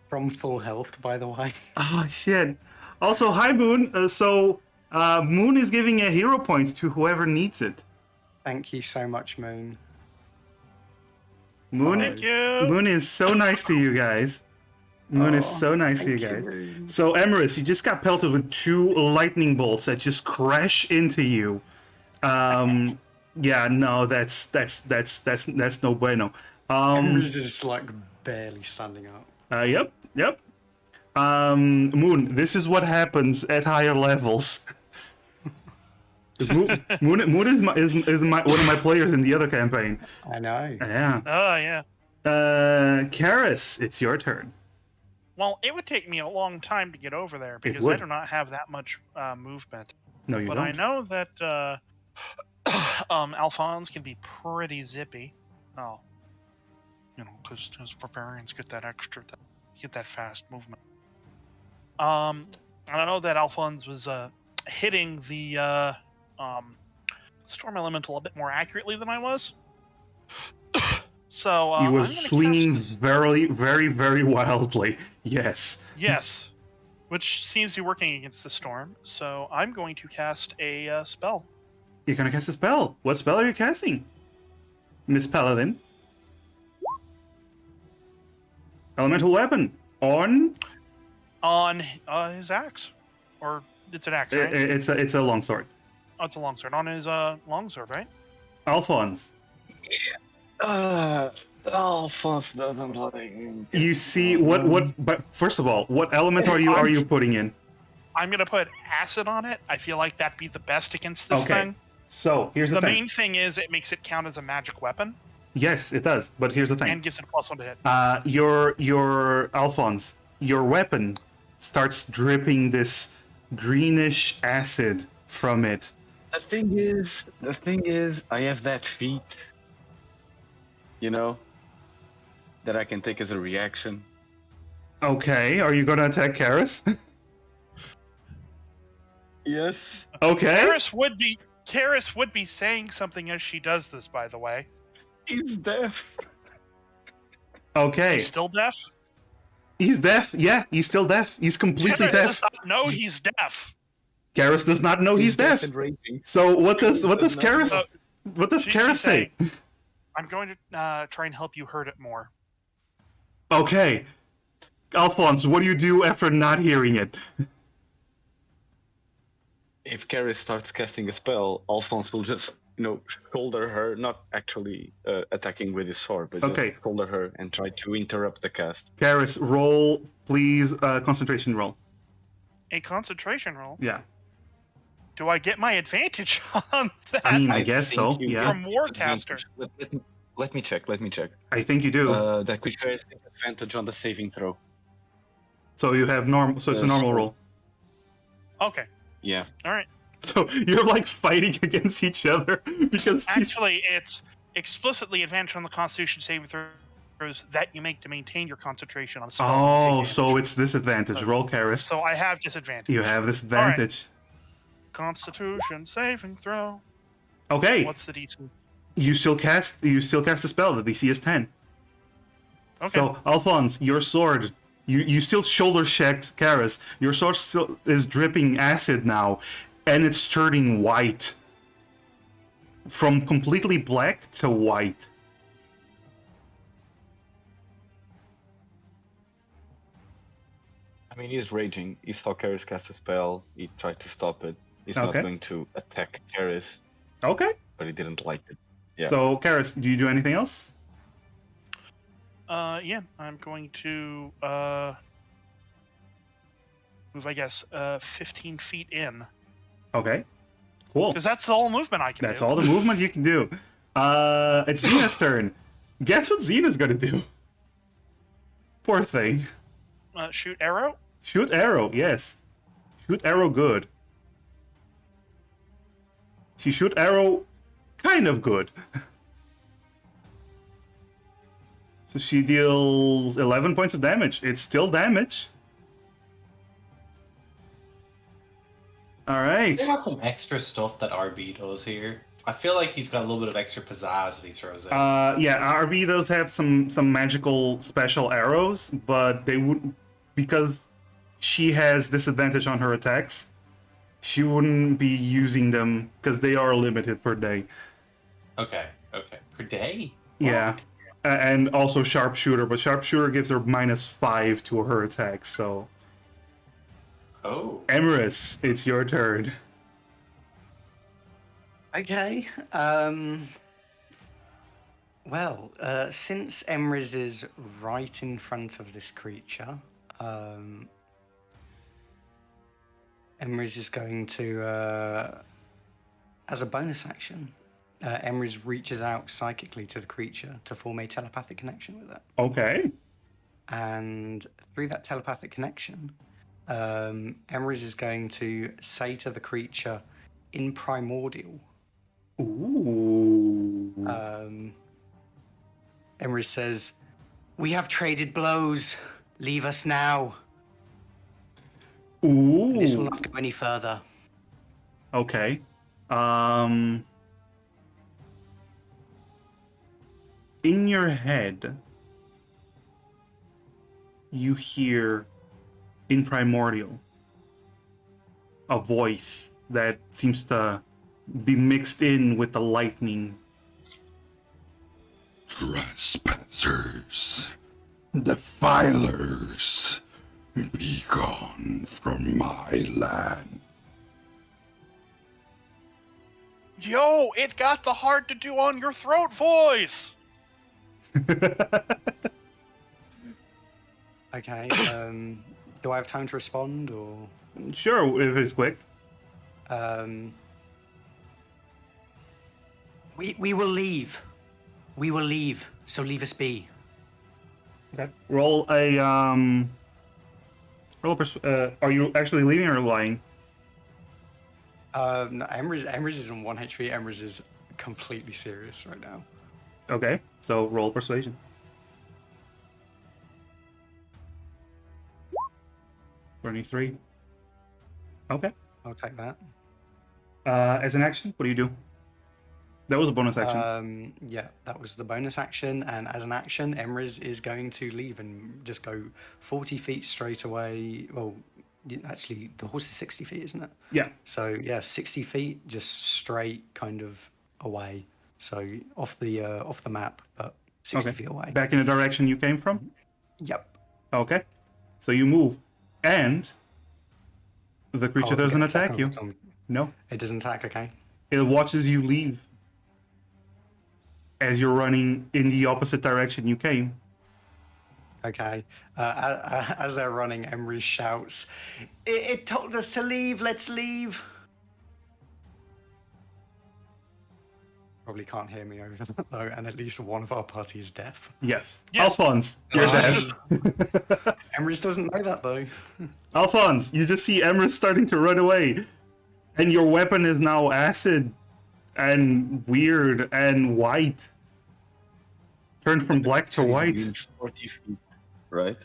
From full health, by the way. Oh, shit. Also, hi, Moon. Moon is giving a hero point to whoever needs it. Thank you so much, Moon. Moon, Thank you. Moon is so nice to you guys. Moon is Oh, so nice to you thank guys. Moon. So, Emrys, you just got pelted with 2 lightning bolts that just crash into you. Yeah, no, that's no bueno. Emrys is like barely standing up. Yep. Moon, this is what happens at higher levels. Moon is one of my players in the other campaign. I know. Yeah. Oh, yeah. Karis, it's your turn. Well, it would take me a long time to get over there because I would. do not have that much movement. No, you But don't. I know that Alphonse can be pretty zippy. Oh, because barbarians get that fast movement. And I know that Alphonse was hitting the storm elemental a bit more accurately than I was. So He I'm was gonna swinging cast- very, very, very wildly. Yes. Yes, which seems to be working against the storm. So I'm going to cast a spell. You're gonna cast a spell. What spell are you casting, Miss Paladin? Elemental weapon on. On his axe, or it's an axe, right? It's a longsword. Oh, it's a longsword. On his longsword, right? Alphonse. Alphonse doesn't like. You see what? But first of all, what element are you putting in? I'm gonna put acid on it. I feel like that'd be the best against this Okay. thing. So here's the The thing. main thing is it makes it count as a magic weapon Yes, it does. But here's the thing. and gives it a +1 to hit. Your Alphonse, your weapon starts dripping this greenish acid from it. The thing is, I have that feat. That I can take as a reaction. Okay, are you gonna attack Karis? Yes. Okay. Karis would be saying something as she does this, by the way. He's deaf. Okay. He's still deaf? He's deaf. Yeah, he's still deaf. He's completely Karis deaf. does not know he's deaf. Karis does not know he's deaf. and raging. So what does Karis So, what does she's Karis say? saying, I'm going to try and help you hurt it more. Okay. Alphonse, what do you do after not hearing it? If Karis starts casting a spell, Alphonse will just, shoulder her, not actually attacking with his sword, but Okay. just shoulder her and try to interrupt the cast. Karis, roll, please, concentration roll. A concentration roll. Yeah. Do I get my advantage on that? I mean, I guess so, think you yeah. From Warcaster. Let me check. I think you do. That creature has advantage on the saving throw. So you have normal. So it's a normal so- roll. Okay. Yeah. All right. So you're like fighting against each other because she's. Actually, it's explicitly advantage on the Constitution saving throws that you make to maintain your concentration on a spell. Oh, Take so damage. it's disadvantage. Roll, Karis. So I have disadvantage. You have disadvantage. Constitution saving throw. Okay. What's the DC? You still cast the spell. The DC is 10. Okay. So Alphonse, your sword. You still shoulder checked Karis. Your sword still is dripping acid now, and it's turning white. From completely black to white. I mean, he's raging. He saw Karis cast a spell. He tried to stop it. He's not Okay. going to attack Karis, Okay. but he didn't like it. Yeah. So Karis, do you do anything else? Yeah, I'm going to move, I guess, 15 feet in. Okay. Cool. Because that's all movement I can do. That's all the movement you can do. It's Xena's turn. Guess what Xena's gonna do? Poor thing. Shoot arrow? Shoot arrow, yes. Shoot arrow good. She shoot arrow kind of good. So she deals 11 points of damage. It's still damage. Alright. They got some extra stuff that RB does here. I feel like he's got a little bit of extra pizzazz that he throws in. Yeah, RB does have some magical special arrows, but they would, because she has disadvantage on her attacks, she wouldn't be using them because they are limited per day. Okay. Per day? Yeah, and also sharpshooter, but sharpshooter gives her -5 to her attacks. So, Oh. Emerus, it's your turn. Okay. Well, since Emrys is right in front of this creature, Emrys is going to, as a bonus action, Emrys reaches out psychically to the creature to form a telepathic connection with it. Okay. And through that telepathic connection, Emrys is going to say to the creature in primordial. Ooh. Emrys says, "We have traded blows. Leave us now. Ooh. This will not go any further." Okay. In your head, you hear in primordial a voice that seems to be mixed in with the lightning. Trespassers, defilers, be gone from my land. Yo, it got the hard to do on your throat voice! Okay. Do I have time to respond, or? Sure, if it's quick. We will leave. We will leave. So leave us be. Okay. Roll a are you actually leaving or lying? No, Emrys is on 1 HP. Emrys is completely serious right now. Okay. So roll persuasion. 23. Okay. I'll take that. As an action, what do you do? That was a bonus action. Yeah, that was the bonus action, and as an action, Emrys is going to leave and just go 40 feet straight away. Well, actually, the horse is 60 feet, isn't it? Yeah. So yeah, 60 feet, just straight kind of away. So off the map, but 60 feet away. Back in the direction you came from? Yep. Okay. So you move, and the creature Oh, I doesn't get a attack second you. opportunity. No. It doesn't attack, okay. It watches you leave as you're running in the opposite direction you came. Okay. As they're running, Emery shouts, it told us to leave, let's leave. Probably can't hear me over that, though, and at least one of our party is deaf. Yes. Yes. Alphonse, you're dead. Emrys doesn't know that, though. Alphonse, you just see Emrys starting to run away, and your weapon is now acid and weird and white. Turned from black to Actually, white. within 40 feet, right?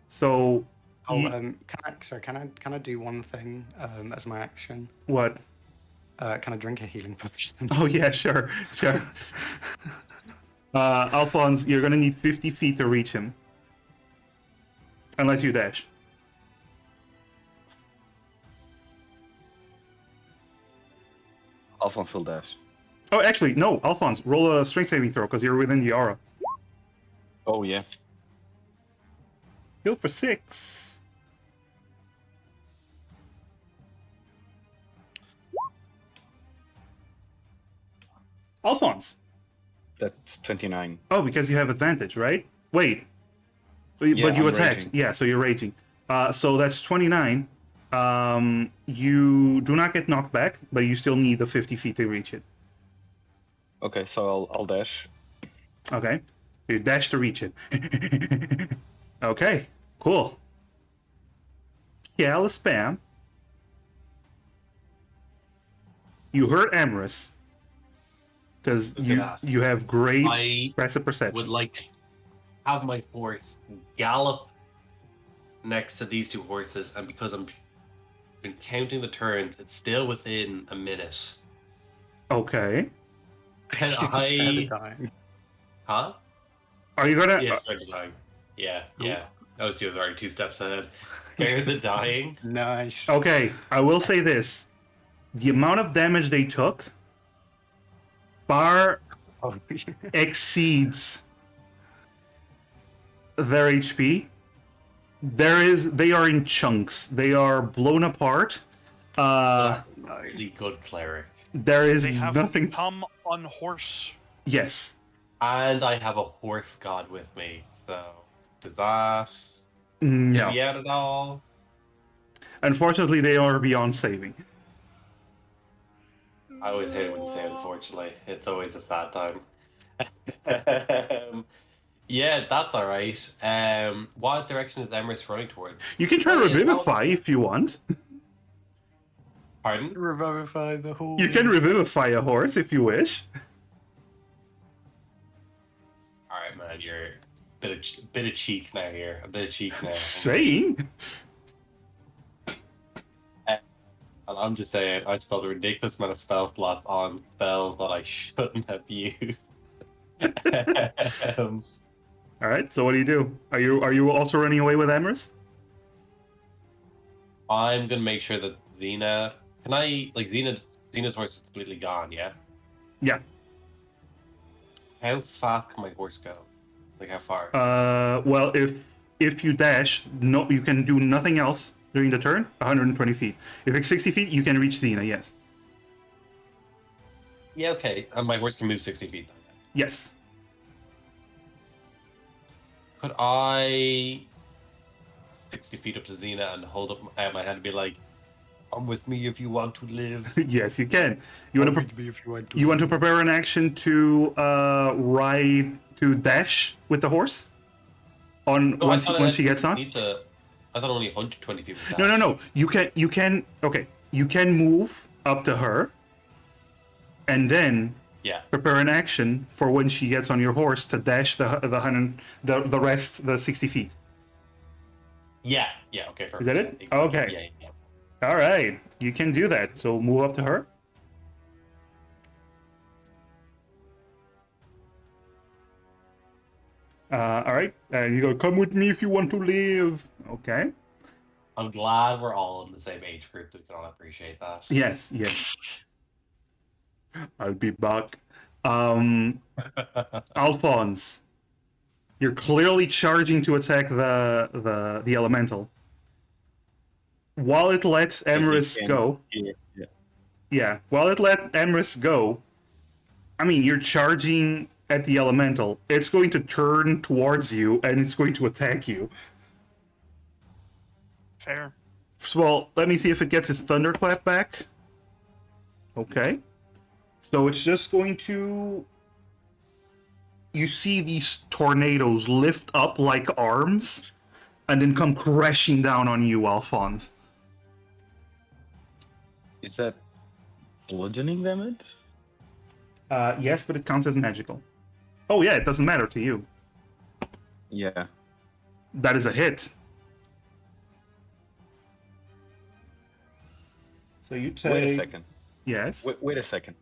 So Oh, you- can I do one thing as my action? what? Can I drink a healing potion? Oh yeah, sure. Alphonse, you're gonna need 50 feet to reach him. Unless you dash. Alphonse will dash. Oh, actually, no, Alphonse, roll a strength saving throw because you're within the aura. Oh, yeah. Heal for 6. Alphonse. That's 29. Oh, because you have advantage, right? Wait. But Yeah, you I'm attacked. raging. Yeah, so you're raging. So that's 29. You do not get knocked back, but you still need the 50 feet to reach it. Okay, so I'll dash. Okay. You dash to reach it. Okay, cool. Kiala spam. You hurt Emrys. Because Okay. you have great I passive perception. would like to have my horse gallop next to these two horses, and because I'm been counting the turns, it's still within a minute. Okay. Can Scared I? of dying. Huh? Are you gonna... Yeah, scared of dying. Yeah, yeah. Those two are already 2 steps ahead. Scared of dying. Nice. Okay, I will say this. The amount of damage they took far Oh, exceeds their HP. They are in chunks. They are blown apart. Really good cleric. There is They have nothing. become on horse. Yes. And I have a horse god with me, so does that get No. me out at all? Unfortunately, they are beyond saving. I always hate it when you say unfortunately. It's always a sad time. Yeah, that's alright. What direction is Emrys running towards? You can try Oh, yeah, Revivify if you want. Pardon? Revivify the horse. You can Revivify a horse if you wish. Alright, man, you're a bit of cheek now here. A bit of cheek now. Saying. And I'm just saying, I spelled a ridiculous amount of spell slots on spells that I shouldn't have used. All right. So what do? Are you also running away with Emrys? I'm gonna make sure that Xena. Can I like Xena's horse is completely gone? Yeah. Yeah. How fast can my horse go? Like how far? Well, if you dash, no, you can do nothing else during the turn. 120 feet. If it's 60 feet, you can reach Xena. Yes. Yeah. Okay. And my horse can move 60 feet. Then. Yes. Could I 60 feet up to Xena and hold up my hand and be like, "Come with me if you want to live." Yes, you can. You want to Be if you want to. you want to prepare an action to dash with the horse on No, once I thought she gets on. I thought only 120 feet was No. You can. Okay. You can move up to her, and then Yeah. prepare an action for when she gets on your horse to dash the rest the 60 feet. Yeah. Yeah. Okay. Perfect. Is that it? Yeah, Okay. Yeah. All right, you can do that. So move up to her. All right, and you go. Come with me if you want to live. Okay. I'm glad we're all in the same age group. We can all appreciate that. Yes. I'll be back. Alphonse, You're clearly charging to attack the elemental. While it lets Emrys go, while it let Emrys go, I mean, you're charging at the elemental. It's going to turn towards you and it's going to attack you. Fair. Well, let me see if it gets its thunderclap back. Okay. So it's just going to... You see these tornadoes lift up like arms and then come crashing down on you, Alphonse. Is that bludgeoning damage? Yes, but it counts as magical. Oh yeah, it doesn't matter to you. Yeah. That is a hit. So you take... Wait a second. Yes? Wait a second.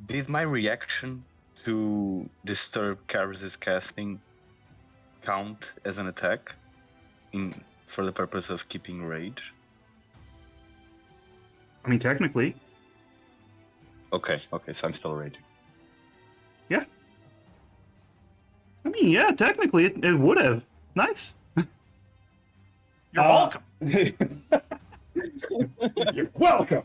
Did my reaction to disturb Karis' casting count as an attack for the purpose of keeping rage? I mean, technically. Okay, so I'm still raging. Yeah. I mean, yeah, technically it would have. Nice. You're welcome. You're welcome.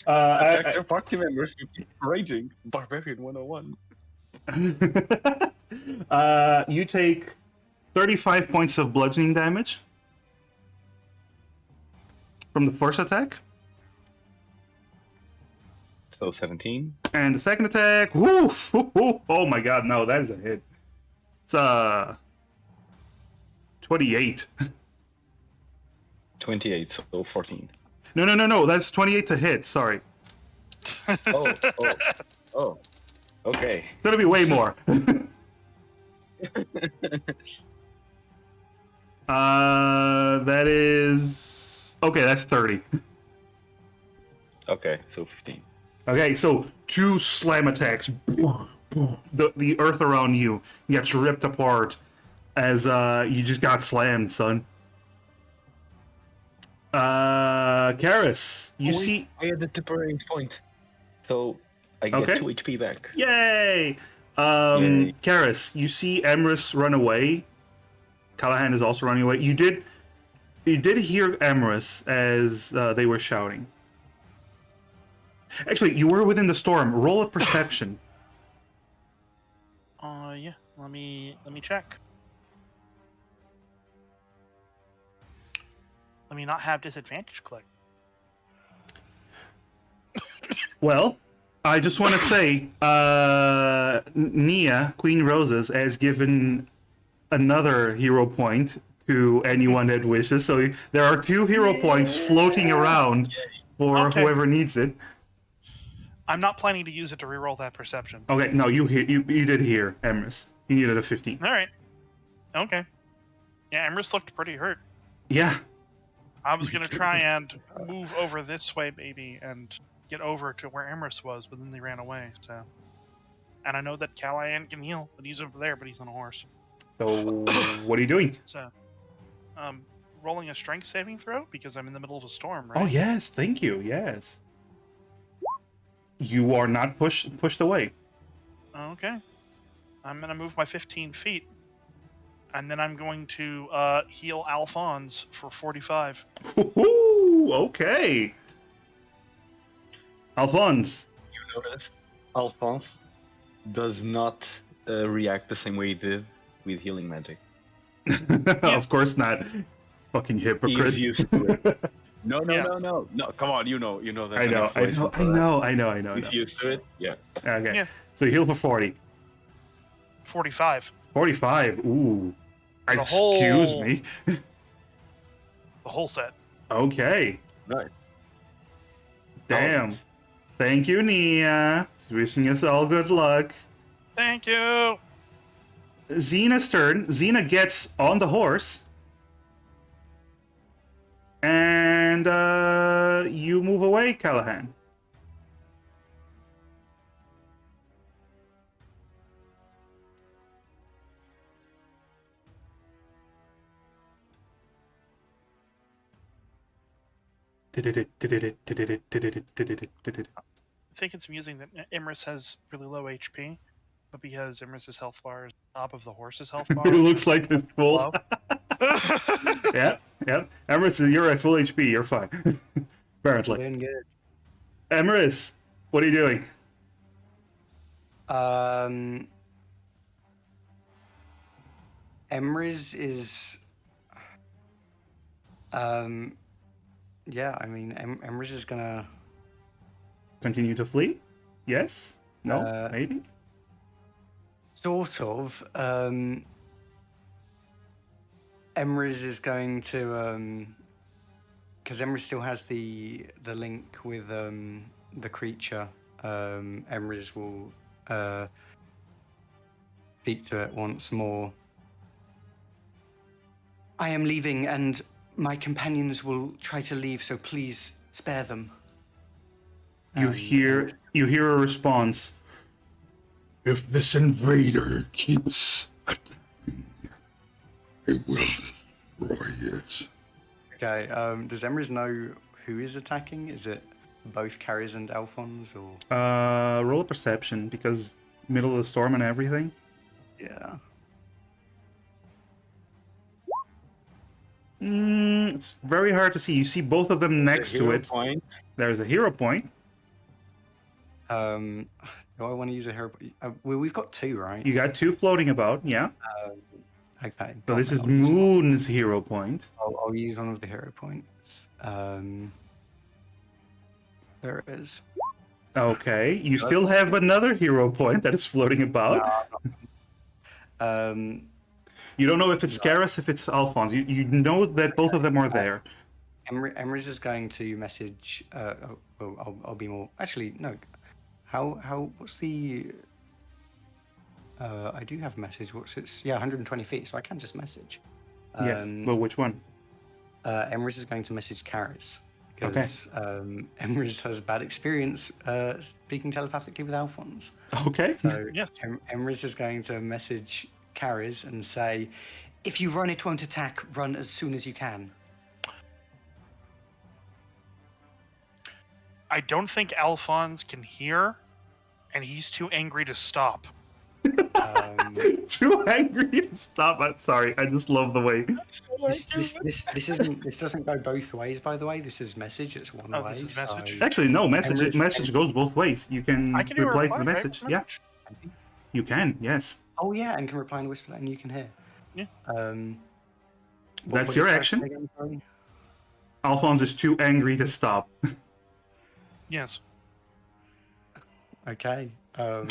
Attack your party members to keep raging. Barbarian 101. You take 35 points of bludgeoning damage from the first attack. So 17. And the second attack, woof, oh my god, no, that is a hit. It's 28. 28, so 14. No, that's 28 to hit, sorry. Oh. Okay. It's gonna be way more. That is... Okay, that's 30. Okay, so 15. Okay, so 2 slam attacks. The earth around you gets ripped apart as you just got slammed, son. Karis, you see... I had the temporary point. So I get 2 HP back. Yay! Yay. Karis, you see Emrys run away. Callahan is also running away. You did hear Emrys as they were shouting. Actually, you were within the storm. Roll a perception. Yeah. Let me check. Let me not have disadvantage click. Well, I just want to say, Nia, Queen Roses, has given another hero point to anyone that wishes. So there are 2 hero points floating around for whoever needs it. I'm not planning to use it to reroll that perception. Okay, no, you did hear Emrys. You needed a 15. All right. Okay. Yeah, Emrys looked pretty hurt. Yeah. I was gonna try and move over this way, maybe, and get over to where Emrys was, but then they ran away. So, and I know that Callahan can heal, but he's over there, but he's on a horse. So what are you doing? So, rolling a strength saving throw because I'm in the middle of a storm, right? Oh yes, thank you. Yes. You are not pushed away. Okay. I'm gonna move my 15 feet, and then I'm going to heal Alphonse for 45. Woo-hoo! Okay. Alphonse. You notice Alphonse does not react the same way he did with healing magic. Of course not. Fucking hypocrite. He's used to it. No, come on, you know that. I know. He's used to it. Yeah. Okay. Yeah. So you heal for 40. 45. 45. Ooh. The Excuse whole- me. The whole set. Okay. Nice. Damn. Thank you, Nia. Wishing us all good luck. Thank you. Xena's turn. Xena gets on the horse. And you move away, Callahan. I think it's amusing that Imris has really low HP, but because Emrys's health bar is top of the horse's health It bar, looks like it's full. low. Yeah, yeah. Emrys, you're at full HP. You're fine. Apparently. Doing good. Emrys, what are you doing? Emrys is. Yeah, I mean, Emrys is gonna. Continue to flee? Yes? No? Maybe? Sort of. Emrys is going to. Because Emrys still has the link with the creature. Emrys will speak to it once more. I am leaving, and my companions will try to leave, so please spare them. You hear a response. If this invader keeps attacking, I will destroy it. Okay, does Emrys know who is attacking? Is it both Carries and Alphons, or...? Roll a perception, because middle of the storm and everything. Yeah. It's very hard to see. You see both of them next to it. Point. There's a hero point. Do I want to use a hero point? Well, we've got two, right? You got two floating about, yeah. Okay. So this is I'll use one. Moon's hero point. I'll use one of the hero points. There it is. Okay, you still have another hero point that is floating about. You don't know if it's Scarus, if it's Alphonse. You know that both of them are there. Emrys is going to message. I'll be more. Actually, no. How? What's the? I do have message. What's it? Yeah, 120 feet. So I can just message. Yes. Well, which one? Emrys is going to message Karis because Emrys has bad experience speaking telepathically with Alphonse. Okay. So Yes. Emrys is going to message Karis and say, "If you run, it won't attack. Run as soon as you can." I don't think Alphonse can hear, and he's too angry to stop. Too angry to stop. I'm sorry. I just love the way. This doesn't go both ways, by the way. This is message. It's one Oh, way. this is message? Actually, no. Message Emrys- goes both ways. You can, I can do a reply to reply, the right? message. Yeah, you can. Yes. Oh yeah, and can reply in a whisper and you can hear. Yeah. That's what your did Karis action. say again, sorry? Alphonse is too angry to stop. Yes. Okay. Well,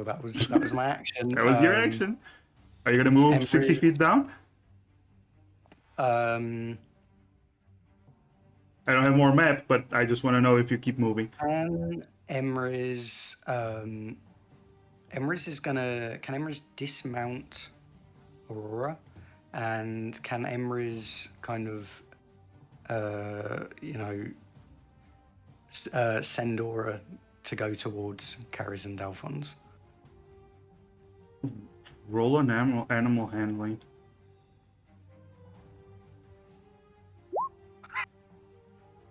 that was my action. That was your action. Are you gonna move 60 Emrys- feet down? I don't have more map, but I just want to know if you keep moving. Emrys is gonna. Can Emrys dismount Aurora? And can Emrys kind of, send Aura to go towards Karis and Alphonse? Roll an animal handling.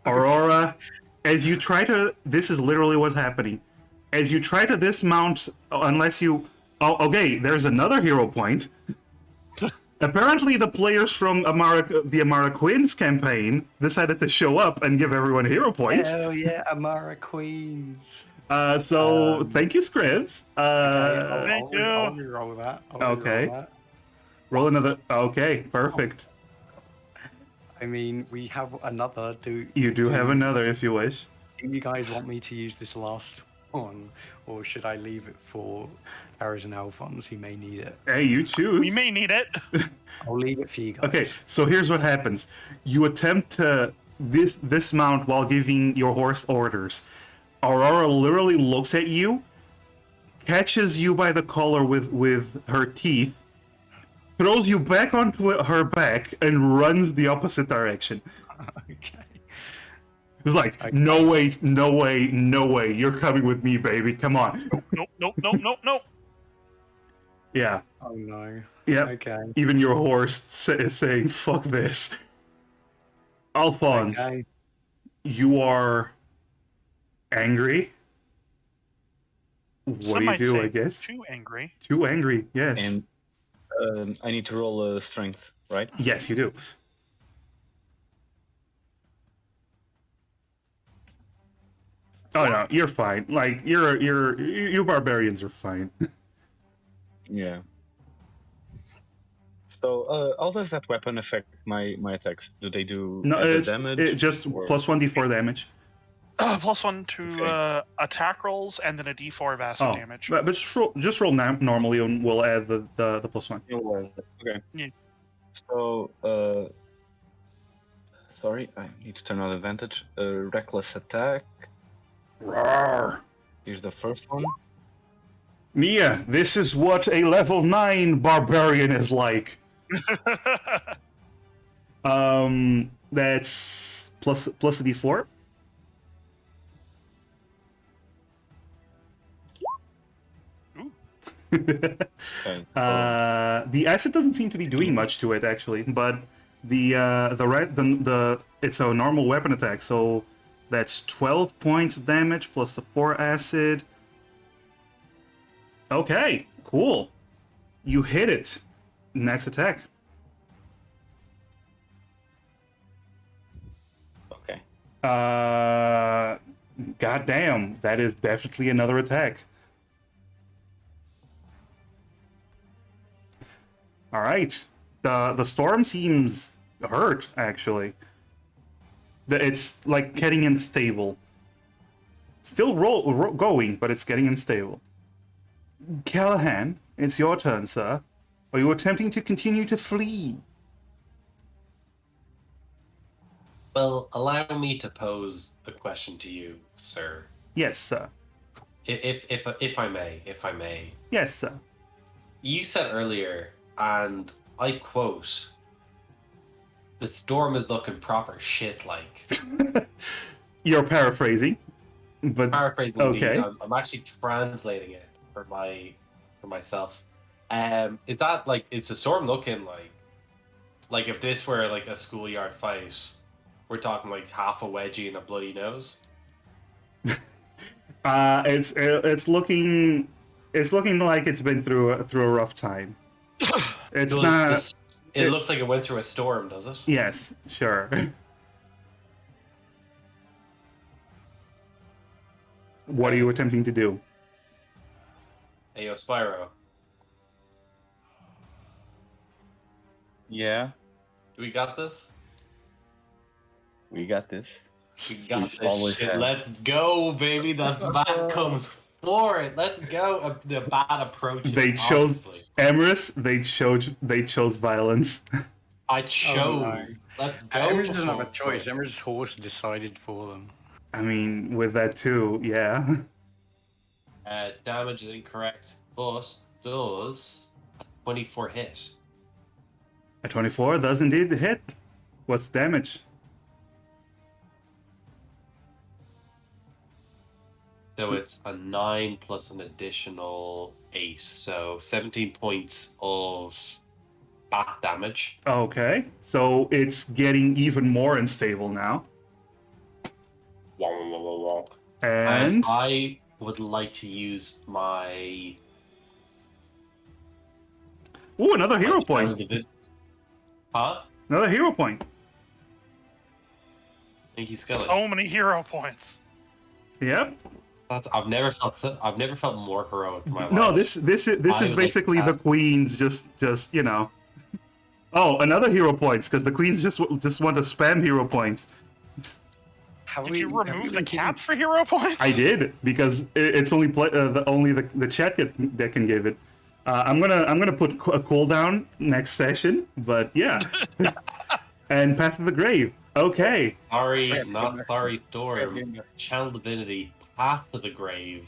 Aurora, as you try to... This is literally what's happening. As you try to dismount, unless you... Oh, okay, there's another hero point. Apparently the players from the Amara Queens campaign decided to show up and give everyone hero points. Hell yeah, Amara Queens. Thank you, Scribs. Thank you. I'll re-roll that. Okay. Roll another... Okay, perfect. I mean, we have another. You do have another if you wish. Do you guys want me to use this last one, or should I leave it for Karis and Alphonse who may need it? Hey, you choose. We may need it. I'll leave it for you guys. Okay, so here's what happens. You attempt to dismount while giving your horse orders. Aurora literally looks at you, catches you by the collar with her teeth, throws you back onto her back, and runs the opposite direction. Okay. It's like, Okay. no way, no way, no way. You're coming with me, baby. Come on. Nope. Yeah. Oh no. Yeah. Okay. Even your horse is saying, fuck this. Alphonse, you are angry. What Some do you might do, say I guess? too angry. Too angry, yes. And I need to roll a strength, right? Yes, you do. Oh no, you're fine. Like you barbarians are fine. Yeah. So, how does that weapon affect my attacks? Do they do No, added it's damage? just or- plus 1d4 damage. +1 to Okay. attack rolls, and then a D4 of acid Oh, damage. but just roll normally, and we'll add the plus 1. Okay. Yeah. So, sorry, I need to turn on advantage. Reckless attack. Roar! Here's the first one. Mia, this is what a level 9 barbarian is like. That's plus a d4. Ooh. Okay. The acid doesn't seem to be doing much to it actually, but the it's a normal weapon attack, so that's 12 points of damage plus the 4 acid. Okay, cool. You hit it. Next attack. Okay. Goddamn, that is definitely another attack. All right. The storm seems hurt actually. It's like getting unstable. Still going, but it's getting unstable. Callahan, it's your turn, sir. Are you attempting to continue to flee? Well, allow me to pose a question to you, sir. Yes, sir. If I may. Yes, sir. You said earlier, and I quote, "The storm is looking proper shit like." You're paraphrasing, but Paraphrasing, okay. indeed. I'm actually translating it for myself. Is that like, is the storm looking like if this were like a schoolyard fight, we're talking like half a wedgie and a bloody nose? It's looking like it's been through a rough time. It's So not. it looks like it went through a storm, does it? Yes, sure. What are you attempting to do? Hey, yo, Spyro, Yeah, we got this? we got this. We got We this always shit. have. Let's go, baby. The bat comes for it. Let's go. The bat approaches. They chose honestly. Emrys. They chose violence. I chose. no. Let's go. Emrys doesn't have a for choice. it. Emrys' horse decided for them. I mean, with that too, yeah. Damage is incorrect, but does a 24 hit. A 24 does indeed hit. What's the damage? So it's a 9 plus an additional 8. So 17 points of bat damage. Okay, so it's getting even more unstable now. And And I would like to use my. ooh, another hero my point. Huh? Another hero point. Thank you, Skelly. So many hero points. Yep. I've never felt more heroic in my life. No, this I is would basically like to the queens just you know. Oh, another hero points because the queens just want to spam hero points. Did you remove the cap for hero points? I did because it's only the chat that can give it. I'm gonna put a cooldown next session, but yeah. And Path of the Grave. Okay. Sorry, not sorry, Storm. Channel Divinity, Path to the Grave.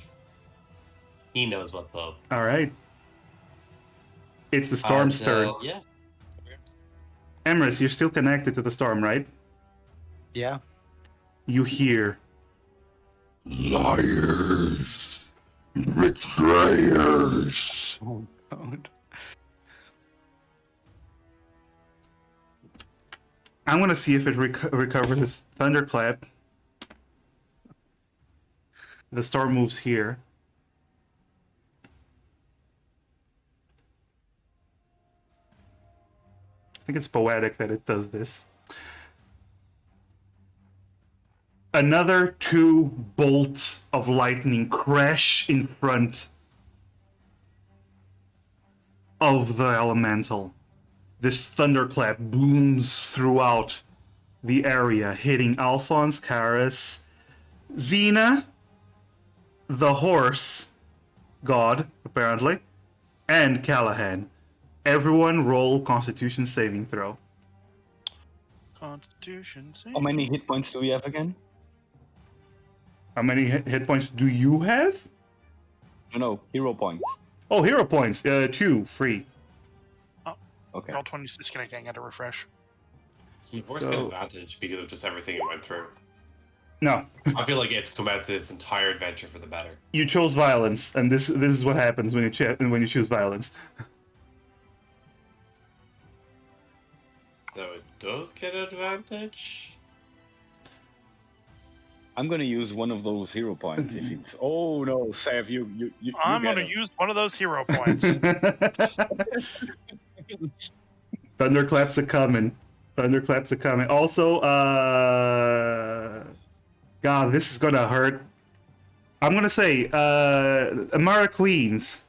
He knows what's up. All right. It's the storm's turn. Yeah. Emrys, you're still connected to the storm, right? Yeah. You hear. Liars! Betrayers! Oh God. I'm gonna see if it recovers its thunderclap. The storm moves here. think it's poetic that it does this. Another 2 bolts of lightning crash in front of the elemental. This thunderclap booms throughout the area, hitting Alphonse, Karis, Xena, the horse god, apparently, and Callahan. Everyone roll Constitution saving throw. Constitution save. How many hit points do we have again? How many hit points do you have? No, hero points. Oh, hero points. 2 free. Okay. Roll 26. Can I get a refresh? Of course, So- get advantage because of just everything it went through. No, I feel like it's come out to its entire adventure for the better. you chose violence, and this is what happens when you choose violence. So it does get advantage. I'm gonna use one of those hero points if it's. Oh no, Sav, you I'm get going to it. use one of those hero points. Thunderclaps are coming. Thunderclaps are coming. Also, God, this is gonna hurt. I'm gonna say, Amara Queens,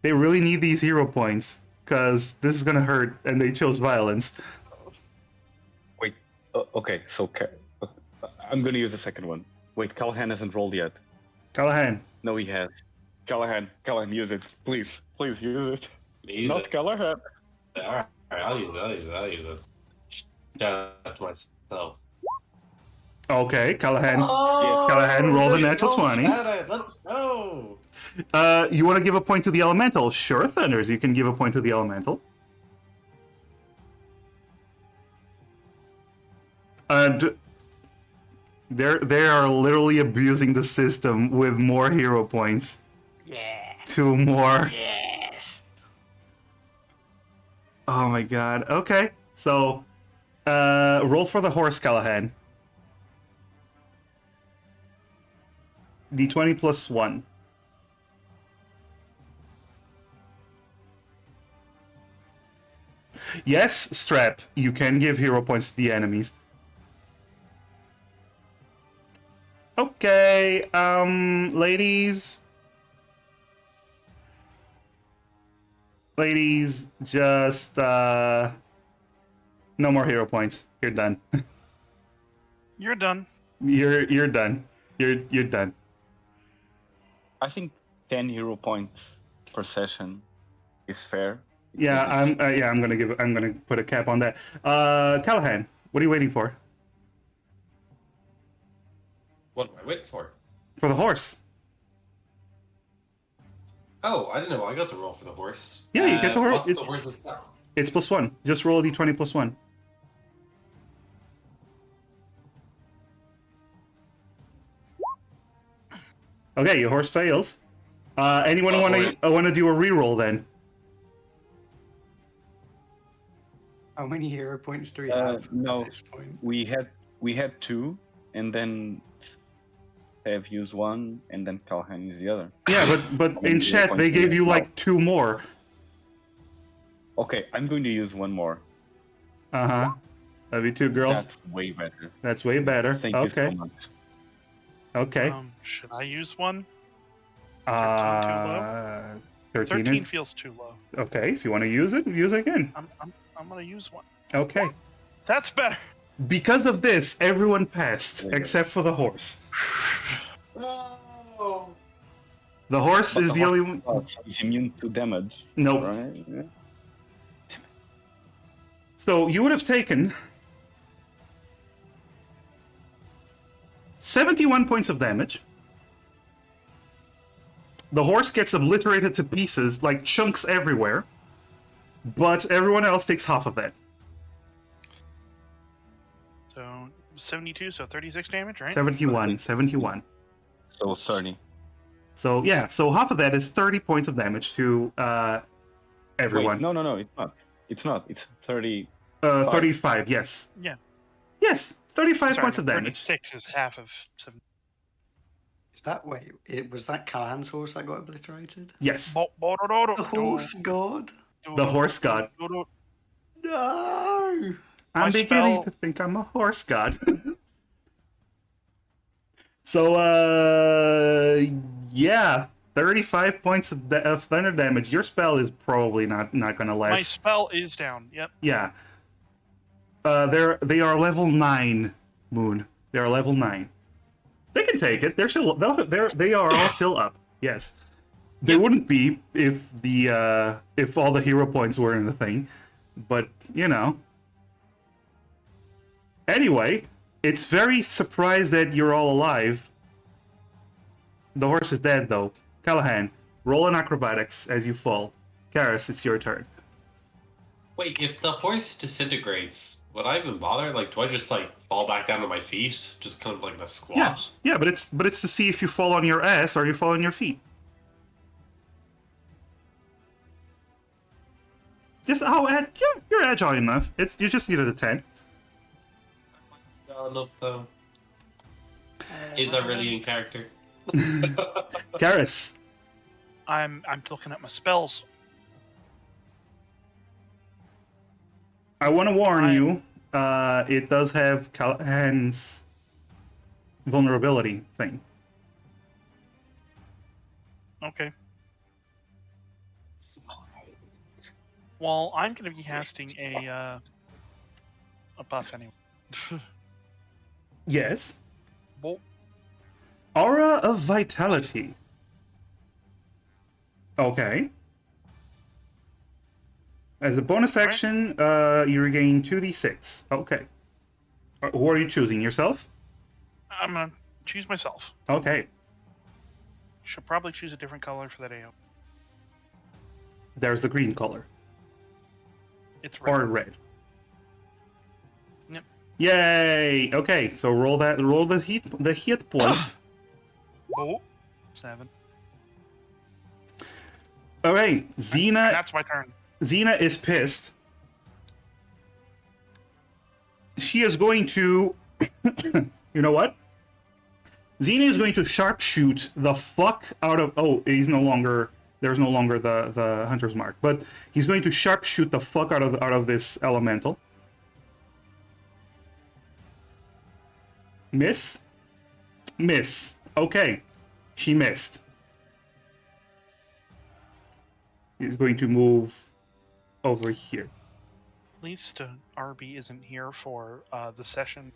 they really need these hero points, because this is gonna hurt, and they chose violence. Wait. Okay, so I'm gonna use the second one. Wait, Callahan hasn't rolled yet. Callahan. No, he has. Callahan, use it, please use it. Use Not it. Callahan. Alright, I'll use it. Shout out to myself. Okay, Callahan. Oh, Callahan, roll the let's natural go, 20. Let's go. You want to give a point to the elemental? Sure, Thunders, you can give a point to the elemental. And they are literally abusing the system with more hero points. Yeah. 2 more. Yes. Oh my god. Okay, so roll for the horse, Callahan. D20 plus 1. Yes, Strap, you can give hero points to the enemies. Okay, ladies. Ladies, just, no more hero points. You're done. You're done. You're done. You're done. I think 10 hero points per session is fair. Yeah, I'm gonna put a cap on that. Callahan, what are you waiting for? What am I waiting for? For the horse. Oh, I didn't know. I got to roll for the horse. Yeah, you get to roll. What's the It's- horse's It's plus 1. Just roll a d20 plus 1. Okay, your horse fails. Anyone Oh, want boy. to do a reroll then? How many hero points do we Uh, have no. at this point? We had 2, and then have used 1, and then Callahan used the other. Yeah, but in Hero chat points they in gave there. you like 2 more. Okay, I'm going to use 1 more. Uh-huh. That'd be 2 girls. That's way better. That's way better. Thank you so Okay. much. Okay. Should I use one? 13 13 is feels too low. okay. If you want to use it again. I'm going to use one. Okay. That's better. Because of this, everyone passed Okay. except for the horse. No. The horse But is the the horse only one. It's immune to damage. Nope. Right? Yeah. So you would have taken 71 points of damage. The horse gets obliterated to pieces, like chunks everywhere. But everyone else takes half of that. So 72, so 36 damage, right? 71. So 30. So yeah, so half of that is 30 points of damage to everyone. Wait, no, it's not. It's not. It's 30. 35, yes. Yeah. Yes, 35 Sorry, points of damage. 36 is half of 7. Is that was that Callahan's horse that got obliterated? Yes, The horse god? the horse god. No! I'm My beginning spell- to think I'm a horse god. So, yeah, 35 points of thunder damage. Your spell is probably not gonna last. My spell is down. Yep. Yeah. They are level 9, Moon. They are level 9. They can take it. They are all still up. Yes. They wouldn't be if all the hero points were in the thing. But, you know. Anyway, it's very surprised that you're all alive. The horse is dead, though. Callahan, roll an acrobatics as you fall. Karis, it's your turn. Wait, if the horse disintegrates, would I even bother? Like, do I just like fall back down to my feet, just kind of like a squat? Yeah, but it's to see if you fall on your ass or you fall on your feet. Just you're agile enough. You just needed a 10. Not enough though. Is that really in character? Karis, I'm looking at my spells. I want to warn you. It does have Callahan's vulnerability thing. Okay. Well, I'm going to be casting a buff anyway. Yes. Well, Aura of Vitality. Okay. As a bonus action, you regain 2d6. Okay. Who are you choosing? Yourself? I'm going to choose myself. Okay. Should probably choose a different color for that AO. There's the green color. It's red. Or red. Yep. Yay! Okay, so roll the hit points. Oh, 7. Alright, Xena. That's my turn. Xena is pissed. She is going to... You know what? Xena is going to sharpshoot the fuck out of... Oh, he's no longer... There's no longer the Hunter's Mark. But he's going to sharpshoot the fuck out of this elemental. Miss? Miss. Okay. She missed. He's going to move over here. At least RB isn't here for the session.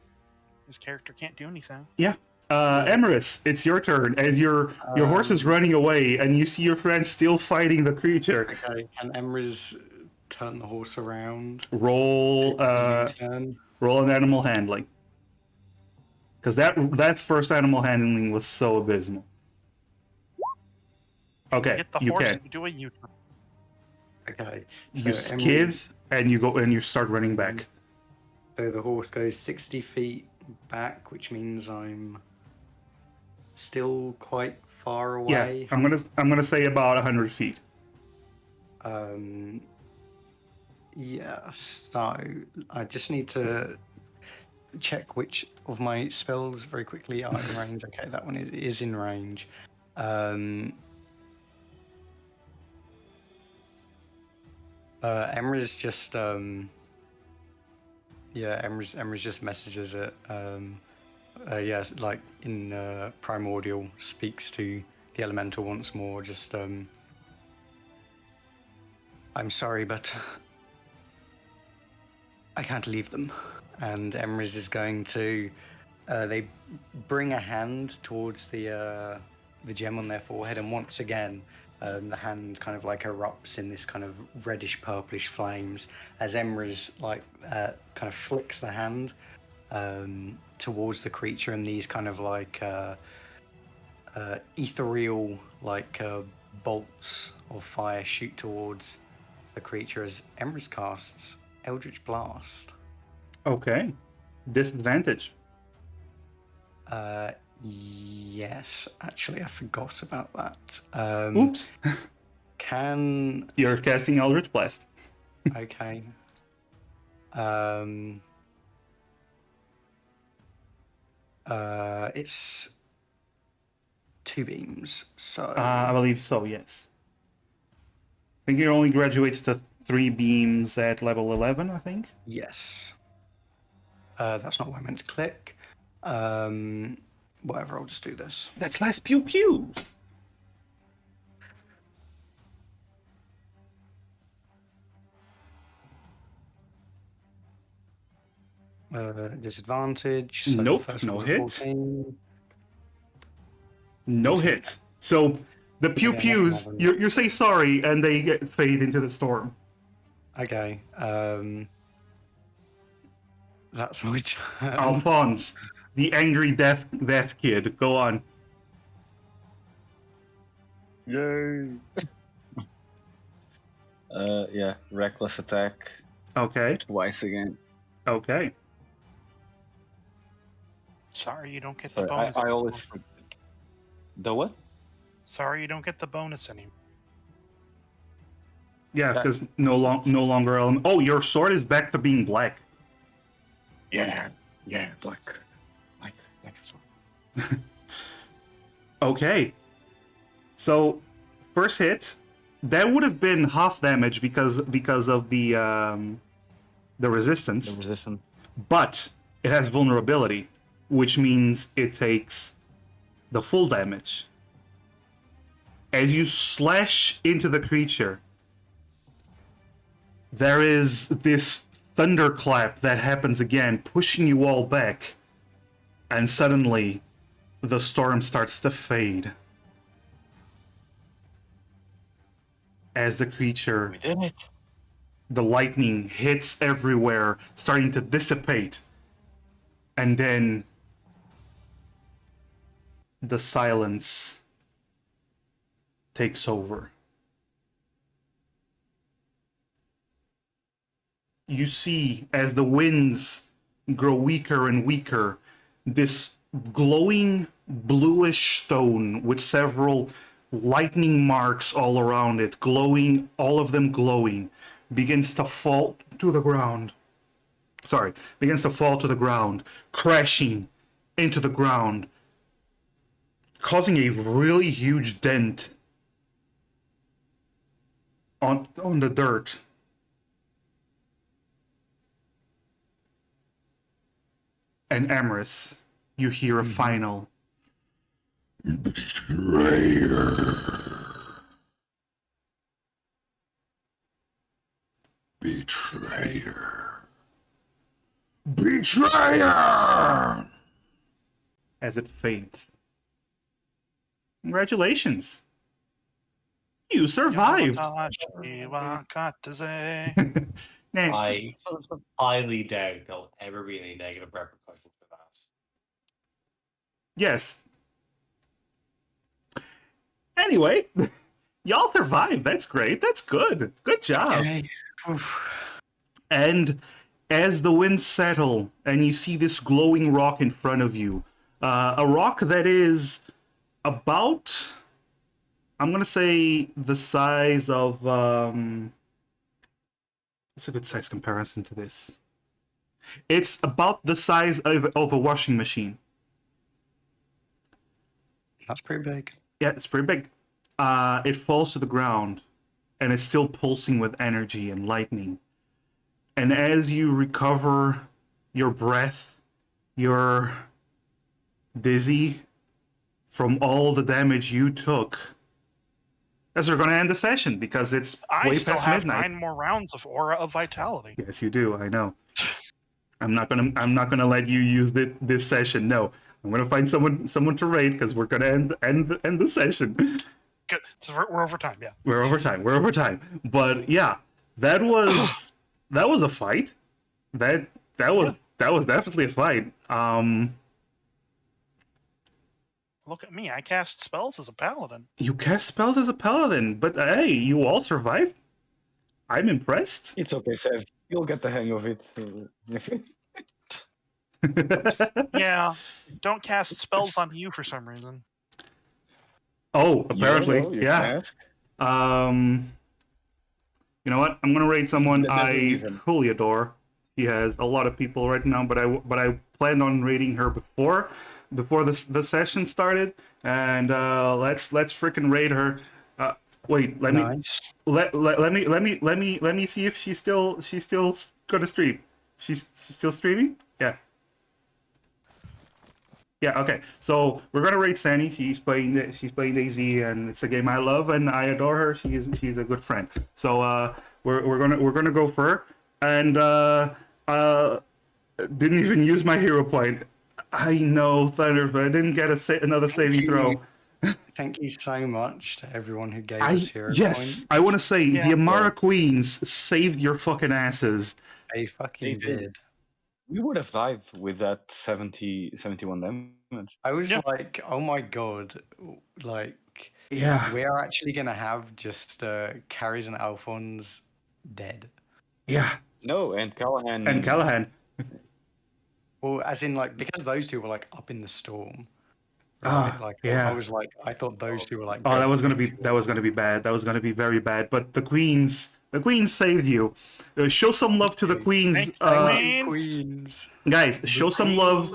His character can't do anything. Yeah. Emerus, it's your turn. As your horse is running away, and you see your friend still fighting the creature. Okay, can Emrys turn the horse around? Roll Turn. roll an animal handling. Because that first animal handling was so abysmal. Okay, Get the you horse can. and do a U-turn. Okay. You so skid Emrys- and you start running back. So the horse goes 60 feet back, which means I'm still quite far away. Yeah, I'm gonna say about 100 feet. Yeah, so I just need to check which of my spells very quickly are in range. Okay, that one is in range. Emrys just Emrys just messages it. Yes, like in Primordial, speaks to the elemental once more. Just I'm sorry, but I can't leave them. And Emrys is going to. They bring a hand towards the gem on their forehead, and once again, the hand kind of like erupts in this kind of reddish purplish flames as Emrys kind of flicks the hand towards the creature, and these kind of like ethereal bolts of fire shoot towards the creature as Emrys casts Eldritch Blast. Okay. Disadvantage. Yes, actually, I forgot about that. Oops. Can You're casting Eldritch Blast. okay. It's 2 beams, so I believe so, yes. I think it only graduates to 3 beams at level 11, I think. Yes. That's not what I meant to click. Whatever, I'll just do this. That's less pew pews. Disadvantage. So Nope, first no one's a hit. 14. No hit. So the pew Yeah, pews, nothing. you say sorry, and they fade into the storm. Okay. That's my turn. Alphonse, the angry death kid. Go on. Yay! Yeah, reckless attack Okay. twice again. Okay. Sorry, you don't get the So bonus. I always anymore. the what? Sorry, you don't get the bonus anymore. Yeah, because no longer element. Oh, your sword is back to being black. Yeah, black as well. Okay. So first hit, that would have been half damage because of the resistance. The resistance. But it has vulnerability, which means it takes the full damage. As you slash into the creature, there is this thunderclap that happens again, pushing you all back, and suddenly the storm starts to fade. As the creature, We did it. the lightning hits everywhere, starting to dissipate. And then the silence takes over. You see, as the winds grow weaker and weaker, this glowing bluish stone with several lightning marks all around it, glowing, all of them glowing, begins to fall to the ground. Begins to fall to the ground, crashing into the ground, causing a really huge dent on the dirt. And Emrys, you hear a final Betrayer. Betrayer. Betrayer! as it fades. Congratulations. You survived. Nah, I highly doubt there'll ever be any negative repercussions for that. yes. Anyway, y'all survived. That's great. That's good. Good job. Okay. Oof. And as the winds settle and you see this glowing rock in front of you, a rock that is about, I'm going to say, the size of, what's a good size comparison to this? It's about the size of a washing machine. That's pretty big. Yeah, it's pretty big. It falls to the ground, and it's still pulsing with energy and lightning. And as you recover your breath, you're dizzy from all the damage you took. As we're going to end the session because it's I way still past have midnight. 9 more rounds of Aura of Vitality. Yes, you do. I know. I'm not gonna let you use this session. No, I'm gonna find someone to raid because we're gonna end the session. Good. So we're over time, yeah. We're over time. But yeah, that was a fight. That was definitely a fight. Look at me. I cast spells as a paladin. You cast spells as a paladin, but hey, you all survived. I'm impressed. It's okay, Sev. You'll get the hang of it. Yeah. Don't cast spells on you for some reason. Oh, apparently, You yeah. can ask. You know what? I'm gonna raid someone There's a I reason. truly adore. He has a lot of people right now, but I planned on raiding her before the session started, and let's freaking raid her. Wait, let me Nice. let me see if she's still gonna stream. She's still streaming? Yeah. Yeah, okay. So we're gonna rate Sandy. She's playing Daisy, and it's a game I love and I adore her. She's a good friend. So we're gonna go for her. And didn't even use my hero point. I know Thunder, but I didn't get another saving throw. Thank you so much to everyone who gave us hero Yes, points. I want to say Yeah. the Amara Queens saved your fucking asses. They fucking They did. did. We would have died with that 71 damage. I was Yeah. like, oh my god, like Yeah, we are actually gonna have just Carries and Alphonse dead. yeah, No, and Callahan. and Callahan. Well, as in like because those two were like up in the storm. Ah, Right? Like yeah. I was like I thought those two were like Oh, dead that was for gonna be bad. That was gonna be very bad. But the Queens saved you. Show some love to the Queens, Thank you, Queens. guys. Show some love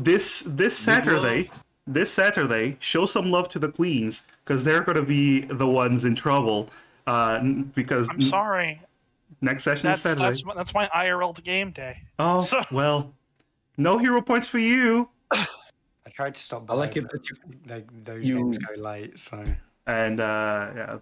this Saturday. This Saturday, show some love to the Queens because they're gonna be the ones in trouble. Because I'm sorry. next session is Saturday. That's my IRL game day. Oh So- well, no hero points for you. I tried to stop by, I like it but that those you- games go late, so And yeah,